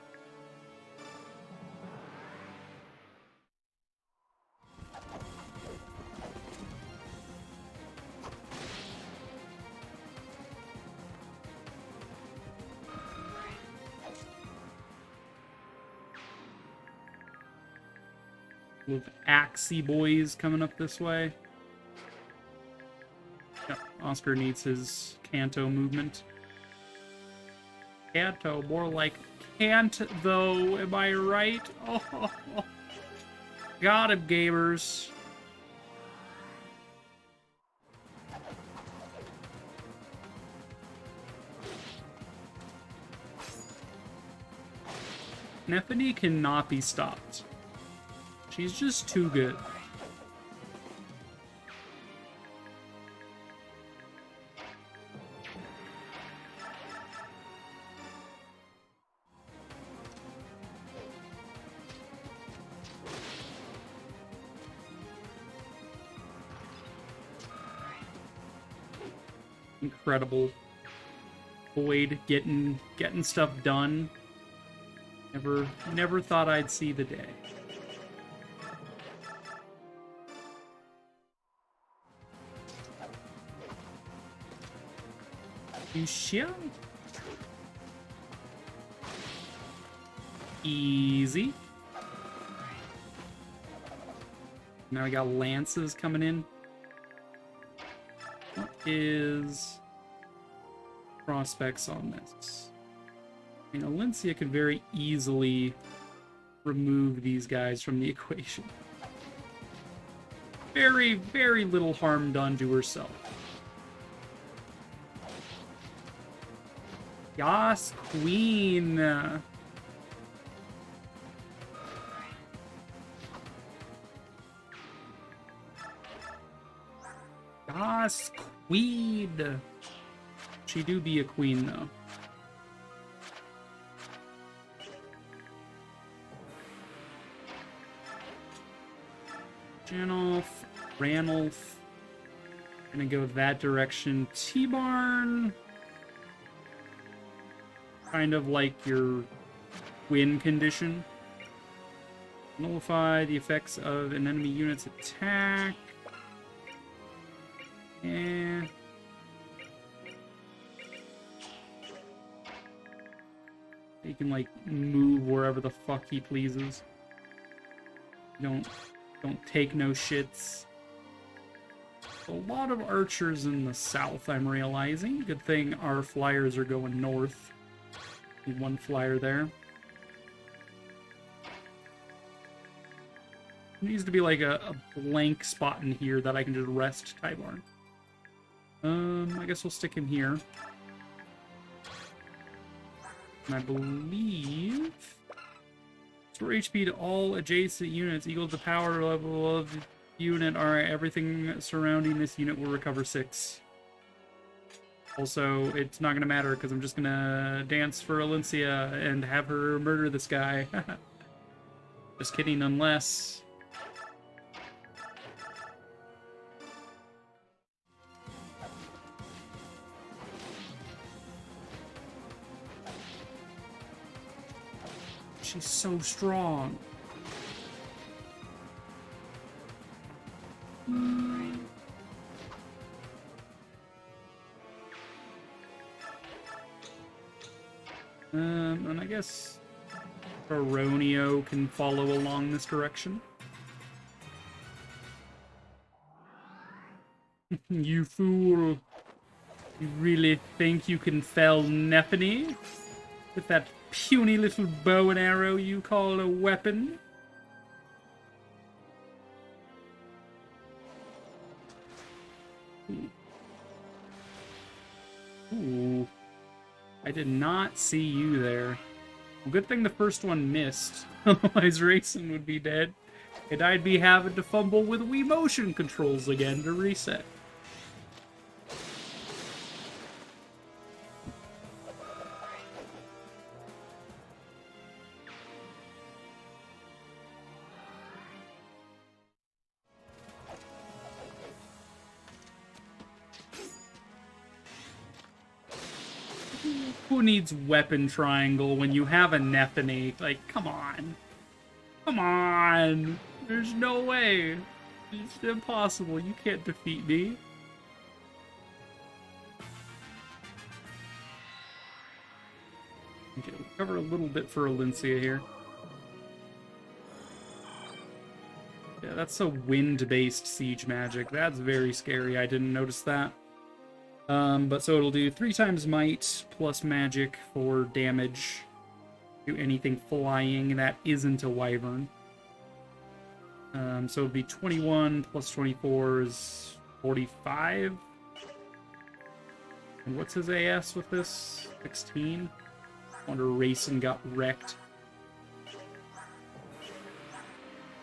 With Axie boys coming up this way. Yep, Oscar needs his Kanto movement. Kanto, more like can't though, am I right? Oh, got him, gamers. Nephany cannot be stopped. She's just too good. Incredible. Boyd getting stuff done. Never thought I'd see the day. Sure. Easy. Now we got lances coming in. What is prospects on this? I mean, Alencia could very easily remove these guys from the equation. Very, very little harm done to herself. Yas, queen. Yas, queen. She do be a queen, though. Janolf, Ranulf. Gonna go that direction. T-Barn. Kind of like your win condition. Nullify the effects of an enemy unit's attack. Yeah. He can like move wherever the fuck he pleases. Don't take no shits. A lot of archers in the south, I'm realizing. Good thing our flyers are going north. Need one flyer there. There needs to be like a blank spot in here that I can just rest Tybarn. I guess we'll stick him here. And I believe... Restore HP to all adjacent units equal to the power level of the unit. Alright, everything surrounding this unit will recover 6. Also, it's not gonna matter because I'm just gonna dance for Alencia and have her murder this guy. Just kidding, unless... She's so strong. And I guess Baronio can follow along this direction. You fool. You really think you can fell Nephany with that puny little bow and arrow you call a weapon? Ooh. I did not see you there. Well, good thing the first one missed. Otherwise, Racing would be dead. And I'd be having to fumble with Wii Motion controls again to reset. Who needs weapon triangle when you have a Nephany? Like, come on. Come on. There's no way. It's impossible. You can't defeat me. Okay, we'll cover a little bit for Olyncia here. Yeah, that's a wind-based siege magic. That's very scary. I didn't notice that. But so it'll do 3 times might plus magic for damage to anything flying that isn't a wyvern. So it'll be 21 plus 24 is 45. And what's his AS with this? 16? Wonder Racing got wrecked.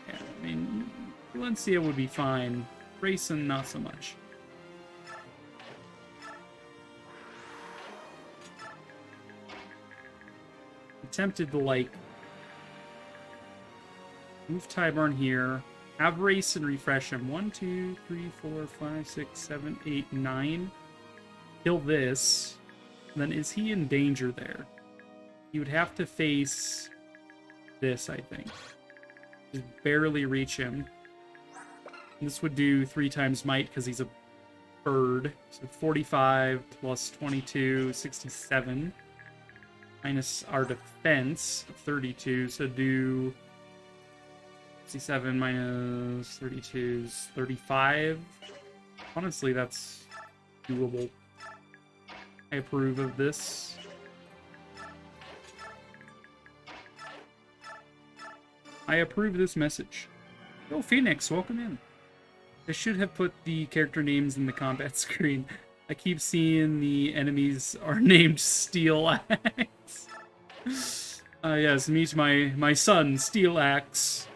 Yeah, I mean, Valencia would be fine. Racing, not so much. Tempted to, like, move Tyburn here, have Race and refresh him. 1, 2, 3, 4, 5, 6, 7, 8, 9. Kill this. And then is he in danger there? He would have to face this, I think. Just barely reach him. And this would do 3 times might because he's a bird. So 45 plus 22, 67. Minus our defense, 32, so do 67 minus 32 is 35. Honestly, that's doable. I approve of this. I approve this message. Oh, Phoenix, welcome in. I should have put the character names in the combat screen. I keep seeing the enemies are named Steel Axe. Yes, meet my son, Steel Axe.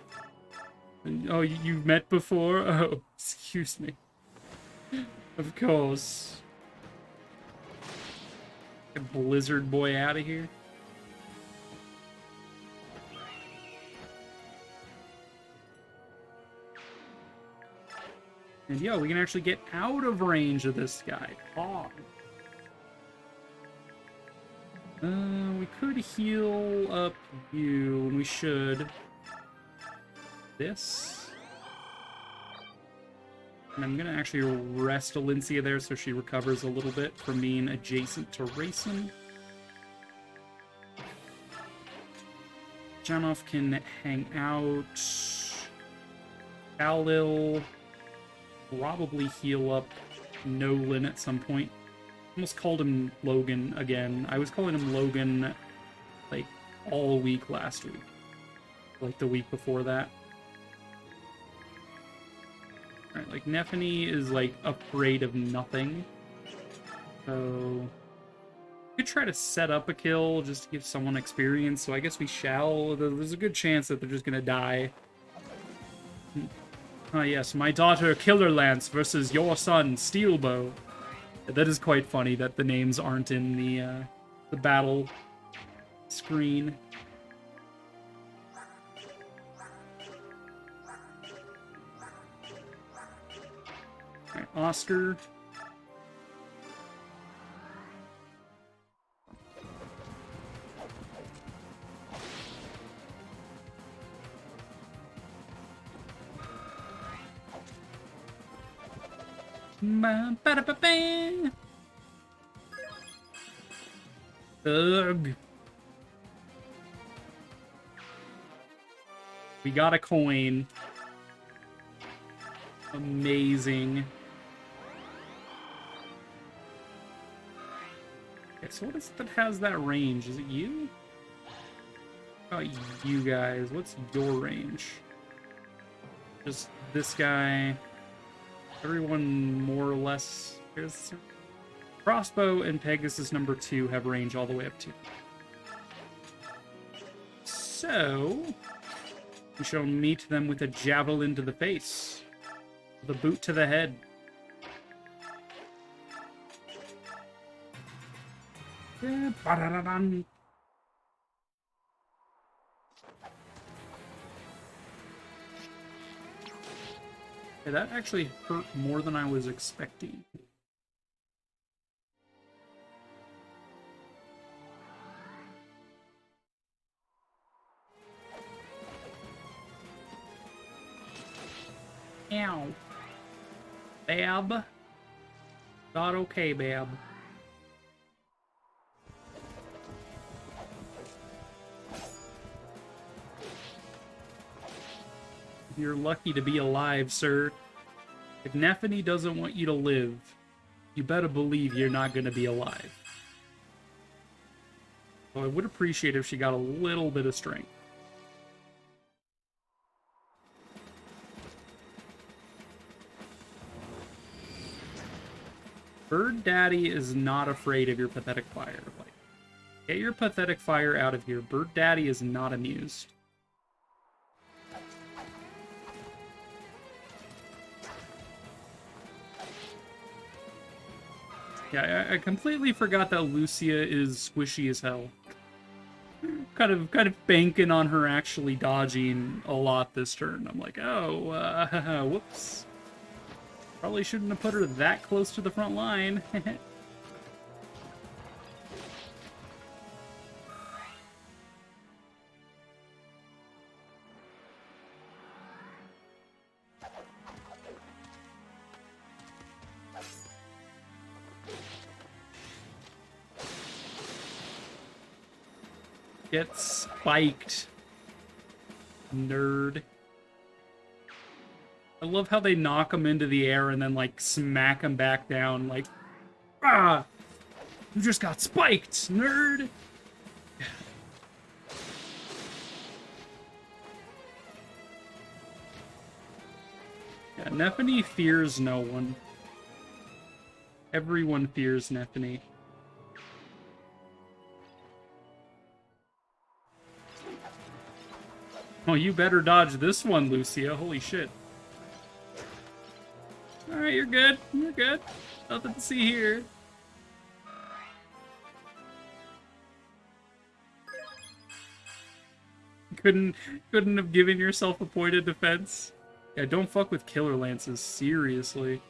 Oh, you've met before? Oh, excuse me. Of course. Get Blizzard Boy out of here. And yo, we can actually get out of range of this guy. Oh. We could heal up you, and we should. This. And I'm gonna actually rest Olyncia there so she recovers a little bit from being adjacent to Racing. Janov can hang out. Khalil probably heal up Nolan at some point. Almost called him Logan again. I was calling him Logan like all week last week. Like the week before that. Alright, like Nephany is like afraid of nothing. So we could try to set up a kill just to give someone experience, so I guess we shall. There's a good chance that they're just gonna die. Ah yes, my daughter Killer Lance versus your son Steelbow. That is quite funny that the names aren't in the battle screen. Alright, Oscar. Ugh. We got a coin. Amazing. Okay, so what is it that has that range? Is it you? How about you guys? What's your range? Just this guy. Everyone more or less. Here's Crossbow and Pegasus number 2 have range all the way up to. So we shall meet them with a javelin to the face, with a boot to the head. Ba-da-da-dum. Okay, that actually hurt more than I was expecting. Ow. Bab. Not okay, Bab. You're lucky to be alive, sir. If Nephany doesn't want you to live, you better believe you're not going to be alive. So I would appreciate if she got a little bit of strength. Bird Daddy is not afraid of your pathetic fire. Like, get your pathetic fire out of here. Bird Daddy is not amused. Yeah, I completely forgot that Lucia is squishy as hell. Kind of banking on her actually dodging a lot this turn. I'm like, oh, whoops. Probably shouldn't have put her that close to the front line. Get spiked, nerd. I love how they knock him into the air and then, like, smack him back down, like, ah! You just got spiked, nerd! Yeah, Nephany fears no one. Everyone fears Nephany. Oh, you better dodge this one, Lucia. Holy shit. Alright, you're good. You're good. Nothing to see here. Couldn't have given yourself a point of defense. Yeah, don't fuck with killer lances, seriously.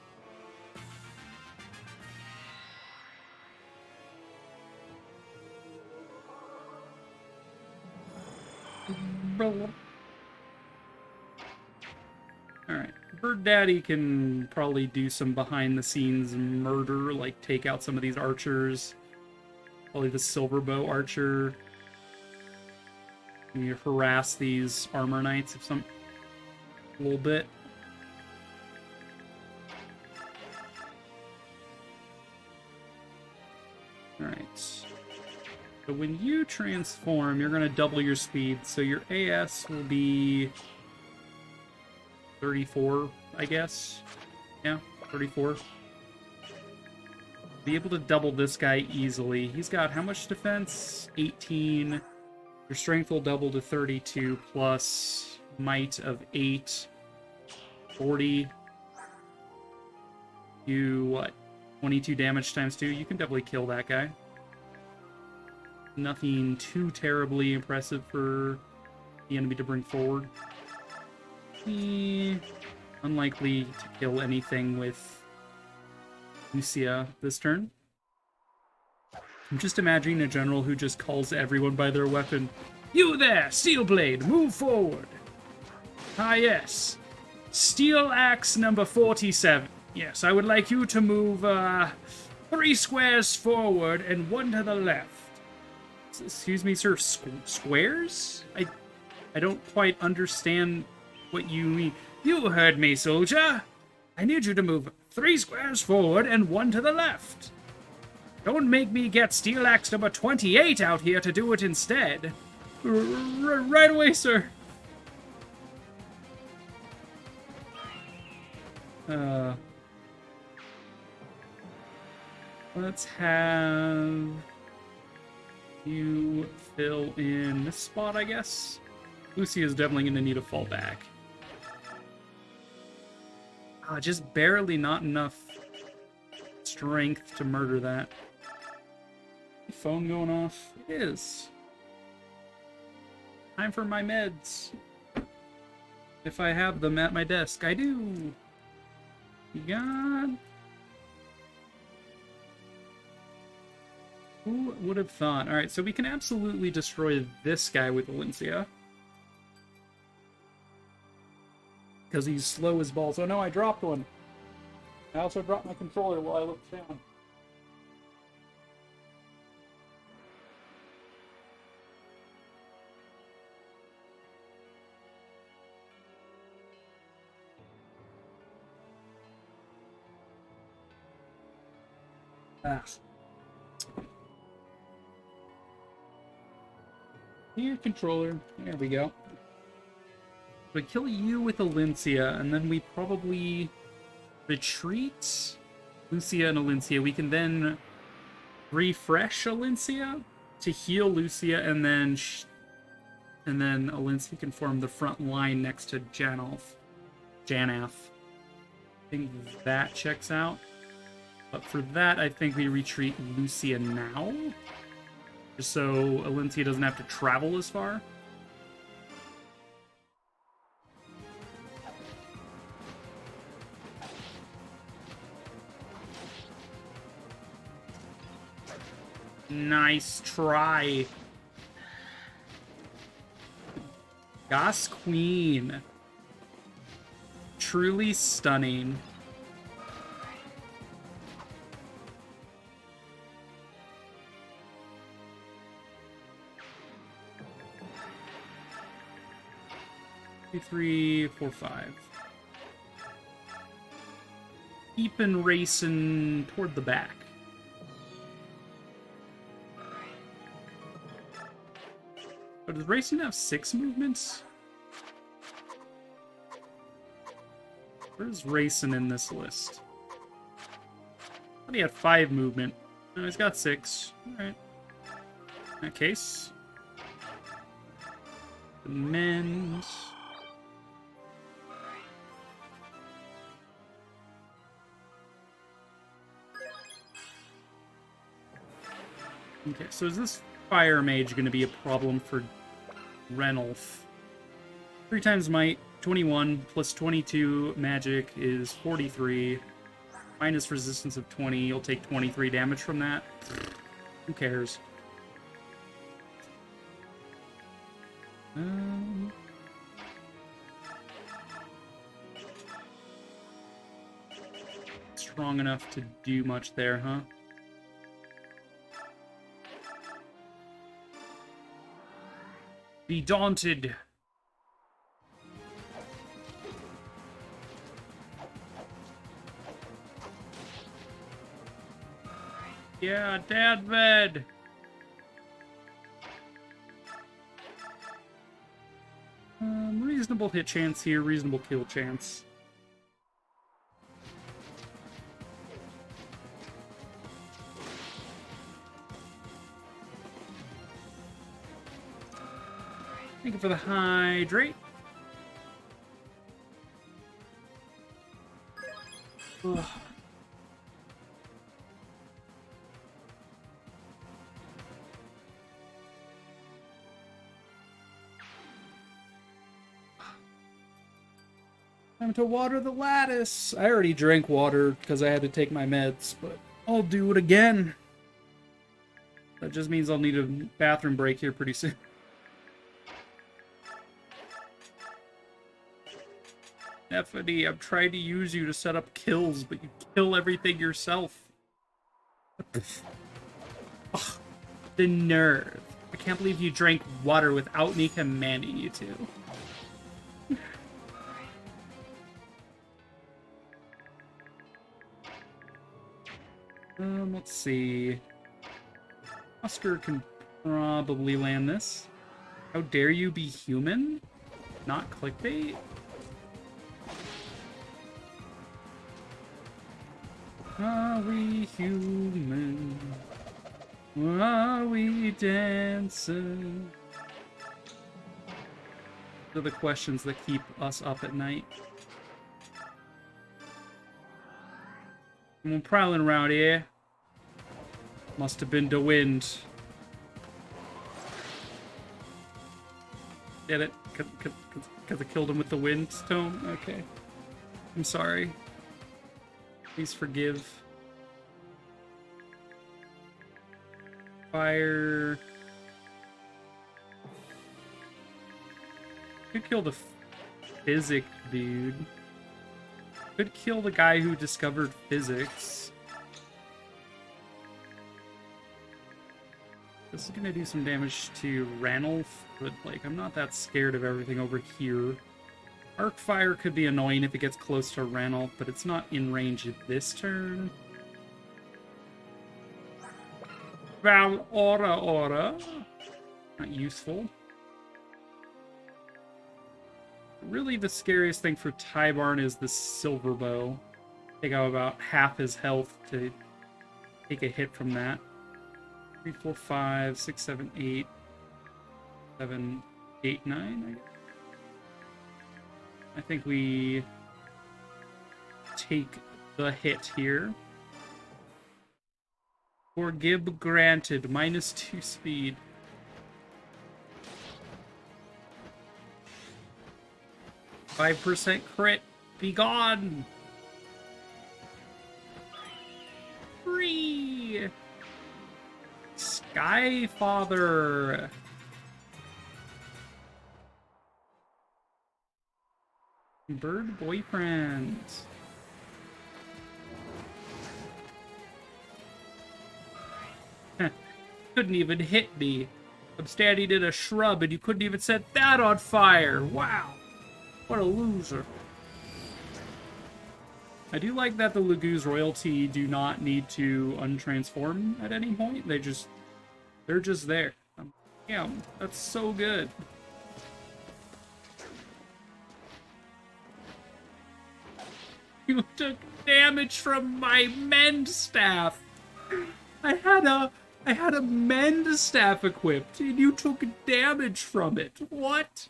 Alright, Bird Daddy can probably do some behind-the-scenes murder, like take out some of these archers. Probably the Silverbow archer. And you harass these armor knights of some... a little bit. Alright. So when you transform, you're going to double your speed, so your AS will be 34, I guess. Yeah, 34. Be able to double this guy easily. He's got how much defense? 18. Your strength will double to 32 plus might of 8. 40. You, what? 22 damage times 2? You can definitely kill that guy. Nothing too terribly impressive for the enemy to bring forward. Unlikely to kill anything with Lucia this turn. I'm just imagining a general who just calls everyone by their weapon. You there, Steelblade, move forward. Ah, yes. Steel Axe number 47. Yes, I would like you to move 3 squares forward and 1 to the left. Excuse me, sir, squares? I don't quite understand what you mean. You heard me, soldier. I need you to move 3 squares forward and 1 to the left. Don't make me get Steel Axe number 28 out here to do it instead. Right away, sir. Let's have you fill in this spot, I guess. Lucy is definitely going to need a fallback. Just barely not enough strength to murder that. Phone going off? It is. Time for my meds. If I have them at my desk, I do. God. Who would have thought? Alright, so we can absolutely destroy this guy with Valencia. Because he's slow as balls. Oh no, I dropped one. I also dropped my controller while I looked down. Here, controller. There we go. We kill you with Alencia, and then we probably retreat Lucia and Alencia. We can then refresh Alencia to heal Lucia, and then Alencia can form the front line next to Janaf. I think that checks out. But for that, I think we retreat Lucia now, just so Alencia doesn't have to travel as far. Nice try. Goss Queen. Truly stunning. Two, 3, 4, 5. Keeping racing toward the back. But does racing have 6 movements? Where's racing in this list? I thought he had 5 movement. No, he's got 6. Alright. In that case. Amend. Okay, so is this Fire Mage going to be a problem for Renulf? 3 times might, 21, plus 22 magic is 43. Minus resistance of 20, you'll take 23 damage from that. Who cares? Strong enough to do much there, huh? Be daunted. Yeah, dad bed. Reasonable hit chance here, reasonable kill chance. Thank you for the hydrate. Ugh. Time to water the lattice. I already drank water because I had to take my meds, but I'll do it again. That just means I'll need a bathroom break here pretty soon. Stephanie, I'm trying to use you to set up kills, but you kill everything yourself. Ugh, the nerve. I can't believe you drank water without me commanding you to. Let's see. Oscar can probably land this. How dare you be human? Not clickbait? Are we human? Are we dancing? Those are the questions that keep us up at night. Someone prowling around here. Must have been the wind. Get it? Because I killed him with the wind tone? Okay. I'm sorry. Please forgive. Fire. Could kill the physic dude. Could kill the guy who discovered physics. This is gonna do some damage to Ranulf, but like I'm not that scared of everything over here. Arc Fire could be annoying if it gets close to Ranulf, but it's not in range this turn. Val Aura. Not useful. Really, the scariest thing for Tybarn is the Silver Bow. Take out about half his health to take a hit from that. 3, 4, 5, 6, 7, 8, 7, 8, 9, I guess. I think we take the hit here. Forgive granted, -2 speed. %, crit. Be gone. Free. Skyfather. Bird boyfriend. Couldn't even hit me. I'm standing in a shrub and you couldn't even set that on fire. Wow. What a loser. I do like that the Laguz royalty do not need to untransform at any point. They're just there. Damn, that's so good. You took damage from my mend staff. I had a mend staff equipped and you took damage from it. What?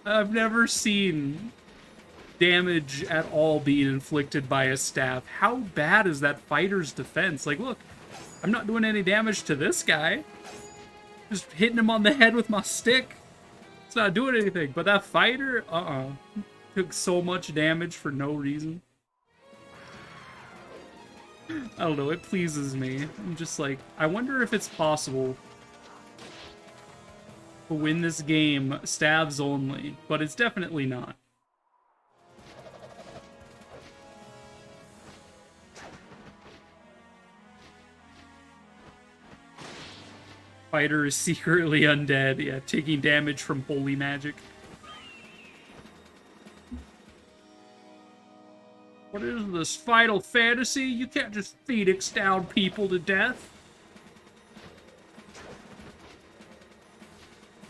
I've never seen damage at all being inflicted by a staff. How bad is that fighter's defense? Like, look, I'm not doing any damage to this guy. Just hitting him on the head with my stick. It's not doing anything. But that fighter, took so much damage for no reason. I don't know, it pleases me. I'm just like, I wonder if it's possible to win this game stabs only, but it's definitely not. Fighter is secretly undead, yeah, taking damage from holy magic. What is this, Final Fantasy? You can't just Phoenix down people to death.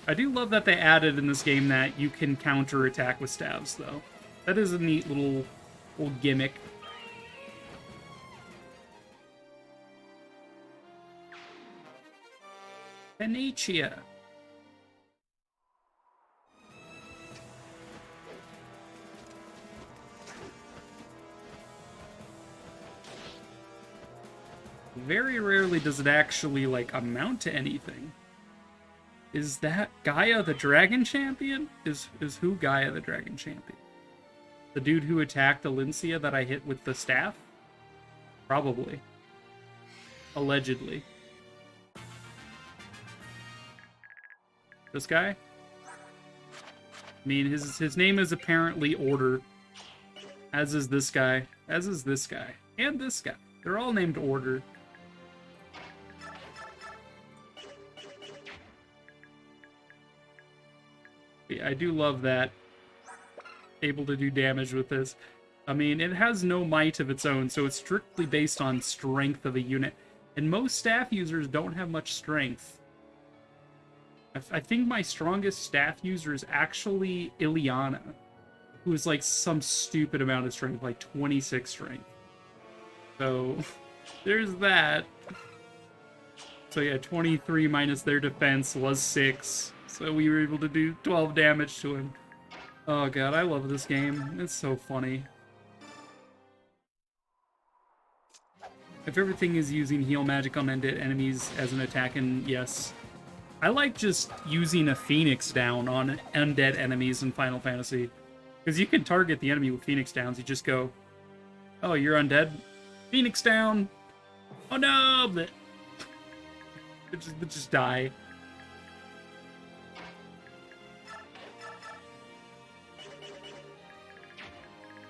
I do love that they added in this game that you can counter-attack with stabs, though. That is a neat little gimmick. Venetia. Very rarely does it actually, like, amount to anything. Is that Gaia the Dragon Champion? Is who Gaia the Dragon Champion? The dude who attacked Alincia that I hit with the staff? Probably. Allegedly. This guy? I mean, his name is apparently Order. As is this guy. As is this guy. And this guy. They're all named Order. I do love that. Able to do damage with this. I mean, it has no might of its own, so it's strictly based on strength of a unit. And most staff users don't have much strength. I think my strongest staff user is actually Ileana, who is like some stupid amount of strength, like 26 strength. So there's that. So yeah, 23 minus their defense was 6. So we were able to do 12 damage to him. Oh god, I love this game. It's so funny. If everything is using heal magic on undead enemies as an attack, and yes. I like just using a Phoenix down on undead enemies in Final Fantasy. Because you can target the enemy with Phoenix downs. You just go, oh, you're undead? Phoenix down! Oh no! They just die.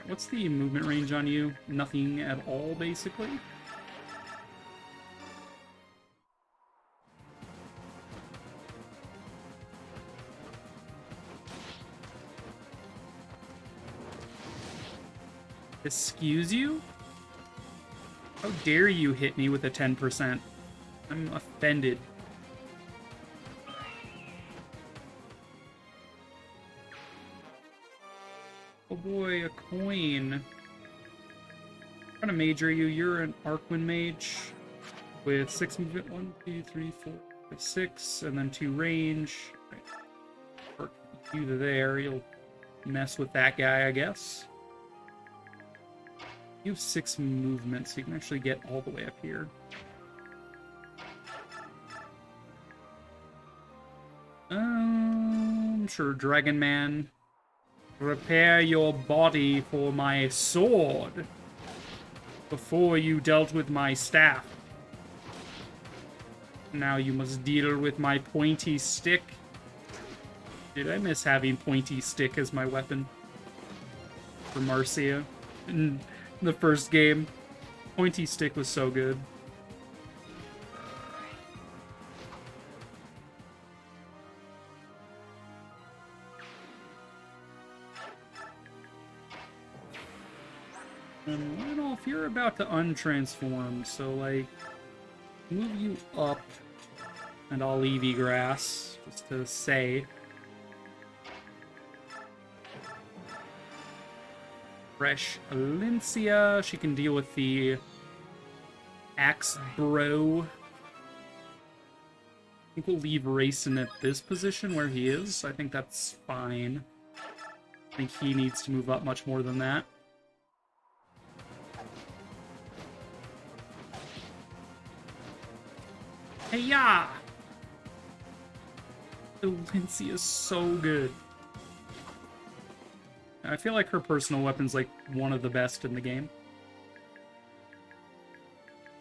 What's the movement range on you? Nothing at all, basically? Excuse you? How dare you hit me with a 10%? I'm offended. Oh boy, a coin. What kind of mage are you? You're an Arcwind mage with 6 movement. 1, 2, 3, 4, 5, 6, and then 2 range. Right. Arc you to there. You'll mess with that guy, I guess. You have 6 movement, so you can actually get all the way up here. Sure, Dragon Man. Prepare your body for my sword before you dealt with my staff. Now you must deal with my pointy stick. Dude, I miss having pointy stick as my weapon for Marcia. In the first game, pointy stick was so good. And I don't know if you're about to untransform, so like, move you up, and I'll leave you grass, just to say. Fresh Alincia, she can deal with the Axe Bro. I think we'll leave Rayson at this position where he is. I think that's fine. I think he needs to move up much more than that. Hey-ya! Alincia is so good. I feel like her personal weapon's like one of the best in the game.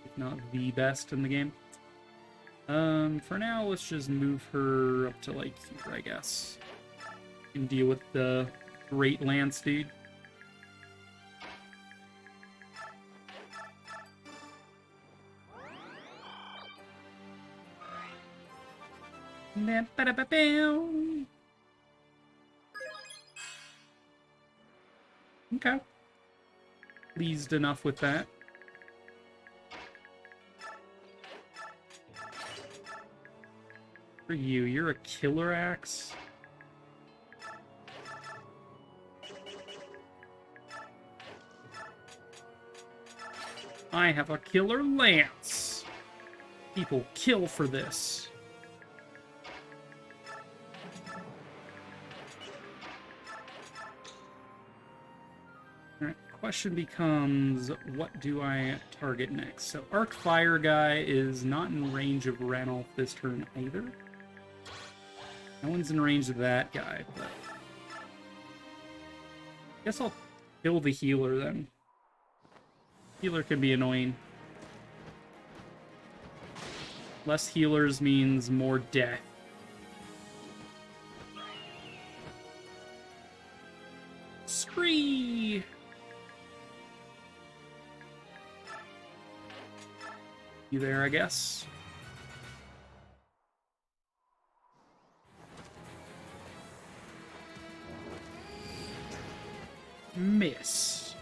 If not the best in the game. For now, let's just move her up to like here, I guess. And deal with the Great Lance dude. Okay. Pleased enough with that. For you, you're a killer axe. I have a killer lance. People kill for this. Question becomes, what do I target next? So Arc Fire guy is not in range of Ranulf this turn either. No one's in range of that guy, but I guess I'll kill the healer then. Healer can be annoying. Less healers means more death. Scree! You there, I guess. Miss.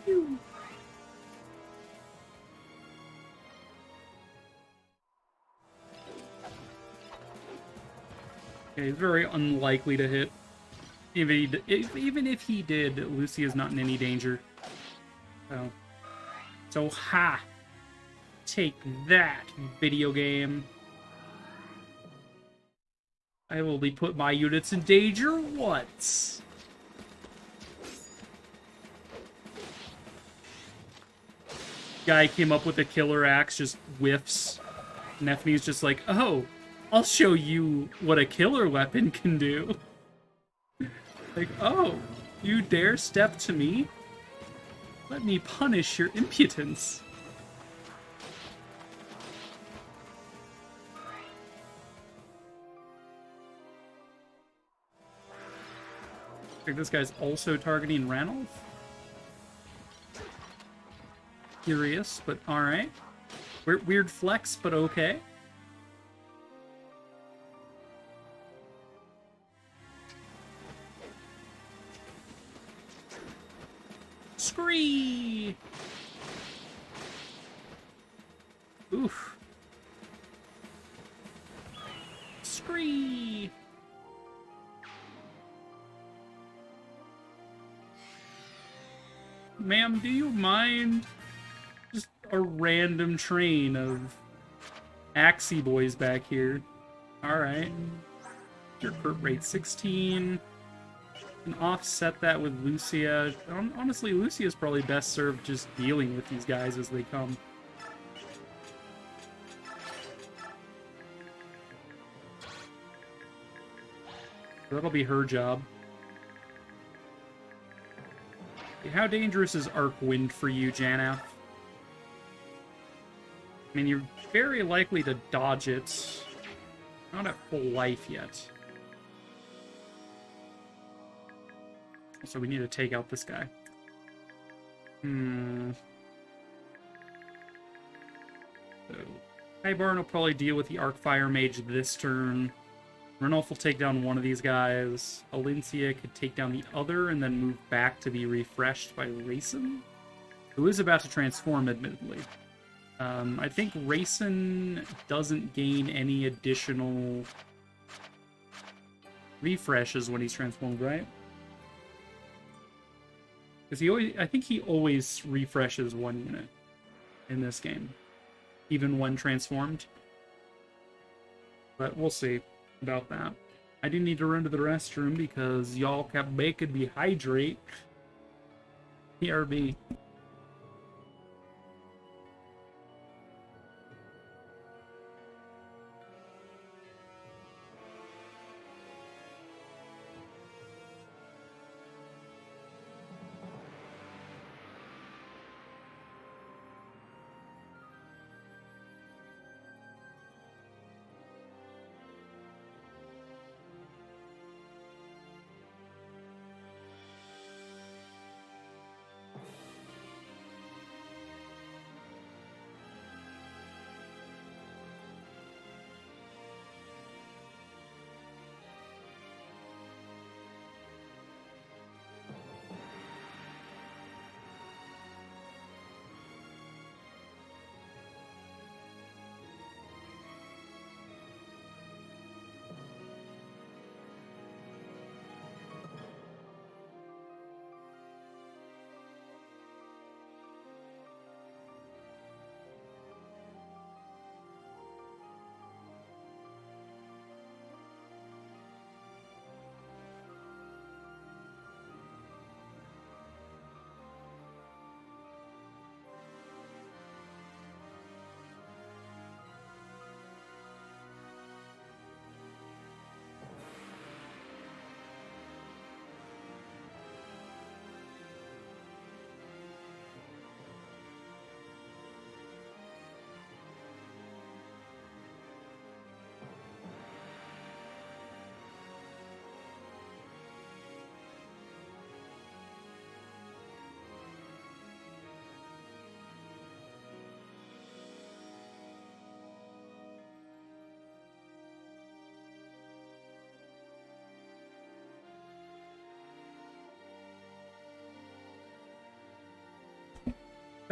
Phew. Okay, he's very unlikely to hit. Even if he did, Lucy is not in any danger. So ha! Take that, video game. I only put my units in danger once. Guy came up with a killer axe, just whiffs. Nefne's just like, oh, I'll show you what a killer weapon can do. Like, oh, you dare step to me? Let me punish your impudence. I think this guy's also targeting Ranulf. Curious, but alright. Weird flex, but okay. Scree! Oof. Scree! Ma'am, do you mind? Just a random train of Axie boys back here. Alright. Your crit rate 16. And offset that with Lucia. Honestly, Lucia's probably best served just dealing with these guys as they come. That'll be her job. How dangerous is Arc Wind for you, Janaf? I mean, you're very likely to dodge it. Not at full life yet. So we need to take out this guy. So, Kybarn will probably deal with the Arcfire Mage this turn. Ranulf will take down one of these guys. Alincia could take down the other and then move back to be refreshed by Rayson, who is about to transform, admittedly. I think Rayson doesn't gain any additional refreshes when he's transformed, right? Because I think he always refreshes one unit in this game, even when transformed. But we'll see about that. I do need to run to the restroom because y'all kept making me hydrate. PRB.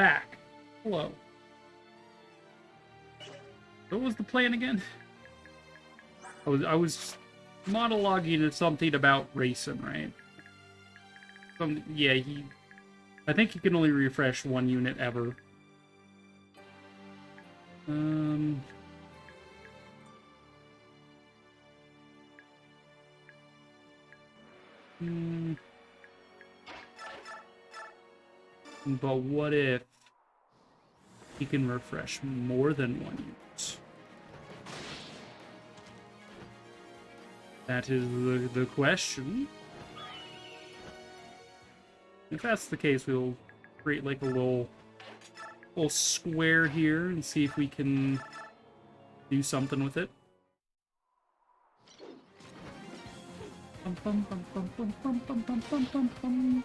back. Hello. What was the plan again? I was monologuing something about racing, right? Yeah, I think he can only refresh one unit ever. But what if he can refresh more than one unit? That is the question. If that's the case, we'll create like a little square here and see if we can do something with it. Bum, bum, bum, bum, bum, bum, bum, bum, bum, bum, bum.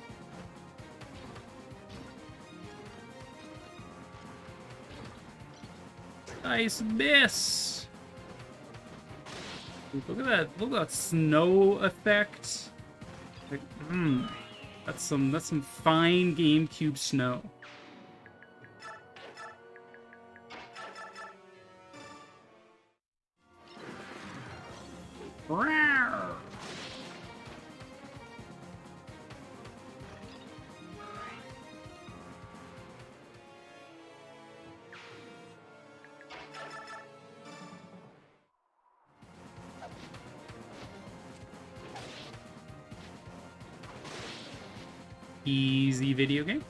Nice miss. Look at that! Look at that snow effect. Like, that's some fine GameCube snow. Rawr. Easy video game.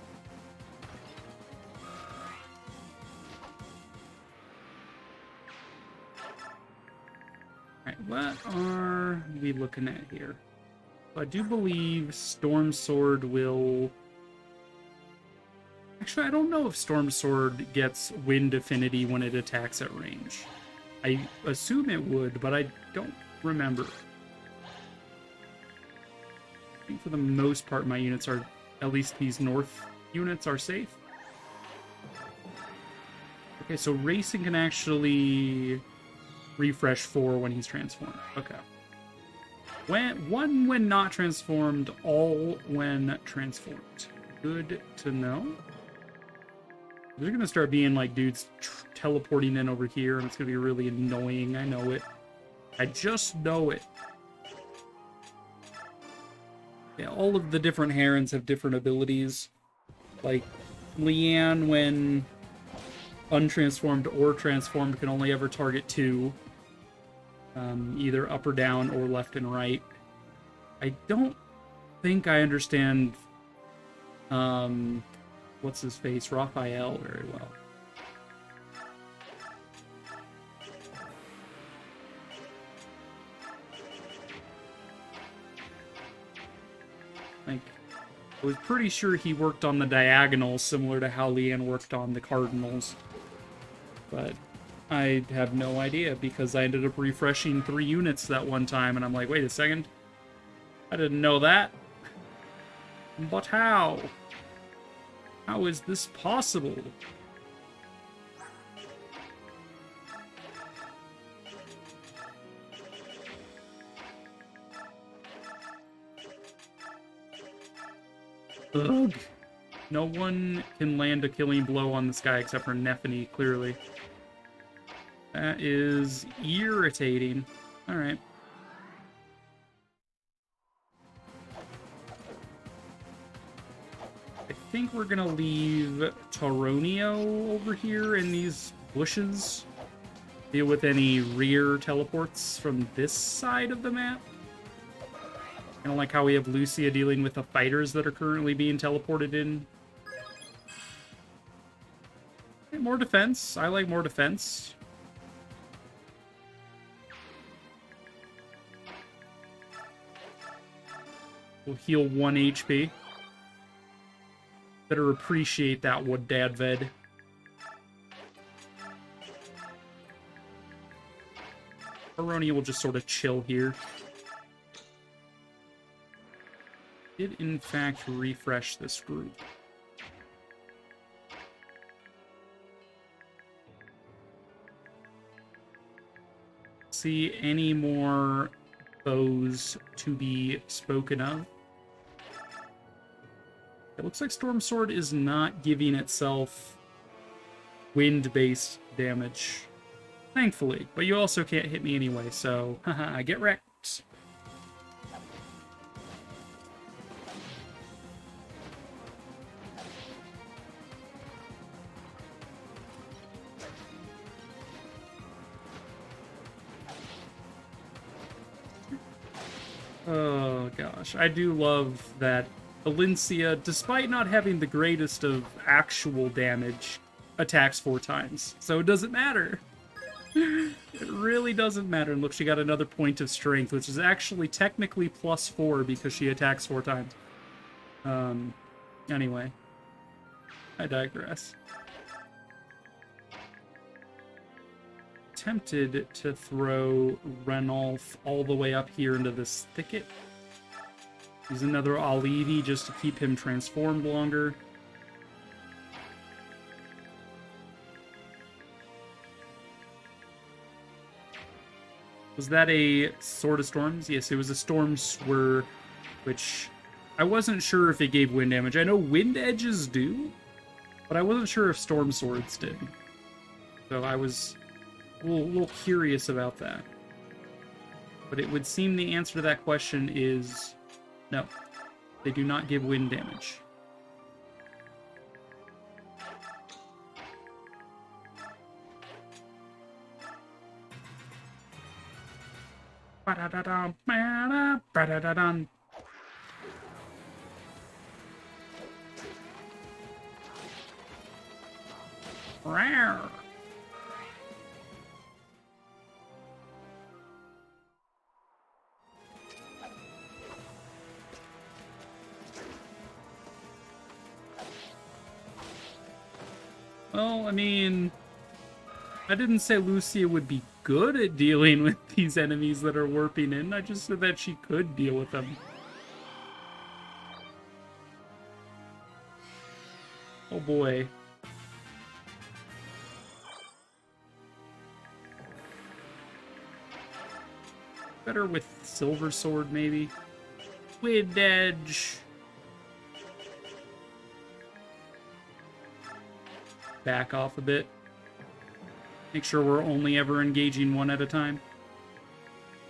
Alright, what are we looking at here? I do believe Storm Sword will... Actually, I don't know if Storm Sword gets Wind Affinity when it attacks at range. I assume it would, but I don't remember. I think for the most part my units are... At least these north units are safe. Okay, so Racing can actually refresh 4 when he's transformed. Okay. When not transformed, all when transformed. Good to know. There's gonna start being like dudes teleporting in over here, and it's gonna be really annoying. I know it. I just know it. Yeah, all of the different herons have different abilities. Like, Leanne, when untransformed or transformed, can only ever target 2. Either up or down or left and right. I don't think I understand, what's his face, Raphael, very well. Like, I was pretty sure he worked on the diagonals, similar to how Leanne worked on the cardinals. But I have no idea, because I ended up refreshing 3 units that one time, and I'm like, wait a second. I didn't know that. But how? How is this possible? Ugh. No one can land a killing blow on this guy except for Nephany, clearly. That is irritating. Alright. I think we're gonna leave Taronio over here in these bushes. Deal with any rear teleports from this side of the map. I don't like how we have Lucia dealing with the fighters that are currently being teleported in. Okay, more defense. I like more defense. We'll heal 1 HP. Better appreciate that, Wood Dad Ved. Aronia will just sort of chill here. Did in fact refresh this group. See any more bows to be spoken of? It looks like Storm Sword is not giving itself wind-based damage. Thankfully. But you also can't hit me anyway, so haha, get wrecked. Oh gosh, I do love that Valencia, despite not having the greatest of actual damage, attacks 4 times. So it doesn't matter. It really doesn't matter. And look, she got another point of strength, which is actually technically +4 because she attacks 4 times. Anyway. I digress. Tempted to throw Renolf all the way up here into this thicket. Use another Alivi just to keep him transformed longer. Was that a Sword of Storms? Yes, it was a Storm Swirl, which I wasn't sure if it gave wind damage. I know wind edges do, but I wasn't sure if Storm Swords did. So I was a little curious about that. But it would seem the answer to that question is no. They do not give wind damage. Ba-da-da-dum, ba-da, ba-da-da-dum. Rawr. Well, I mean, I didn't say Lucia would be good at dealing with these enemies that are warping in. I just said that she could deal with them. Oh boy. Better with Silver Sword, maybe. Wind Edge. Back off a bit. Make sure we're only ever engaging one at a time.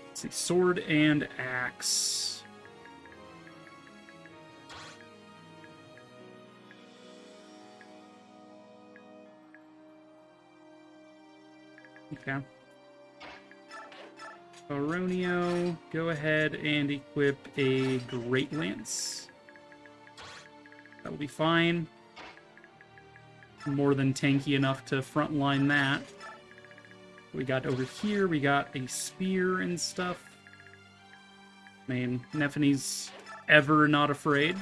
Let's see, sword and axe. Okay. Baronio, go ahead and equip a Great Lance. That'll be fine. More than tanky enough to frontline that. We got over here, we got a spear and stuff. I mean, Nephene's ever not afraid.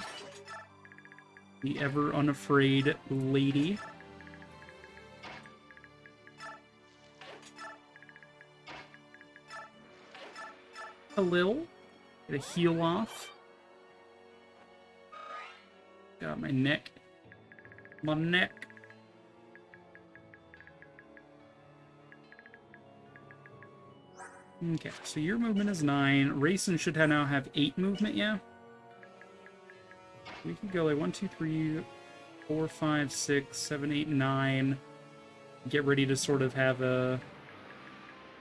The ever unafraid lady. Khalil, get a heal off. Got my neck. My neck. Okay, so your movement is 9. Rayson should now have 8 movement, yeah? We can go like 1, 2, 3, 4, 5, 6, 7, 8, 9. Get ready to sort of have a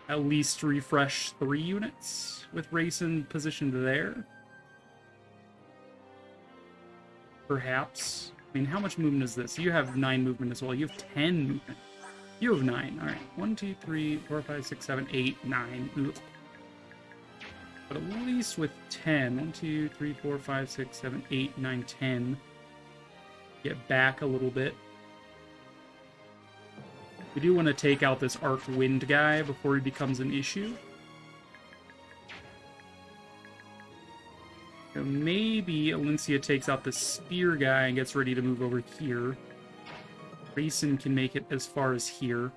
at least refresh 3 units with Rayson positioned there. Perhaps. I mean, how much movement is this? You have 9 movement as well. You have 10 movement. You have 9. Alright. 1, 2, 3, 4, 5, 6, 7, 8, 9. Ugh. But at least with 10. 1, 2, 3, 4, 5, 6, 7, 8, 9, 10. Get back a little bit. We do want to take out this Arc Wind guy before he becomes an issue. So maybe Alencia takes out the Spear guy and gets ready to move over here. Rayson can make it as far as here.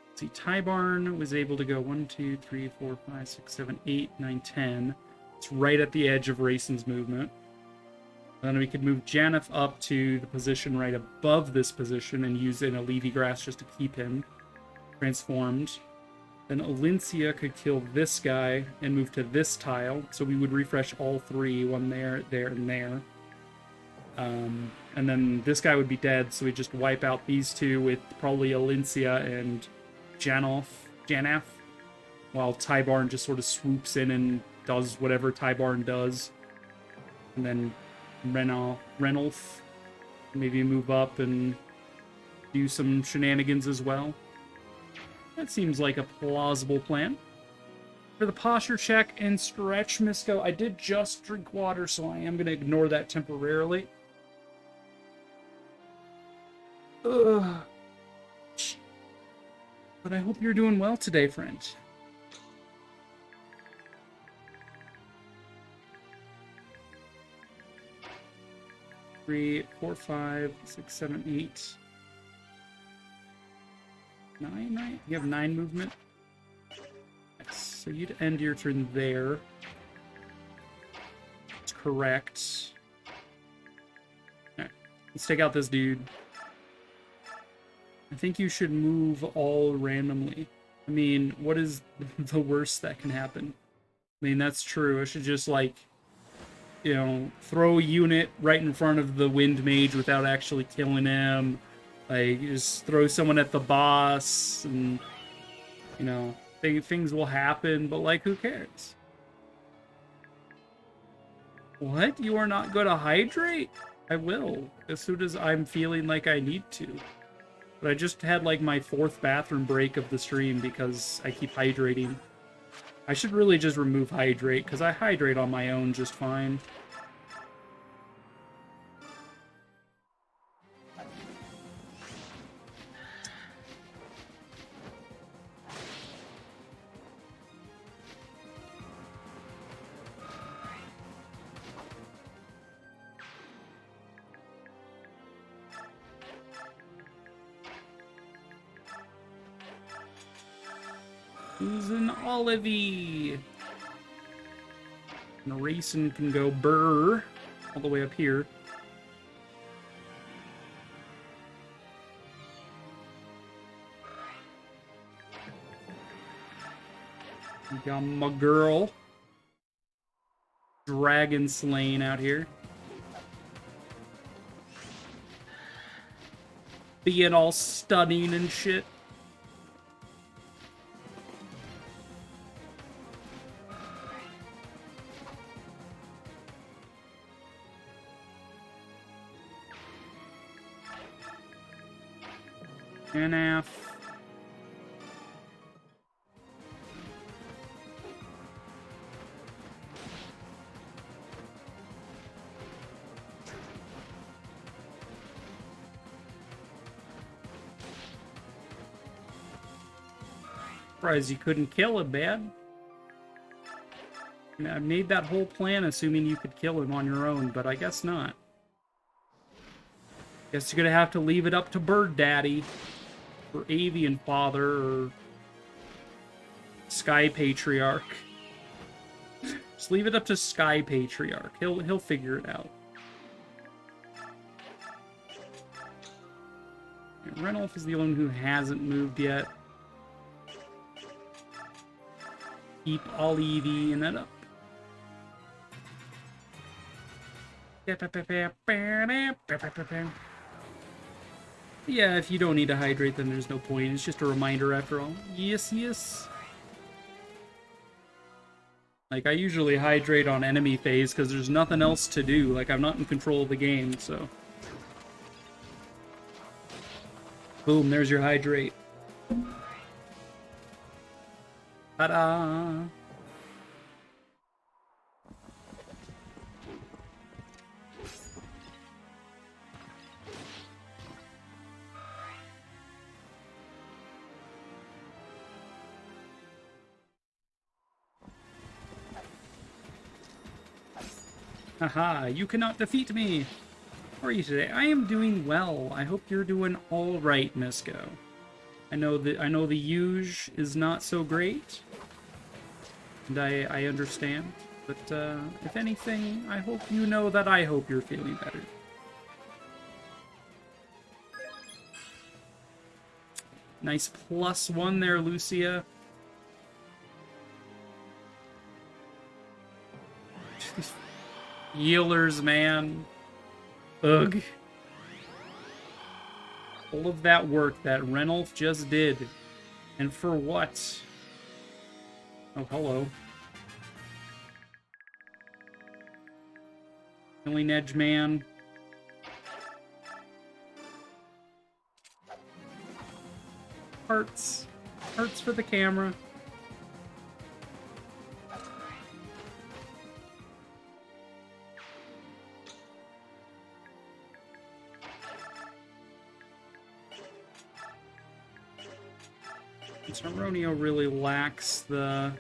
Let's see, Tybarn was able to go 1, 2, 3, 4, 5, 6, 7, 8, 9, 10. It's right at the edge of Rayson's movement. Then we could move Janeth up to the position right above this position and use an Allevi Grass just to keep him transformed. Then Alencia could kill this guy and move to this tile, so we would refresh all 3, one there, there, and there. And then this guy would be dead, so we just wipe out these two with probably Alincia and Janaf, while Tybarn just sort of swoops in and does whatever Tybarn does. And then Renolf maybe move up and do some shenanigans as well. That seems like a plausible plan. For the posture check and stretch, Misko, I did just drink water, so I am going to ignore that temporarily. Ugh. But I hope you're doing well today, friend. 3, 4, 5, 6, 7, 8, 9, right? You have 9 movement. Yes, so you'd end your turn there. That's correct. Alright, let's take out this dude. I think you should move all randomly. I mean, what is the worst that can happen? I mean, that's true. I should just, like, you know, throw a unit right in front of the Wind Mage without actually killing him. Like, just throw someone at the boss, and, you know, things will happen, but, like, who cares? What? You are not going to hydrate? I will, as soon as I'm feeling like I need to. But I just had, like, my 4th bathroom break of the stream because I keep hydrating. I should really just remove hydrate, because I hydrate on my own just fine. Who's an Olivie? And Racing can go burr all the way up here. We got my girl. Dragon Slaying out here. Being all stunning and shit. NF. Surprised you couldn't kill him, man. I made that whole plan assuming you could kill him on your own, but I guess not. Guess you're gonna have to leave it up to Bird Daddy, or Avian Father, or Sky Patriarch. Just leave it up to Sky Patriarch. He'll figure it out. Renolf is the one who hasn't moved yet. Keep Olivie that up. Yeah, if you don't need to hydrate, then there's no point. It's just a reminder after all. Yes, yes. Like, I usually hydrate on enemy phase because there's nothing else to do. Like, I'm not in control of the game, so. Boom, there's your hydrate. Ta-da! Haha, you cannot defeat me! How are you today? I am doing well. I hope you're doing alright, Misko. I know the Huge is not so great. And I understand. But if anything, I hope you know that I hope you're feeling better. Nice +1 there, Lucia. Healers, man. Ugh. All of that work that Renolf just did. And for what? Oh, hello. Killing Edge Man. Hearts. Hearts for the camera. Romeo really lacks the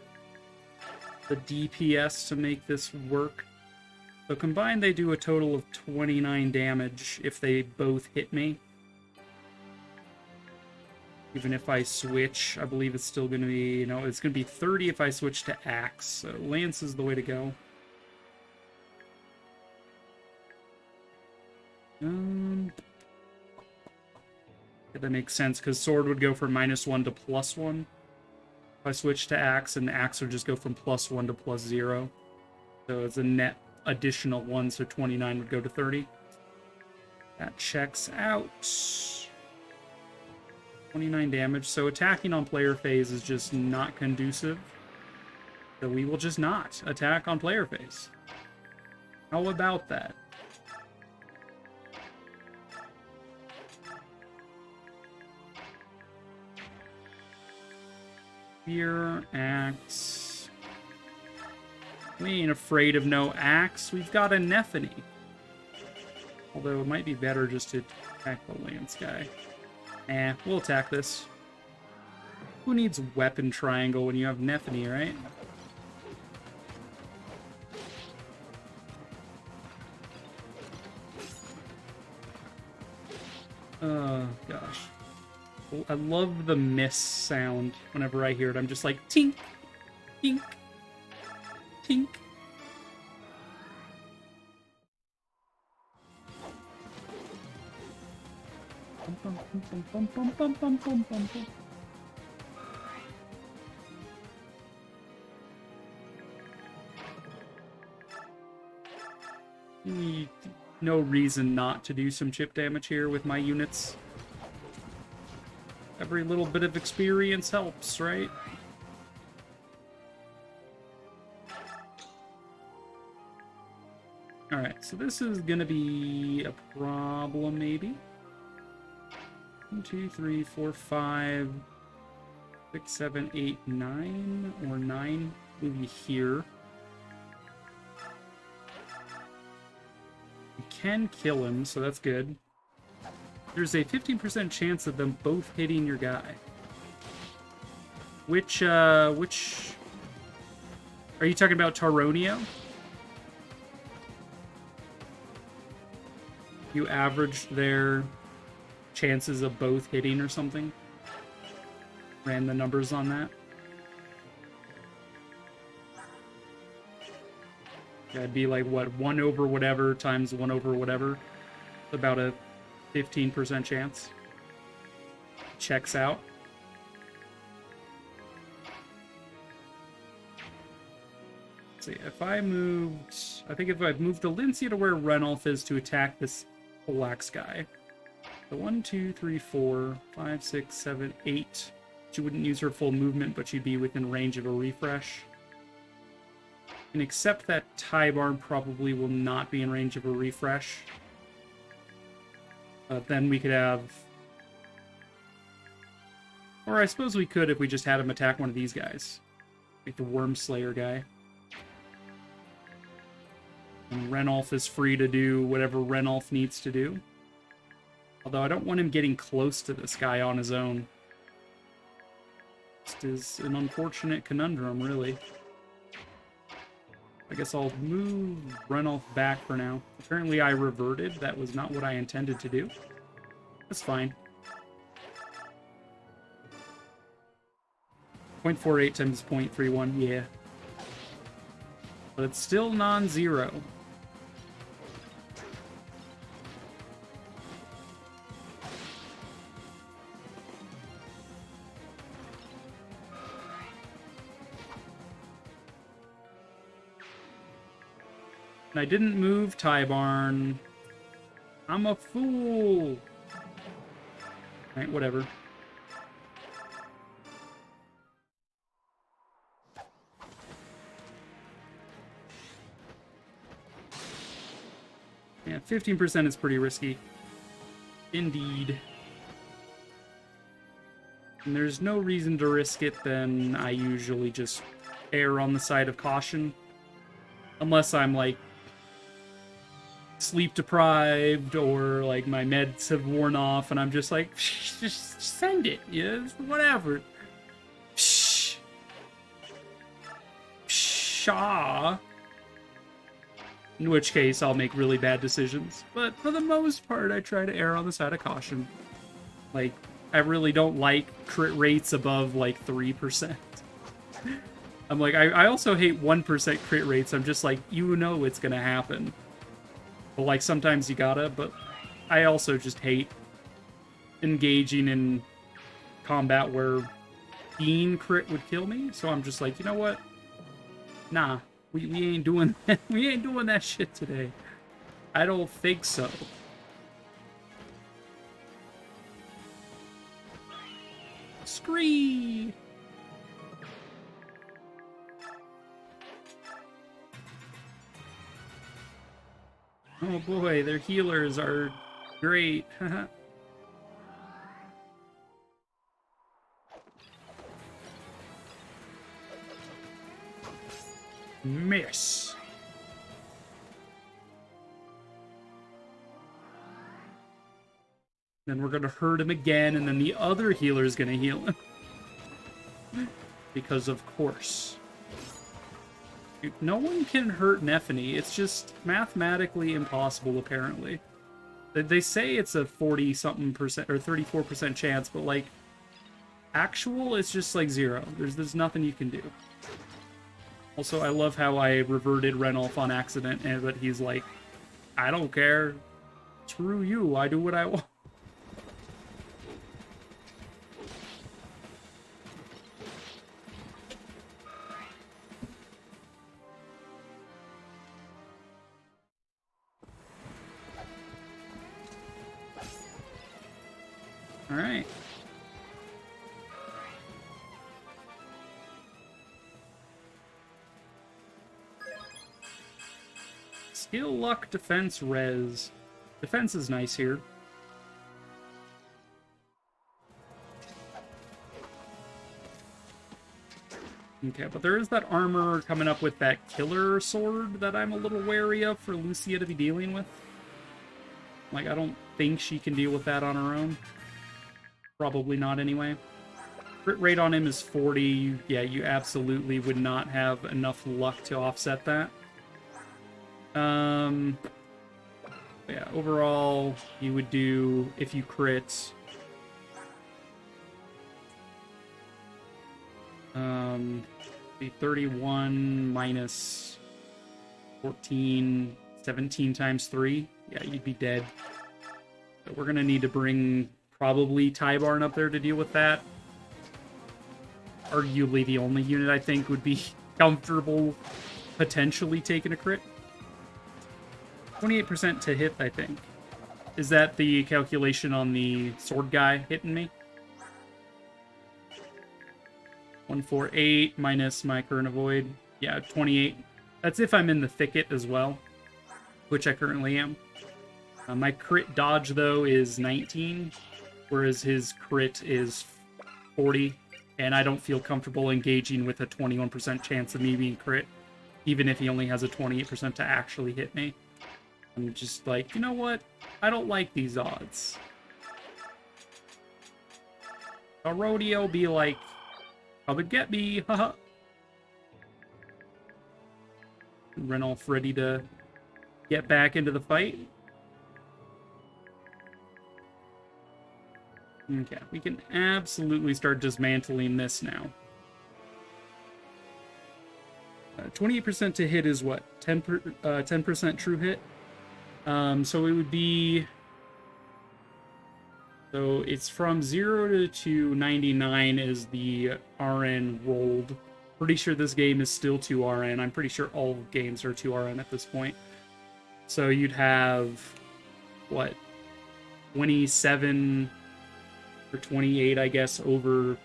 DPS to make this work. So combined, they do a total of 29 damage if they both hit me. Even if I switch, I believe it's still going to be, it's going to be 30 if I switch to Axe. So Lance is the way to go. Yeah, that makes sense, because Sword would go from -1 to +1. If I switch to Axe, and Axe would just go from +1 to +0. So it's a net additional 1, so 29 would go to 30. That checks out. 29 damage, so attacking on player phase is just not conducive. So we will just not attack on player phase. How about that? Here, Axe. We ain't afraid of no Axe. We've got a Nephany. Although it might be better just to attack the Lance guy. We'll attack this. Who needs weapon triangle when you have Nephany, right? Oh, gosh. I love the miss sound whenever I hear it. I'm just like, tink, tink, tink. Bum, bum, bum, bum, bum, bum, bum, bum, bum. No reason not to do some chip damage here with my units. Every little bit of experience helps, right? Alright, so this is gonna be a problem, maybe. 1, 2, 3, 4, 5, 6, 7, 8, 9, or 9 maybe here. We can kill him, so that's good. There's a 15% chance of them both hitting your guy. Which, are you talking about Taronio? You averaged their chances of both hitting or something? Ran the numbers on that? Yeah, it'd be like, what, 1 over whatever times 1 over whatever? About a 15% chance. Checks out. Let's see, if I moved... I think if I've moved Valencia to where Renolf is to attack this Polax guy. So 1, 2, 3, 4, 5, 6, 7, 8. She wouldn't use her full movement, but she'd be within range of a refresh. And except that Tybarn probably will not be in range of a refresh. Then we could have... Or I suppose we could if we just had him attack one of these guys. Like the Worm Slayer guy. And Renolf is free to do whatever Renolf needs to do. Although I don't want him getting close to this guy on his own. Just is an unfortunate conundrum, really. I guess I'll move Renolf back for now. Apparently I reverted. That was not what I intended to do. That's fine. 0.48 times 0.31, yeah. But it's still non-zero. And I didn't move Tybarn I'm a fool. Alright, whatever. Yeah, 15% is pretty risky. Indeed. And there's no reason to risk it, then I usually just err on the side of caution. Unless I'm, like, sleep deprived or, like, my meds have worn off and I'm just like, just send it, yeah, whatever. Psh. Pshaw. In which case, I'll make really bad decisions. But for the most part, I try to err on the side of caution. Like, I really don't like crit rates above, like, 3%. I'm like, I also hate 1% crit rates. I'm just like, you know it's gonna happen. But, like, sometimes you gotta, but I also just hate engaging in combat where being crit would kill me. So I'm just like, you know what? Nah. We ain't doing that. We ain't doing that shit today. I don't think so. Scree! Oh boy, their healers are great. Miss. Then we're gonna hurt him again, and then the other healer is gonna heal him. Because of course. Dude, no one can hurt Nephany. It's just mathematically impossible, apparently. They say it's a 40-something% or 34% chance, but like actual, it's just like 0. There's nothing you can do. Also, I love how I reverted Renolf on accident, but he's like, I don't care. Screw you, I do what I want. Alright. Skill, luck, defense, res. Defense is nice here. Okay, but there is that armor coming up with that killer sword that I'm a little wary of for Lucia to be dealing with. Like, I don't think she can deal with that on her own. Probably not anyway. Crit rate on him is 40. Yeah, you absolutely would not have enough luck to offset that. Yeah, overall, you would do, if you crit, be 31 minus 14, 17 times 3. Yeah, you'd be dead. So we're gonna need to bring probably Tybarn up there to deal with that. Arguably the only unit I think would be comfortable potentially taking a crit. 28% to hit, I think. Is that the calculation on the sword guy hitting me? 148 minus my current avoid. Yeah, 28. That's if I'm in the thicket as well, which I currently am. My crit dodge, though, is 19, whereas his crit is 40, and I don't feel comfortable engaging with a 21% chance of me being crit, even if he only has a 28% to actually hit me. I'm just like, you know what? I don't like these odds. A rodeo be like, come and get me, haha. Renolf ready to get back into the fight. Okay, we can absolutely start dismantling this now. 28% to hit is what? 10% true hit? So it would be... So it's from 0 to 99 is the RN rolled. Pretty sure this game is still 2 RN. I'm pretty sure all games are 2 RN at this point. So you'd have what, 27 or 28, I guess, over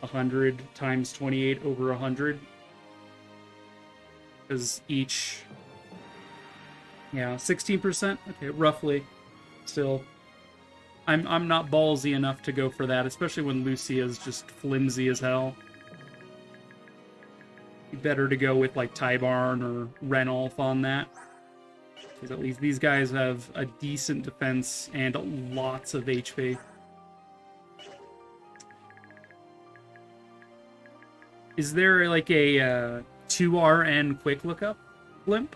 100 times 28 over 100. Because each, yeah, 16%. Okay, roughly. Still, I'm not ballsy enough to go for that, especially when Lucia's just flimsy as hell. Better to go with like Tybarn or Renolf on that. Because at least these guys have a decent defense and lots of HP. Is there like a 2RN quick lookup, Blimp?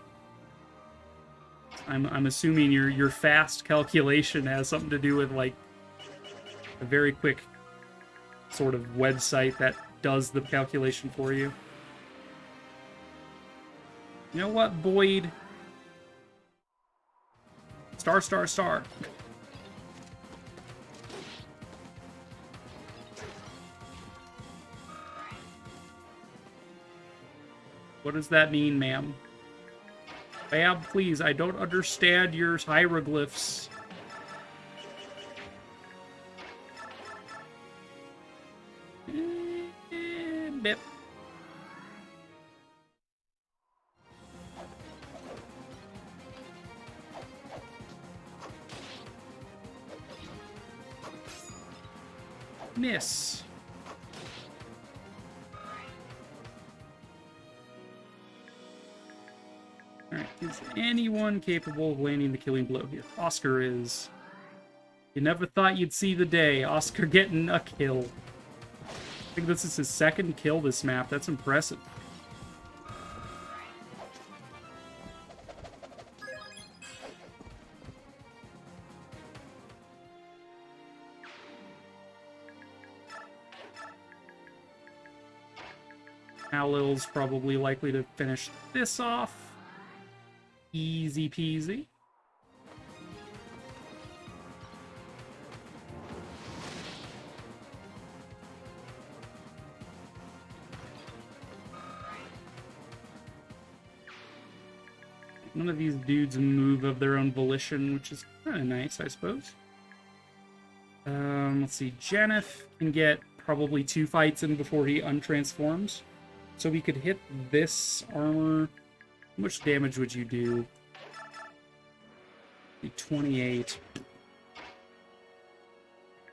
I'm assuming your fast calculation has something to do with like a very quick sort of website that does the calculation for you. You know what, Boyd? Star, star, star. What does that mean, ma'am? Bab, please, I don't understand your hieroglyphs. Bip. Miss. Alright, is anyone capable of landing the killing blow here? Oscar is. You never thought you'd see the day. Oscar getting a kill. I think this is his second kill this map. That's impressive. Halil's probably likely to finish this off. Easy peasy. None of these dudes move of their own volition, which is kind of nice, I suppose. Let's see. Janeth can get probably 2 fights in before he untransforms. So we could hit this armor. How much damage would you do? 28.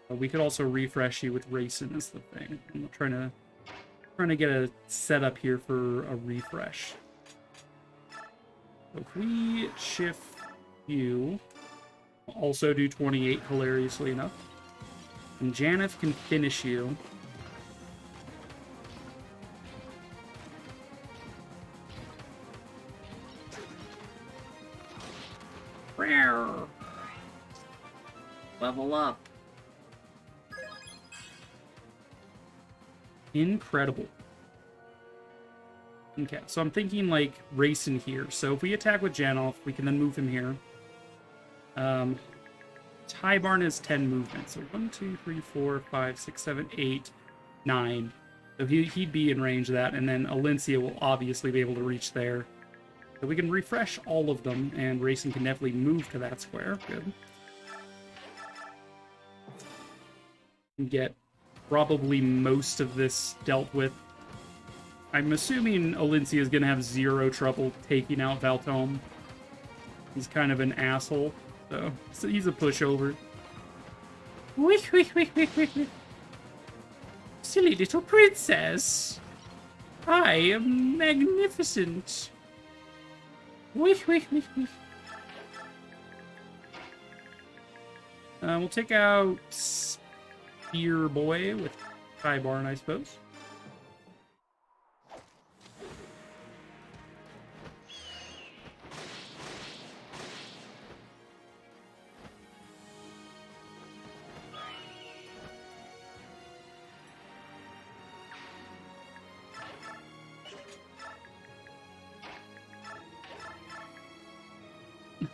We could also refresh you with Racing is the thing. I'm trying to get a setup here for a refresh. So if we shift you, also do 28 hilariously enough. And Janeth can finish you. Level up. Incredible. Okay, so I'm thinking like Racing here. So if we attack with Janolf, we can then move him here. Tybarn is 10 movement. So 1, 2, 3, 4, 5, 6, 7, 8, 9. So he'd be in range of that, and then Alencia will obviously be able to reach there. So we can refresh all of them, and Racing can definitely move to that square. Good. Get probably most of this dealt with. I'm assuming Alencia is going to have 0 trouble taking out Valtome. He's kind of an asshole, so he's a pushover. Silly little princess! I am magnificent! We'll take out Spear Boy with Tybarn, I suppose.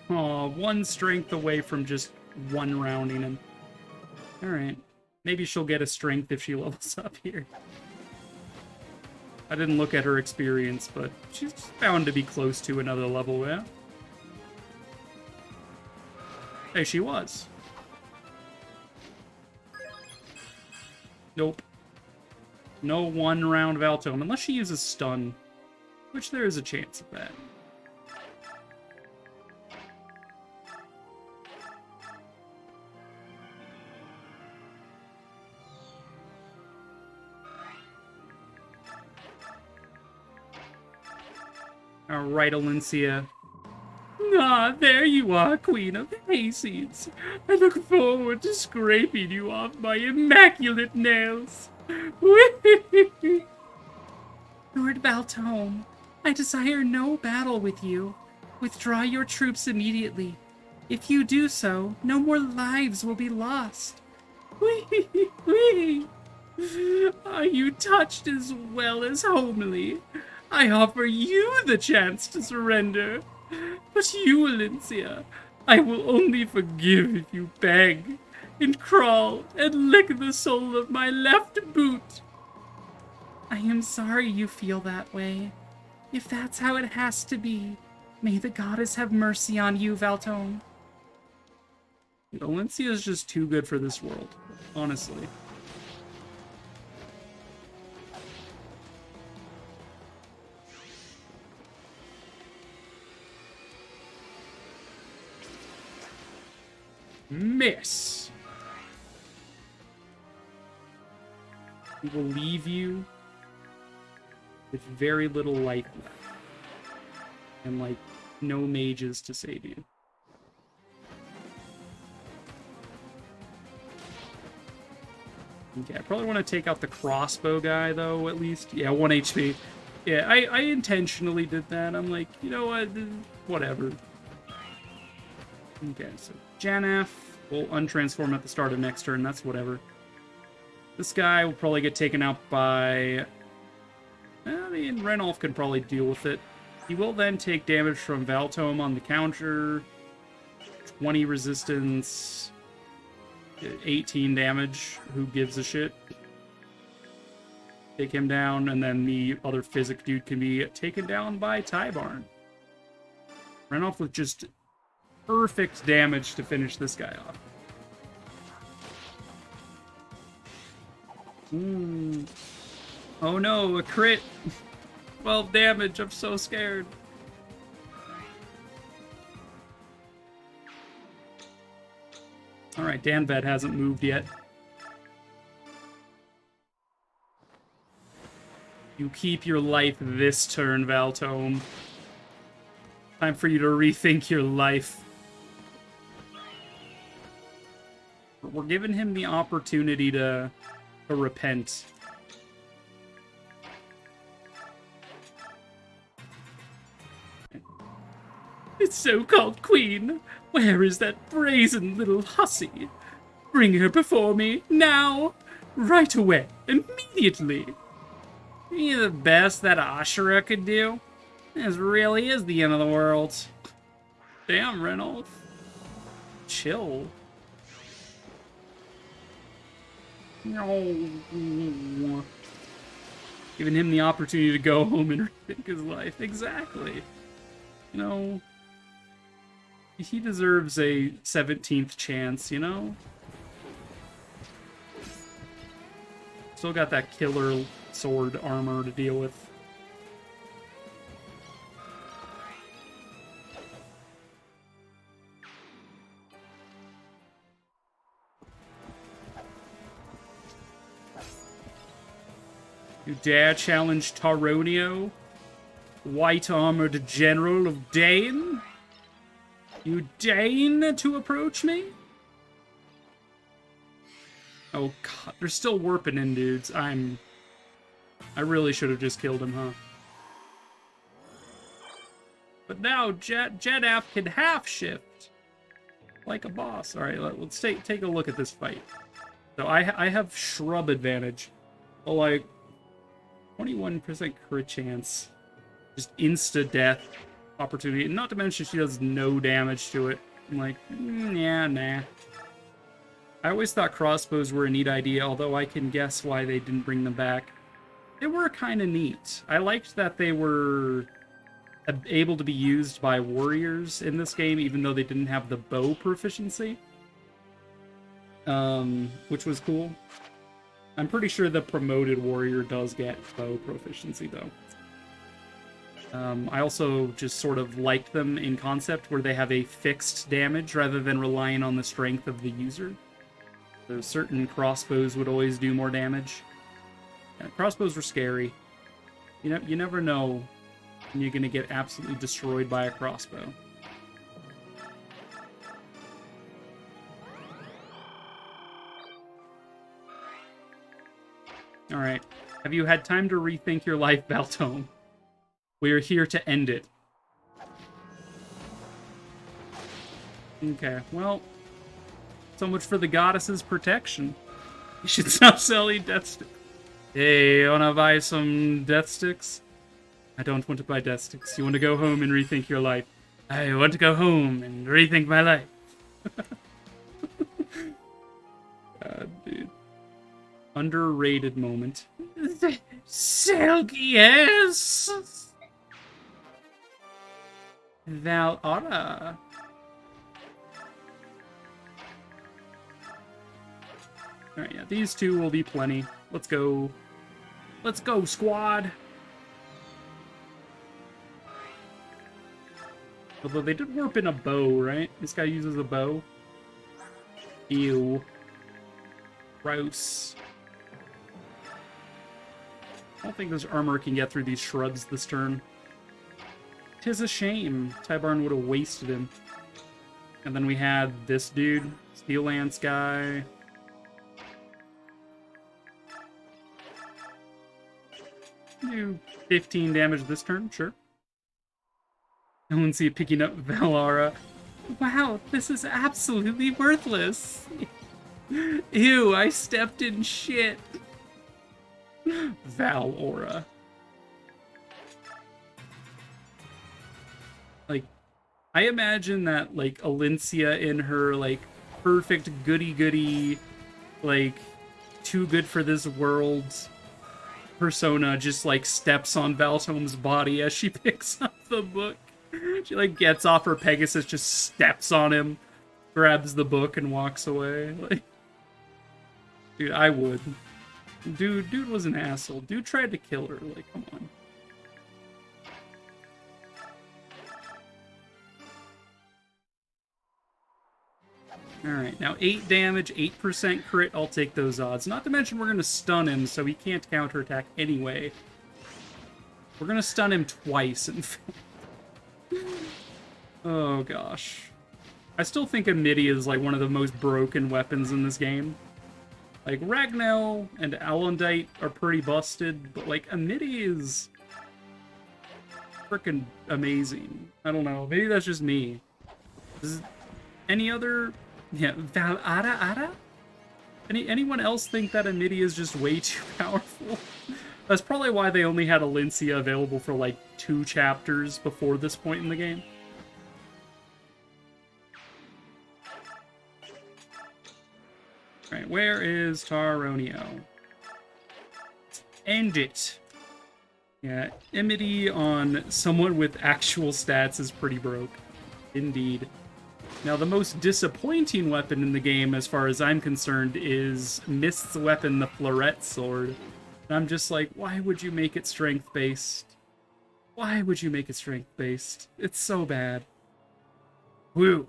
Aw, 1 strength away from just 1 rounding him. Alright. Maybe she'll get a strength if she levels up here. I didn't look at her experience, but she's bound to be close to another level, yeah? Hey, she was. Nope. No one-round Valtome, unless she uses stun, which there is a chance of that. Alright, Alencia. Ah, there you are, Queen of Hayseeds. I look forward to scraping you off my immaculate nails. Lord Valtome, I desire no battle with you. Withdraw your troops immediately. If you do so, no more lives will be lost. Wee. Are you touched as well as homely? I offer you the chance to surrender. But you, Alencia, I will only forgive if you beg, and crawl, and lick the sole of my left boot. I am sorry you feel that way. If that's how it has to be, may the goddess have mercy on you, Valtome. Alencia is just too good for this world, honestly. Miss. We will leave you with very little life left. And, like, no mages to save you. Okay, I probably want to take out the crossbow guy, though, at least. Yeah, 1 HP. Yeah, I intentionally did that. I'm like, you know what? Whatever. Okay, so Janaf will untransform at the start of next turn. That's whatever. This guy will probably get taken out by... I mean, Renolf can probably deal with it. He will then take damage from Valtome on the counter. 20 resistance. 18 damage. Who gives a shit? Take him down, and then the other Physic dude can be taken down by Tybarn. Renolf with just perfect damage to finish this guy off. Oh no, a crit! 12 damage, I'm so scared. Alright, Danved hasn't moved yet. You keep your life this turn, Valtome. Time for you to rethink your life. We're giving him the opportunity to repent. It's so-called queen. Where is that brazen little hussy? Bring her before me, now! Right away, immediately! You're the best that Ashura could do? This really is the end of the world. Damn, Renolf. Chill. No. Giving him the opportunity to go home and rethink his life. Exactly. You know, he deserves a 17th chance, you know? Still got that killer sword armor to deal with. You dare challenge Taronio, white-armored general of Dane? You deign to approach me? Oh god, they're still warping in, dudes. I really should have just killed him, huh? But now Jedaf can half-shift like a boss. Alright, let's take a look at this fight. So I have shrub advantage. But like 21% crit chance. Just insta-death opportunity. Not to mention she does no damage to it. I'm like, yeah, nah. I always thought crossbows were a neat idea, although I can guess why they didn't bring them back. They were kind of neat. I liked that they were able to be used by warriors in this game, even though they didn't have the bow proficiency, which was cool. I'm pretty sure the promoted warrior does get bow proficiency, though. I also just sort of liked them in concept, where they have a fixed damage rather than relying on the strength of the user. So certain crossbows would always do more damage. Yeah, crossbows were scary. You never know when you're going to get absolutely destroyed by a crossbow. Alright. Have you had time to rethink your life, Baltome? We are here to end it. Okay, well, so much for the goddess's protection. You should stop selling death sticks. Hey, wanna buy some death sticks? I don't want to buy death sticks. You want to go home and rethink your life? I want to go home and rethink my life. God, dude. Underrated moment. Silky ass! Valora. Alright, yeah, these two will be plenty. Let's go. Let's go, squad! Although they did warp in a bow, right? This guy uses a bow. Ew. Gross. I don't think this armor can get through these shrubs this turn. 'Tis a shame. Tybarn would have wasted him. And then we had this dude, Steel Lance guy. Do 15 damage this turn, sure. No one see it picking up Valora. Wow, this is absolutely worthless. Ew, I stepped in shit. Valora. Like, I imagine that, like, Alencia in her, like, perfect goody-goody, like, too good for this world persona just, like, steps on Valtome's body as she picks up the book. She, like, gets off her Pegasus, just steps on him, grabs the book, and walks away. Like, dude, I would. Dude was an asshole. Dude tried to kill her. Like, come on. Alright, now 8 damage, 8% crit, I'll take those odds. Not to mention we're going to stun him, so he can't counterattack anyway. We're going to stun him twice, in fact. Oh, gosh. I still think Amidia is, like, one of the most broken weapons in this game. Like, Ragnell and Alondite are pretty busted, but, like, Amidia is freaking amazing. I don't know. Maybe that's just me. Any other... Yeah, Valada? Anyone else think that Amidia is just way too powerful? That's probably why they only had Alencia available for, like, 2 chapters before this point in the game. Alright, where is Taronio? End it! Yeah, Enmity on someone with actual stats is pretty broke. Indeed. Now, the most disappointing weapon in the game, as far as I'm concerned, is Mist's weapon, the Floret Sword. And I'm just like, why would you make it strength-based? Why would you make it strength-based? It's so bad. Whew.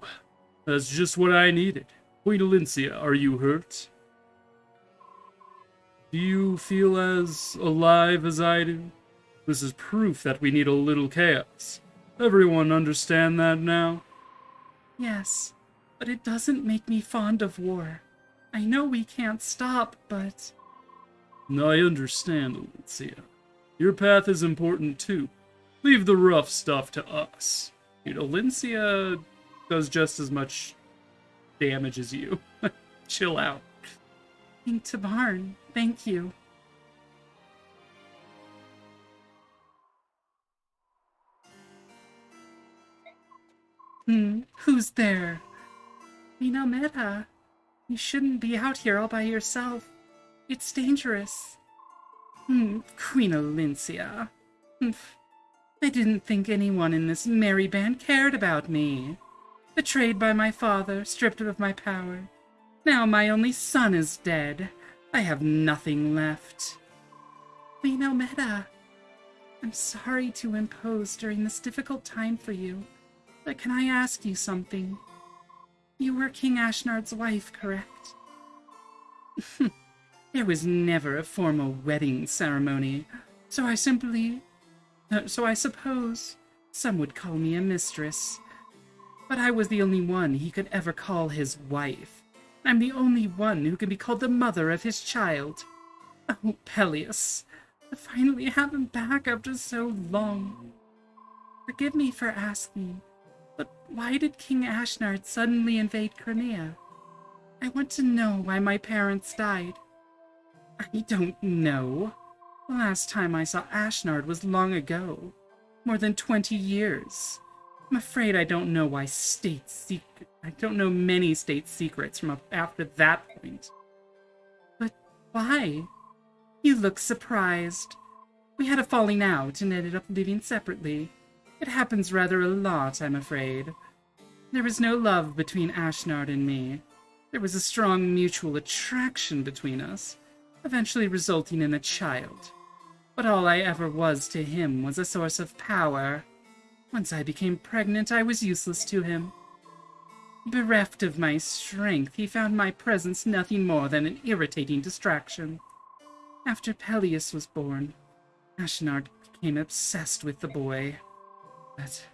That's just what I needed. Queen Alencia, are you hurt? Do you feel as alive as I do? This is proof that we need a little chaos. Everyone understand that now? Yes, but it doesn't make me fond of war. I know we can't stop, but... I understand, Alencia. Your path is important too. Leave the rough stuff to us. Dude, Alencia does just as much damage as you. Chill out. King Tabarn, thank you. Who's there? Minamera. You shouldn't be out here all by yourself. It's dangerous. Queen Alencia. I didn't think anyone in this merry band cared about me. Betrayed by my father, stripped of my power. Now my only son is dead. I have nothing left. Queen Elmeda, I'm sorry to impose during this difficult time for you, but can I ask you something? You were King Ashnard's wife, correct? There was never a formal wedding ceremony, so I suppose some would call me a mistress. But I was the only one he could ever call his wife. I'm the only one who can be called the mother of his child. Oh, Peleus, to finally have him back after so long. Forgive me for asking, but why did King Ashnard suddenly invade Crimea? I want to know why my parents died. I don't know. The last time I saw Ashnard was long ago. More than 20 years. I'm afraid I don't know why I don't know many state secrets from after that point. But why? You look surprised. We had a falling out and ended up living separately. It happens rather a lot, I'm afraid. There was no love between Ashnard and me. There was a strong mutual attraction between us, eventually resulting in a child. But all I ever was to him was a source of power. Once I became pregnant, I was useless to him. Bereft of my strength, he found my presence nothing more than an irritating distraction. After Peleus was born, Ashnard became obsessed with the boy. But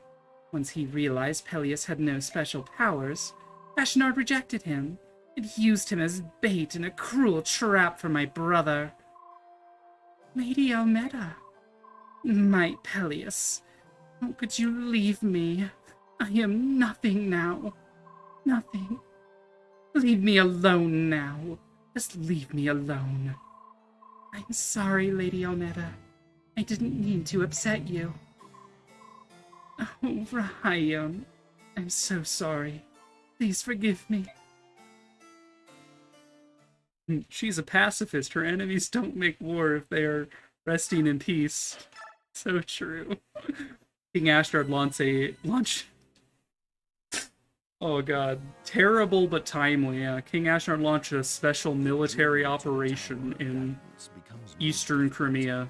once he realized Peleus had no special powers, Ashnard rejected him and used him as bait in a cruel trap for my brother. Lady Almeda, my Peleus, how could you leave me? I am nothing now. Nothing. Leave me alone now. Just leave me alone. I'm sorry, Lady Almeda. I didn't mean to upset you. Oh, Ryan, I'm so sorry. Please forgive me. She's a pacifist. Her enemies don't make war if they are resting in peace. So true. King Ashnard launch. Oh god. Terrible but timely. King Ashnard launched a special military operation in eastern Crimea.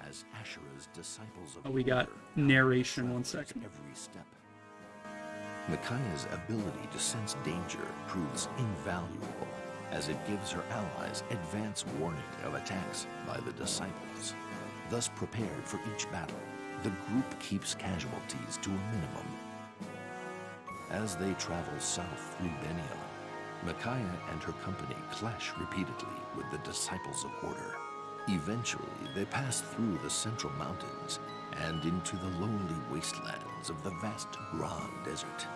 Oh, we got narration. 1 second. Micaiah's ability to sense danger proves invaluable, as it gives her allies advance warning of attacks by the disciples. Thus prepared for each battle, the group keeps casualties to a minimum. As they travel south through Beniel, Micaiah and her company clash repeatedly with the Disciples of Order. Eventually, they pass through the central mountains and into the lonely wastelands of the vast Grand Desert.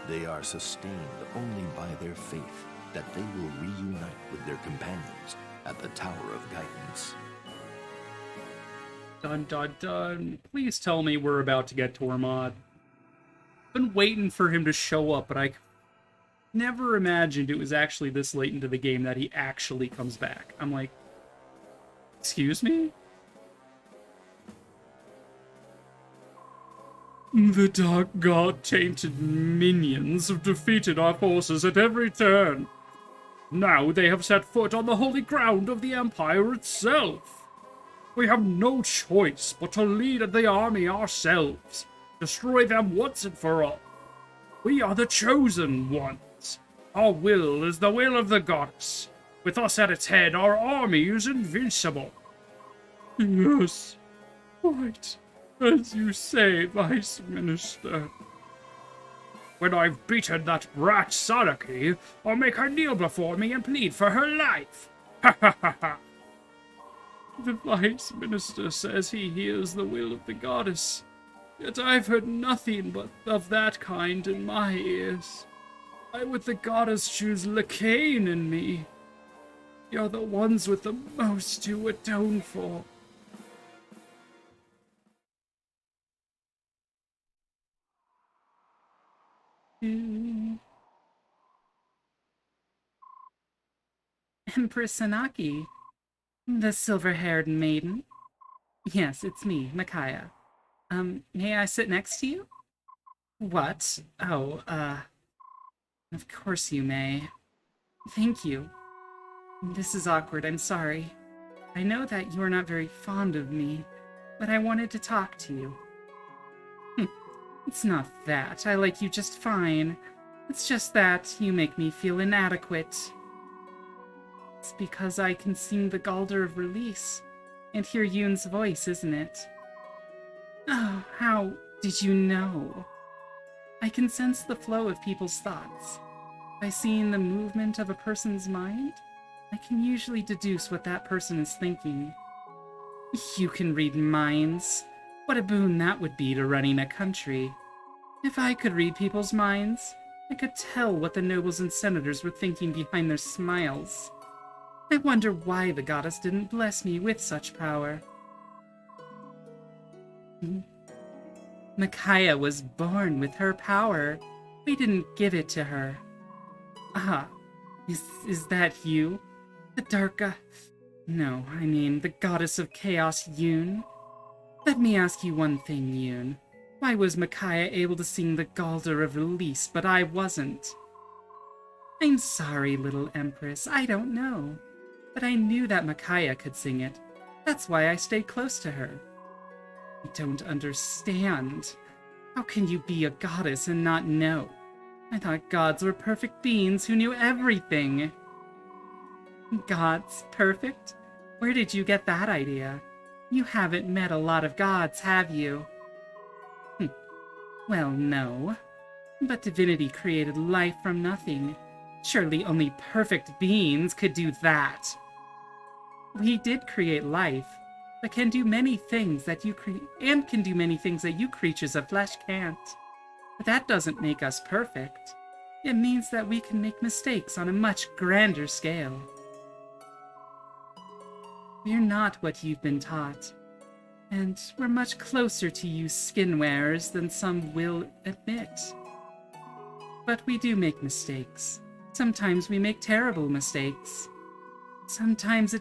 They are sustained only by their faith that they will reunite with their companions at the Tower of Guidance. Dun dun dun. Please tell me we're about to get Tormod. Been waiting for him to show up, but I never imagined it was actually this late into the game that he actually comes back. I'm like, excuse me? The Dark God-tainted minions have defeated our forces at every turn. Now they have set foot on the holy ground of the Empire itself. We have no choice but to lead the army ourselves, destroy them once and for all. We are the chosen ones. Our will is the will of the goddess. With us at its head, our army is invincible. Yes, right. As you say, Vice Minister. When I've beaten that brat Saraki, I'll make her kneel before me and plead for her life. Ha ha ha ha. The Vice Minister says he hears the will of the goddess, yet I've heard nothing but of that kind in my ears. Why would the goddess choose Lacane and me? You're the ones with the most to atone for. Empress Sanaki, the silver-haired maiden. Yes, it's me, Micaiah. May I sit next to you? What? Oh, of course you may. Thank you. This is awkward, I'm sorry. I know that you are not very fond of me, but I wanted to talk to you. It's not that. I like you just fine. It's just that you make me feel inadequate. It's because I can sing the Galder of Release and hear Yoon's voice, isn't it? Oh, how did you know? I can sense the flow of people's thoughts. By seeing the movement of a person's mind, I can usually deduce what that person is thinking. You can read minds. What a boon that would be to running a country. If I could read people's minds, I could tell what the nobles and senators were thinking behind their smiles. I wonder why the goddess didn't bless me with such power. Micaiah was born with her power. We didn't give it to her. Ah, is that you? The Darka... No, I mean the goddess of chaos, Yoon. Let me ask you one thing, Yoon. Why was Micaiah able to sing the Galder of Release, but I wasn't? I'm sorry, little Empress, I don't know. But I knew that Micaiah could sing it. That's why I stayed close to her. I don't understand. How can you be a goddess and not know? I thought gods were perfect beings who knew everything. Gods? Perfect? Where did you get that idea? You haven't met a lot of gods, have you? Well, no. But divinity created life from nothing. Surely only perfect beings could do that. We did create life, but can do many things that you can do many things that you creatures of flesh can't. But that doesn't make us perfect. It means that we can make mistakes on a much grander scale. We're not what you've been taught, and we're much closer to you skin-wearers than some will admit. But we do make mistakes. Sometimes we make terrible mistakes. Sometimes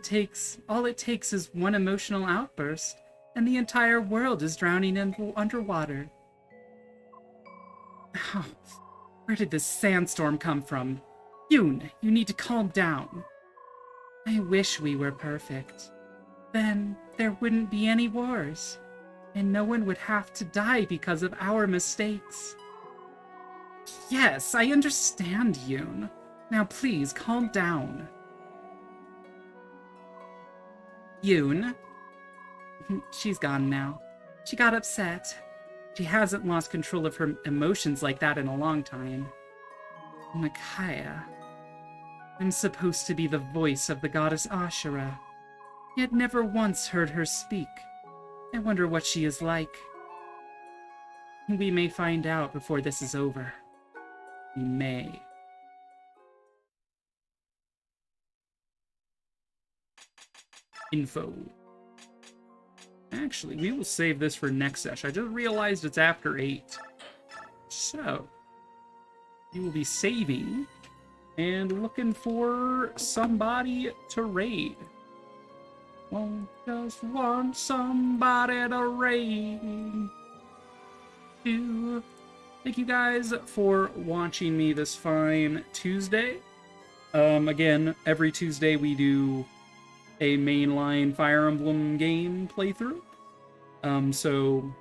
all it takes is one emotional outburst, and the entire world is drowning underwater. Oh, where did this sandstorm come from? Yoon, you need to calm down. I wish we were perfect. Then there wouldn't be any wars, and no one would have to die because of our mistakes. Yes, I understand, Yoon. Now please, calm down. Yoon. She's gone now. She got upset. She hasn't lost control of her emotions like that in a long time. Micaiah. I'm supposed to be the voice of the goddess Ashura, yet never once heard her speak. I wonder what she is like. We may find out before this is over. We may. Info. Actually, we will save this for next session. I just realized it's after 8. So, we will be saving and looking for somebody to raid. Just want somebody to raid. Thank you guys for watching me this fine Tuesday. Again, every Tuesday we do a mainline Fire Emblem game playthrough. So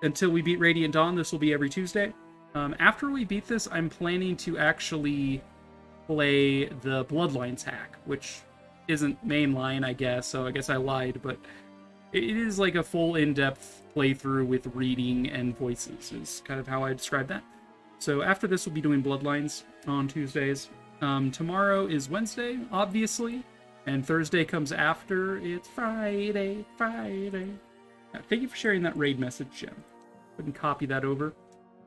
until we beat Radiant Dawn, this will be every Tuesday. After we beat this, I'm planning to actually play the Bloodlines hack, which isn't mainline, I guess, so I guess I lied, but it is like a full in-depth playthrough with reading and voices, is kind of how I describe that. So after this, we'll be doing Bloodlines on Tuesdays. Tomorrow is Wednesday, obviously, and Thursday comes after. It's Friday. Thank you for sharing that raid message, Jim. I can copy that over,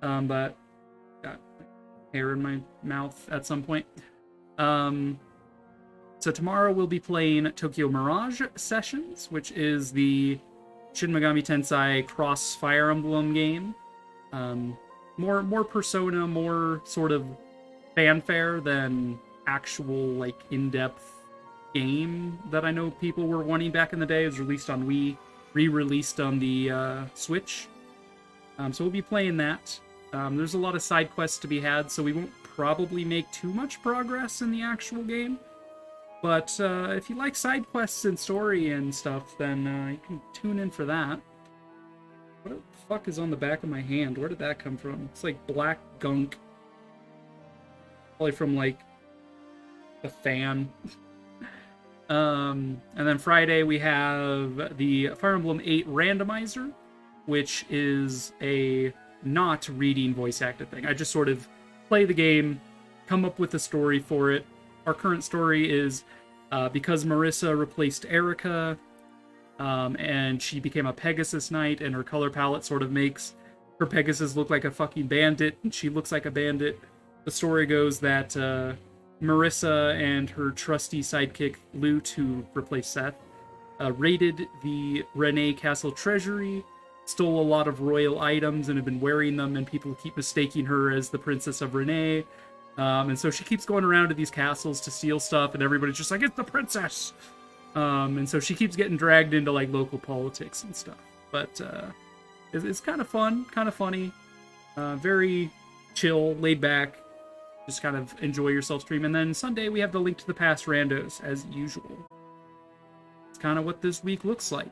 but got hair in my mouth at some point. So tomorrow we'll be playing Tokyo Mirage Sessions, which is the Shin Megami Tensei cross Fire Emblem game. More Persona, more sort of fanfare than actual like in-depth game that I know people were wanting back in the day. It was released on Wii, re-released on the Switch. So we'll be playing that. There's a lot of side quests to be had, so we won't probably make too much progress in the actual game. But if you like side quests and story and stuff, then you can tune in for that. What the fuck is on the back of my hand? Where did that come from? It's like black gunk. Probably from like a fan. And then Friday we have the Fire Emblem 8 randomizer, which is a not reading voice acted thing. I just sort of play the game, come up with a story for it. Our current story is because Marissa replaced Erica, and she became a Pegasus Knight, and her color palette sort of makes her Pegasus look like a fucking bandit, and she looks like a bandit. The story goes that Marissa and her trusty sidekick, Lute, who replaced Seth, raided the Renee Castle treasury, stole a lot of royal items, and have been wearing them, and people keep mistaking her as the Princess of Renee. And so she keeps going around to these castles to steal stuff, and everybody's just like, it's the princess! And so she keeps getting dragged into, like, local politics and stuff. But it's kind of fun, kind of funny, very chill, laid back, just kind of enjoy yourself stream. And then Sunday, we have the Link to the Past randos, as usual. It's kind of what this week looks like.